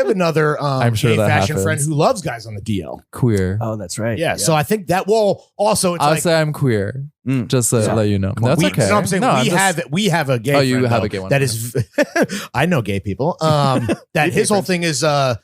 another I'm sure gay that fashion happens. friend who loves guys on the DL. Queer. Oh, that's right. Yeah, so I think that will also. It's I'll like, say I'm queer. Just to let you know. That's we, okay. No, I'm saying No, we have a gay. Oh, you friend, have though, a gay one. that is. I know gay people. That his whole thing is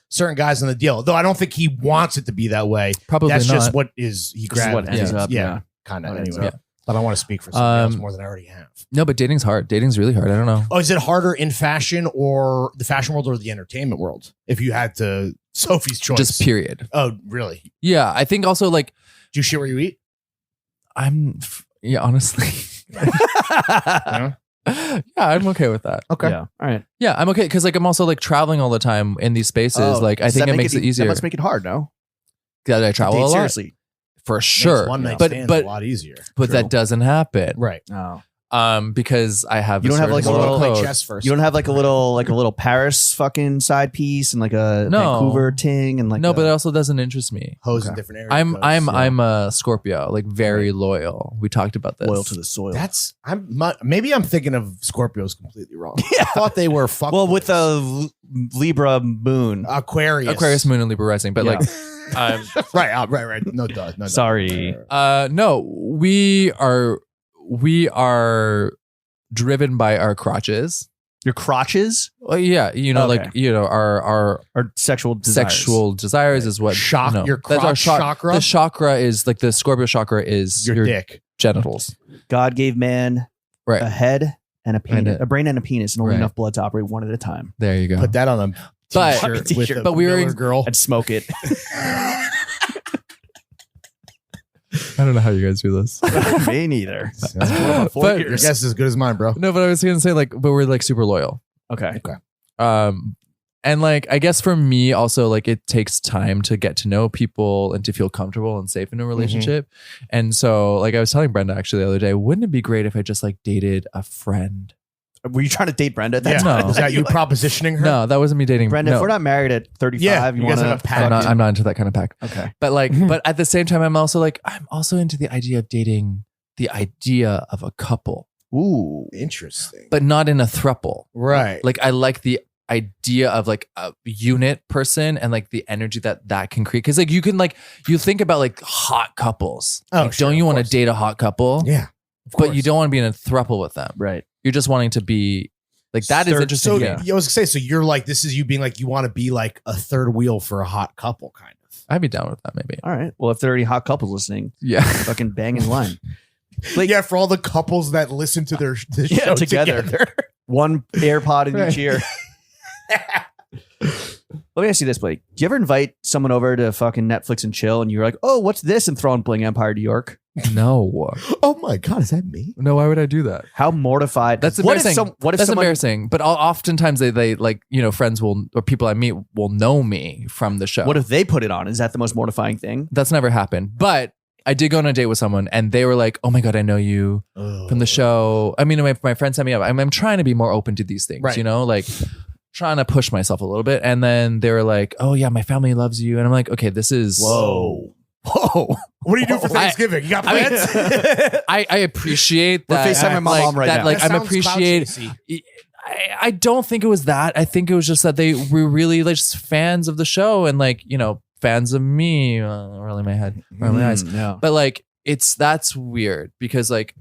certain guys on the DL. Though I don't think he wants it to be that way. Probably that's not. just what is he This is what grabs. ends up. Yeah, kind of. Ends Anyway, up. but I want to speak for somebody else more than I already have. No, but dating's hard. Dating's really hard. I don't know. Oh, is it harder in fashion or the fashion world or the entertainment world? If you had to, Sophie's choice. Just period. Oh, really? Yeah, I think also like Do you shit where you eat? honestly. Yeah. Yeah, I'm okay with that. Okay. Yeah. All right. Yeah, I'm okay because like I'm also like traveling all the time in these spaces. Oh, Like I does think that it makes it easier. That must make it hard, no? That I travel Date a lot seriously. for sure. One night but stand's but a lot easier. but that doesn't happen. Right. Oh. Because I have You don't have certain like a moral little code. chess first. You don't have like a little Paris fucking side piece and like a No. Vancouver ting and like No, but it also doesn't interest me. hose in different areas. I'm a Scorpio, like very loyal. We talked about this. loyal to the soil. Maybe I'm thinking of Scorpios completely wrong. I thought they were fuck. well, with a Libra moon. Aquarius moon and Libra rising, but Yeah. like right. No, duh. No, Sorry. no, we are driven by our crotches. Your crotches Well, yeah, you know, Okay. like you know, our or sexual desires. sexual desires is what Your that's our crotch chakra? The chakra is like the Scorpio chakra is your dick. genitals. God gave man Right. a head and a penis, And a brain and a penis, and only Right. enough blood to operate one at a time. There you go. Put that on a But- t-shirt with a but we were Miller in- girl. And smoke it. I don't know how you guys do this. Me neither. But- Your guess is as good as mine, bro. No, but I was gonna say like, but we're like super loyal. Okay. And like I guess for me also like it takes time to get to know people and to feel comfortable and safe in a relationship. And so like I was telling Brenda actually the other day, wouldn't it be great if I just like dated a friend? Were you trying to date Brenda at that Yeah. time? No. Is that you propositioning her? No, that wasn't me dating Brenda, no. if we're not married at 35, Yeah, you you guys want have a to. pact. I'm not into that kind of pack. Okay. But like, but at the same time, I'm also into the idea of dating the idea of a couple, Ooh. Interesting. but not in a throuple. Right. Like I like the idea of like a unit person and like the energy that can create. Cause like you can like, you think about like hot couples. Oh, Like, sure, don't you of want to course. date a hot couple? Yeah. But you don't want to be in a throuple with them. Right. You're just wanting to be like, that is interesting. So Yeah. I was gonna say, so you're like, this is you being like, you want to be like a third wheel for a hot couple, kind of. I'd be down with that maybe. All right. Well, if there are any hot couples listening, Yeah. fucking bang in line. Like, yeah, for all the couples that listen to their show together. One AirPod in each ear. Let me ask you this, Blake. Do you ever invite someone over to fucking Netflix and chill and you're like, oh, what's this? And throw on Bling Empire New York? No. Oh my God, is that me? No, why would I do that? How mortified. That's What if embarrassing. what if That's someone, embarrassing. But oftentimes they like, you know, friends will, or people I meet will know me from the show. what if they put it on? Is that the most mortifying thing? That's never happened. But I did go on a date with someone and they were like, oh my God, I know you from the show. I mean, my friend set me up. I'm trying to be more open to these things, Right. you know, like trying to push myself a little bit. And then they were like, oh yeah, my family loves you. And I'm like, okay, this is. Whoa. What do you do for Thanksgiving? You got I mean, plans? I appreciate We're that. FaceTiming my mom right that, now. Like, That I'm sounds clout appreciate. chasey. I don't think it was that. I think it was just that they were really like just fans of the show and like, you know, fans of me. Rolling my head, rolling my eyes. Yeah. But like, that's weird because like,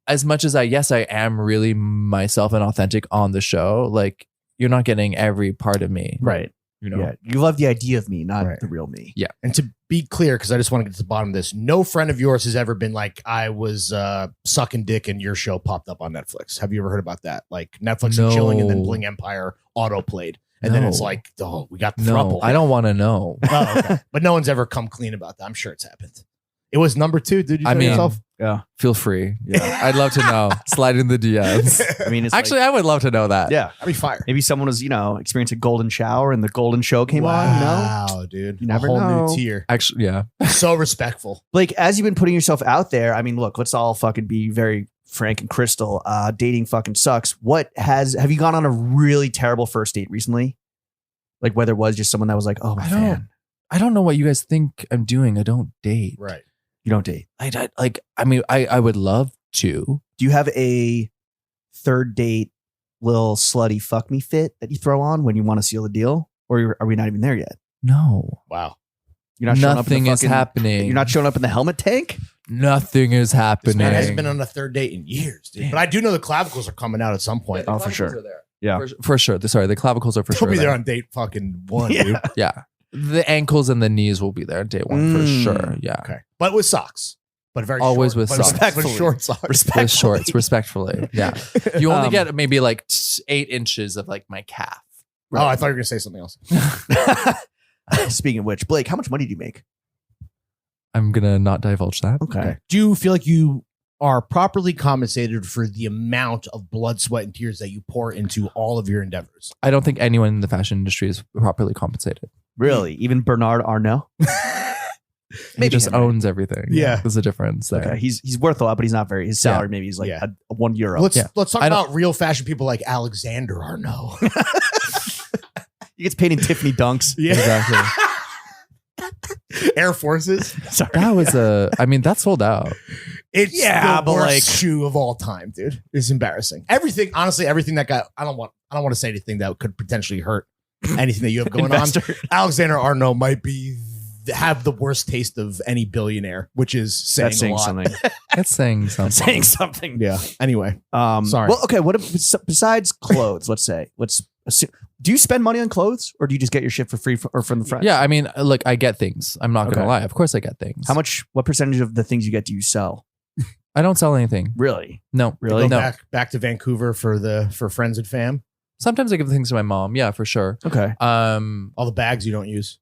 as much as I am really myself and authentic on the show, like you're not getting every part of me. Right. You know? Yeah. You love the idea of me, not Right. the real me. And to be clear, because I just want to get to the bottom of this, no friend of yours has ever been like, I was sucking dick and your show popped up on Netflix. Have you ever heard about that? Like Netflix and No. chilling and then Bling Empire auto played. And then No. it's like, oh, we got the No, throuple. I don't want to know. Oh, okay. But no one's ever come clean about that. I'm sure it's happened. It was number 2. Did you I say mean, yourself? Yeah. Feel free. Yeah. I'd love to know. Slide in the DMs. I mean, it's Actually, I would love to know that. like, yeah. I'd be fired. Maybe someone was, experiencing a golden shower and the golden show came on, Wow, dude. You never a whole know. new tier. Actually, yeah. So respectful. Blake, as you've been putting yourself out there, I mean, look, let's all fucking be very frank and crystal. Dating fucking sucks. Have you gone on a really terrible first date recently? Like whether it was just someone that was like, oh my man, I don't know what you guys think I'm doing. I don't date. Right. you don't date. I would love to. Do you have a third date little slutty fuck me fit that you throw on when you want to seal the deal? Or are we not even there yet? No. Wow. You're not showing Nothing up in is happening. You're not showing up in the helmet tank? Nothing is This happening. man hasn't been on a third date in years, dude. Damn. But I do know the clavicles are coming out at some point. Oh, for sure. Yeah. For sure. Sorry, the clavicles are for They'll sure. be there there. on date fucking 1, Yeah. dude. Yeah. The ankles and the knees will be there day one for Mm. sure. Yeah. Okay. But with socks. But very Always short. with But socks. Respectfully. With short socks. With shorts, respectfully. Yeah. You only Um, get maybe like 8 inches of like my calf. Oh, I thought you were going to say something else. Speaking of which, Blake, how much money do you make? I'm going to not divulge that. Okay. Do you feel like you are properly compensated for the amount of blood, sweat, and tears that you pour into all of your endeavors? I don't think anyone in the fashion industry is properly compensated. Really? Even Bernard Arnault? He just him, right? owns everything. Yeah. There's a difference there. Okay. He's worth a lot, but he's not very. His salary maybe is like Yeah. a €1. Let's talk I don't- about real fashion people like Alexander Arnault. He gets paid in Tiffany dunks. Yeah. Exactly. Air Forces. Sorry. That was that sold out. It's Yeah, the but worst like- shoe of all time, dude. It's embarrassing. Everything, honestly, everything that got. I don't want to say anything that could potentially hurt anything that you have going on. Investor. Alexander Arnault might have the worst taste of any billionaire, which is saying That's saying a lot. something. That's saying something. Saying something. Yeah. Anyway, Sorry. Well, okay. What besides clothes? Let's assume. Do you spend money on clothes, or do you just get your shit for free or from the friends? Yeah, I mean, look, I get things. I'm not Okay. gonna lie. Of course, I get things. How much? What percentage of the things you get do you sell? I don't sell anything. Really? No, Really? No. back to Vancouver for friends and fam. Sometimes I give things to my mom. Yeah, for sure. Okay. All the bags you don't use.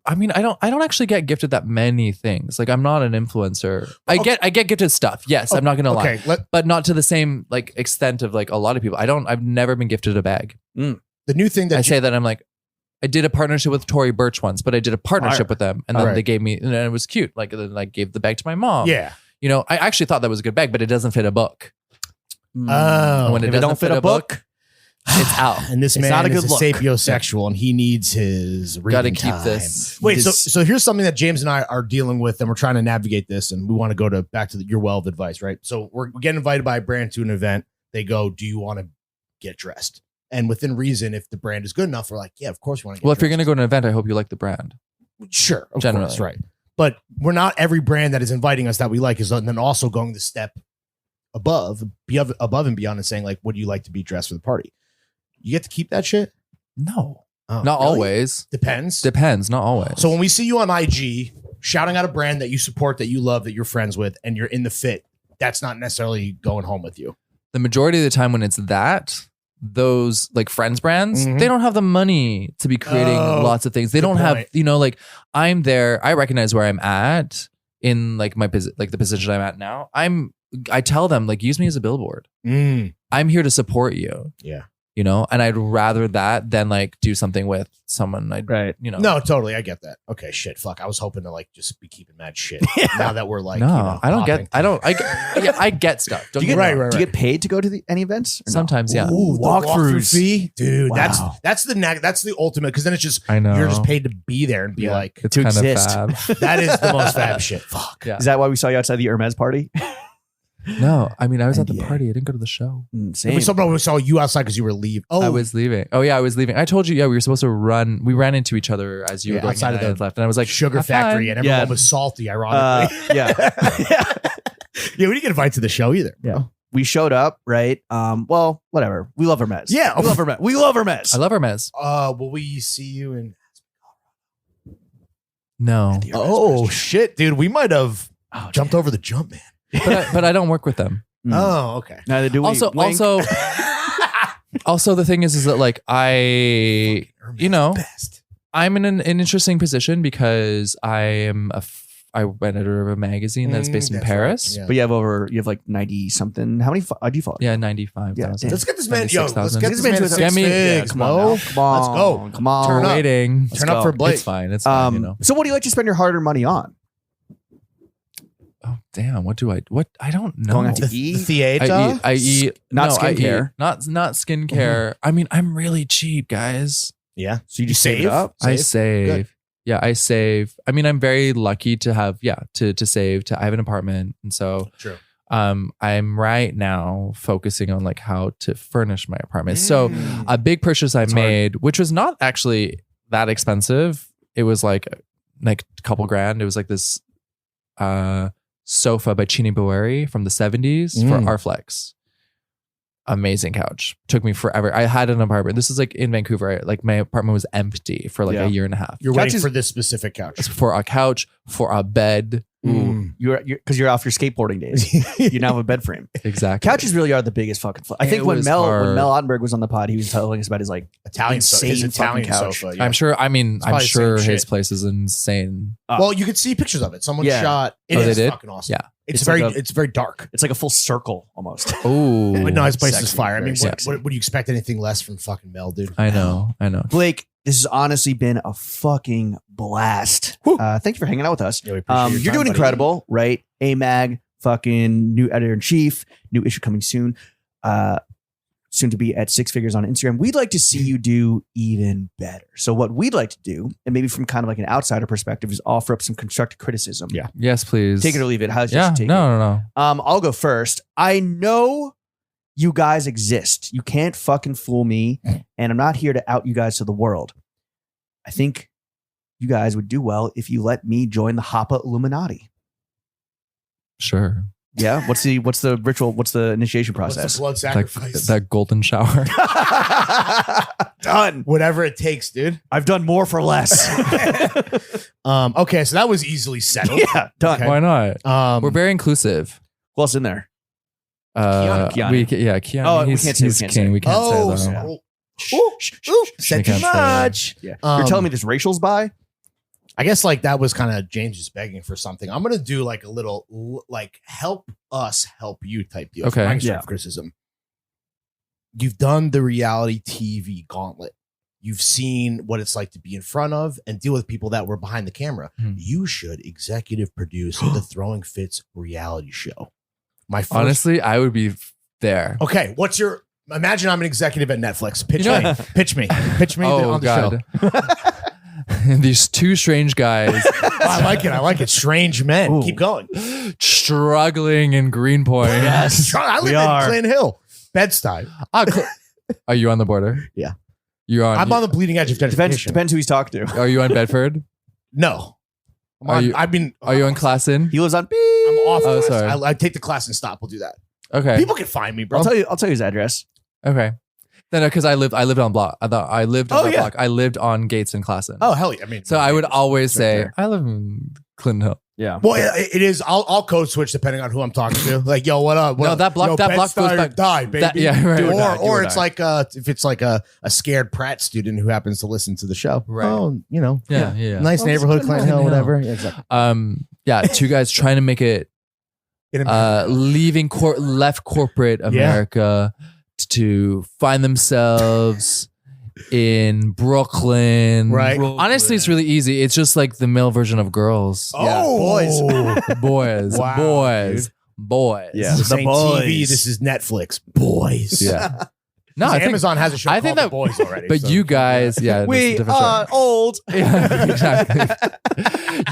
I mean, I don't actually get gifted that many things. Like, I'm not an influencer. I get gifted stuff. Yes, I'm not gonna lie, Okay, but not to the same like extent of like a lot of people. I've never been gifted a bag. the new thing that I say that I'm like, I did a partnership with Tory Burch once, but I did a partnership Fire. with them, and then Alright. they gave me, and it was cute. Like, then I gave the bag to my mom. yeah. You know, I actually thought that was a good bag, but it doesn't fit a book. Oh. And when If it it doesn't don't fit fit a book, it's out. And this It's man not a is good a look. sapiosexual, and he needs his Got to reading keep time. this. Wait, This- so here's something that James and I are dealing with, and we're trying to navigate this, and we want to go back to your well of advice, right? So we're getting invited by a brand to an event. They go, "Do you want to get dressed?" And within reason, if the brand is good enough, we're like, "Yeah, of course we want to." Get Well, if you're dressed." going to go to an event, I hope you like the brand. Sure, of Generally. course, right. But we're not every brand that is inviting us that we like is then also going the step above and beyond and saying like, "Would you like to be dressed for the party?" You get to keep that shit. No, Oh, not really? always. Depends. Depends, not always. So when we see you on IG shouting out a brand that you support, that you love, that you're friends with, and you're in the fit, that's not necessarily going home with you. the majority of the time when it's those like friends brands, Mhm. they don't have the money to be creating Oh, lots of things. They good don't have, point. like I'm there. I recognize where I'm at in like the position I'm at now. I tell them like, use me as a billboard. I'm here to support you. Yeah. And I'd rather that than like do something with someone. right. No, totally. I get that. Okay, shit. Fuck. I was hoping to like just be keeping mad shit. Now that we're like, No, I don't popping. I get stuff. Don't Do you get get, me wrong. do you get paid to go to any events? or no? Sometimes, yeah. Ooh, the walkthroughs. fee, dude. Wow. That's the ultimate, because then it's just I know. you're just paid to be there and be Yeah. like, It's to kind exist. of fab. that is the most fab shit. Fuck. Yeah. Is that why we saw you outside the Hermes party? No, I mean I was at the NDA. party. I didn't go to the show. Same. We saw you outside because you were leaving. Oh, I was leaving. Oh yeah, I was leaving. I told you, yeah, we were supposed to run. We ran into each other as you Yeah, were going outside and of I the had left, and I was like, Sugar "Have Factory, fun." and everyone Yeah. was salty. Ironically, yeah. yeah, we didn't get invited to the show either. Bro. Yeah. We showed up, right? Well, whatever. We love Hermes. Yeah. We love Hermes. We love Hermes. I love Hermes. Will we see you in? No, The Hermes Oh Hermes. shit, dude, we might have Oh, jumped over the jump, man. but I don't work with them. Mm. Oh, okay. Neither do we. Also, Wink. also the thing is that like I Best. I'm in an interesting position because I am I went editor of a magazine that's based in That's Paris. right, yeah. But you have like 90 something. How many do you follow? Yeah, 95,000. Let's get this man. Yo, let's 96,000. get this man to Get six me- figs, come on, Mo. now. Come on. Let's go. Come on. Turn up. Waiting. Let's Turn up go. for Blake. It's fine. It's fine. So what do you like to spend your hard-earned money on? Oh damn! What I don't know. Going out to The eat? theater. I eat Not no, I skincare. eat- not skincare. I mean, I'm really cheap, guys. Yeah. So you just save? save it up? I Save? save. Good. Yeah, I save. I mean, I'm very lucky to have to save. I have an apartment, and so True. I'm right now focusing on like how to furnish my apartment. So a big purchase I made, which was not actually that expensive. It was like a couple grand. It was like this sofa by Chini Boeri from the 70s for Arflex. Amazing couch. Took me forever. I had an apartment. This is like in Vancouver. Like my apartment was empty for like a year and a half. You're waiting for this specific couch. For a couch, for a bed. You're because you're off your skateboarding days. You now have a bed frame. Exactly. Couches really are the biggest fucking. I think when Mel Ottenberg was on the pod, he was telling us about his like Italian couch. sofa. Yeah. I'm sure. I mean, I'm sure his shit. place is insane. Well, you could see pictures of it. Someone shot. It is fucking awesome. Yeah. It's very dark. It's like a full circle almost. Oh, But no, his place is fire. I mean, Very what do you expect anything less from fucking Mel, dude? I know. Blake, this has honestly been a fucking blast. Thank you for hanging out with us. Yeah, we appreciate your you're time, doing buddy. incredible, right? A Mag, fucking new editor in chief, new issue coming soon. Soon to be at 6 figures on Instagram. We'd like to see you do even better. So what we'd like to do, and maybe from kind of like an outsider perspective, is offer up some constructive criticism. Yeah. Yes, please. Take it or leave it. How's Yeah. you take it? No. I'll go first. I know you guys exist. You can't fucking fool me. And I'm not here to out you guys to the world. I think you guys would do well if you let me join the Hapa Illuminati. Sure. Yeah. What's the ritual? What's the initiation What's process? the blood sacrifice? That golden shower. Done. Whatever it takes, dude. I've done more for less. Okay, so that was easily settled. Yeah. Done. Okay. Why not? We're very inclusive. Who else in there? Keanu. Keanu. Oh, we he's can't say- we he's can't king. say. We can't Oh, say that. so- We said too can't say that. much. Yeah. You're telling me this racial's by? I guess like that was kind of James just begging for something. I'm gonna do like a little like help us help you type deal. Okay. Yeah. Criticism. You've done the reality TV gauntlet. You've seen what it's like to be in front of and deal with people that were behind the camera. You should executive produce the Throwing Fits reality show. My first, Honestly, I would be there. okay. What's your? Imagine I'm an executive at Netflix. Pitch You me. know- Pitch me. Pitch me Oh on the show. God. These two strange guys I like it. Strange men. Ooh. Keep going. struggling in Greenpoint. Yes. I live We in are. Glen Hill, Bed-Stuy. Are you on the border? Yeah. You're on. I'm on the bleeding edge of gentrification. Depends who he's talking to. Are you on Bedford? No. Are you on class in? He lives on. I'm off. Oh, class. sorry. I take the class and stop. We'll do that. Okay. People can find me, bro. I'll tell you his address. Okay. Then because I lived on block. I lived on Oh, that yeah. block. I lived on Gates and Classen. Oh hell yeah! I mean, So I would always It's right say there. I live in Clinton Hill. Yeah. Well, it is. I'll code switch depending on who I'm talking to. Like, yo, what up? What No, up? that block- Yo, that block goes Bed-Stuy back- Die, baby. that- yeah, right. Do or die, do or or it's die. like if it's like a scared Pratt student who happens to listen to the show. Right. Oh, you know. Yeah. Nice Well, neighborhood, it's Clinton Clinton Hill, Hill. whatever. Yeah, exactly. Yeah. Two guys trying to make it. Leaving left corporate America to find themselves in Brooklyn. Right. Honestly, it's really easy. It's just like the male version of Girls. boys. Boys. Wow, Boys. Boys. Yeah. This The ain't boys. TV. This is Netflix. Boys. Yeah. No, I think, Amazon has a show I called think The that- Boys already. but so- you guys, yeah, that's a We different are show. old. Yeah, exactly.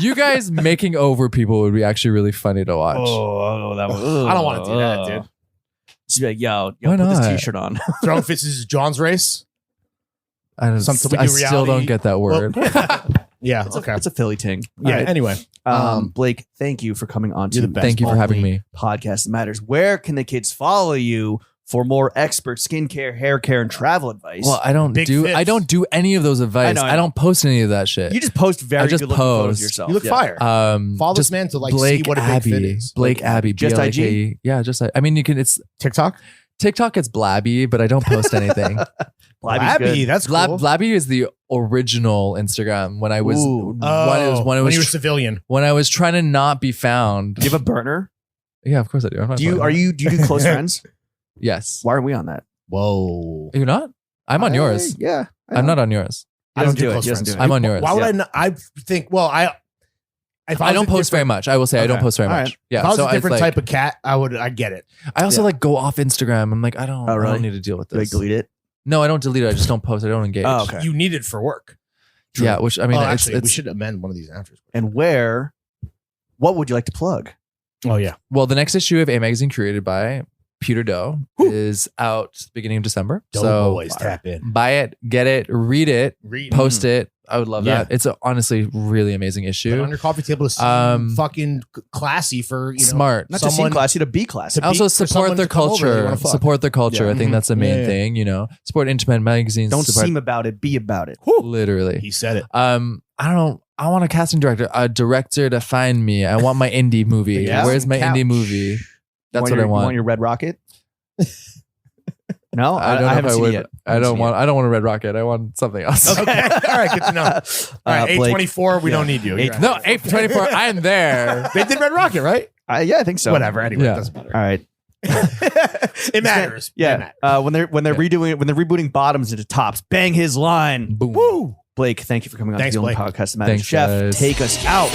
You guys making over people would be actually really funny to watch. Oh, that was. I don't want to do that, dude. Just be like, yo, Why put this not? T-shirt on. Throwing Fits is John's race. Something we I do still don't reality- get that word. Yeah. It's Okay. a Philly ting. Yeah. All right. Anyway. Blake, thank you for coming on You're to the best. Thank you for having Only me. Podcast That Matters. Where can the kids follow you for more expert skincare, hair care, and travel advice? Well, I don't Big do fits. any of those advice. I know. I don't post any of that shit. you just post very I just good looking photos post. of yourself. You look Yeah. fire. Follow this just man to like Blake see what a big fit Abbie. is. Blake Abbie. Just BLAKE. IG? Yeah, just I mean, you can. It's TikTok. TikTok. It's Blabby, but I don't post anything. Blabby's good. Abbie, that's cool. Blabby is the original Instagram when I was Ooh. when I when you were was civilian. when I was trying to not be found. Do you have a burner? Yeah, of course I do. I'm not Do you funny. do you do close friends? Yes. Why aren't we on that? Whoa. You're not. I'm on yours. Yeah. I'm not on yours. I don't do it. close He doesn't friends. do it. I'm on yours. Why would Yeah. I not? I think. Well, if I was don't a post very different- much. I will say I don't Okay. post very All much. right. Yeah. If I was so a different like, type of cat, I get it. I also Yeah. like go off Instagram. I'm like, I don't really? need to deal with Do I this. delete it? No, I don't delete it. I just don't post. I don't engage. Oh, okay. You need it for work. Yeah, which I mean, Oh, it's, actually, we it's should amend one of these answers. And what would you like to plug? Oh yeah. Well, the next issue of A Magazine Curated By Peter Doe is out beginning of December. Dope so boys, tap in. buy it, get it, read it, post it. I would love that. It's a honestly really amazing issue. Put it on your coffee table to seem fucking classy for smart. Not to seem classy, to be classy. Also support their culture. Support their culture. Yeah. I think that's the main thing. Support independent magazines. Don't seem about it, be about it. Literally. He said it. I don't know. I want a casting director, a director to find me. I want my indie movie. Yeah. Where's my indie movie? That's what I want. You want your Red Rocket? No, I don't know haven't if I seen would. it yet. I don't want a Red Rocket. I want something else. Okay. All right. Good to know. All right. Blake. 824. We don't need you. No, 8/24. I'm there. They did Red Rocket, right? Yeah, I think so. Whatever. Anyway, Yeah. it doesn't matter. All right. It matters. Yeah. When they're redoing it, when they're rebooting bottoms into tops, bang his line. Boom. Woo. Blake, thank you for coming on Thanks, the Blinged Blake. Podcast. Madam Thanks, Chef, guys. take us out.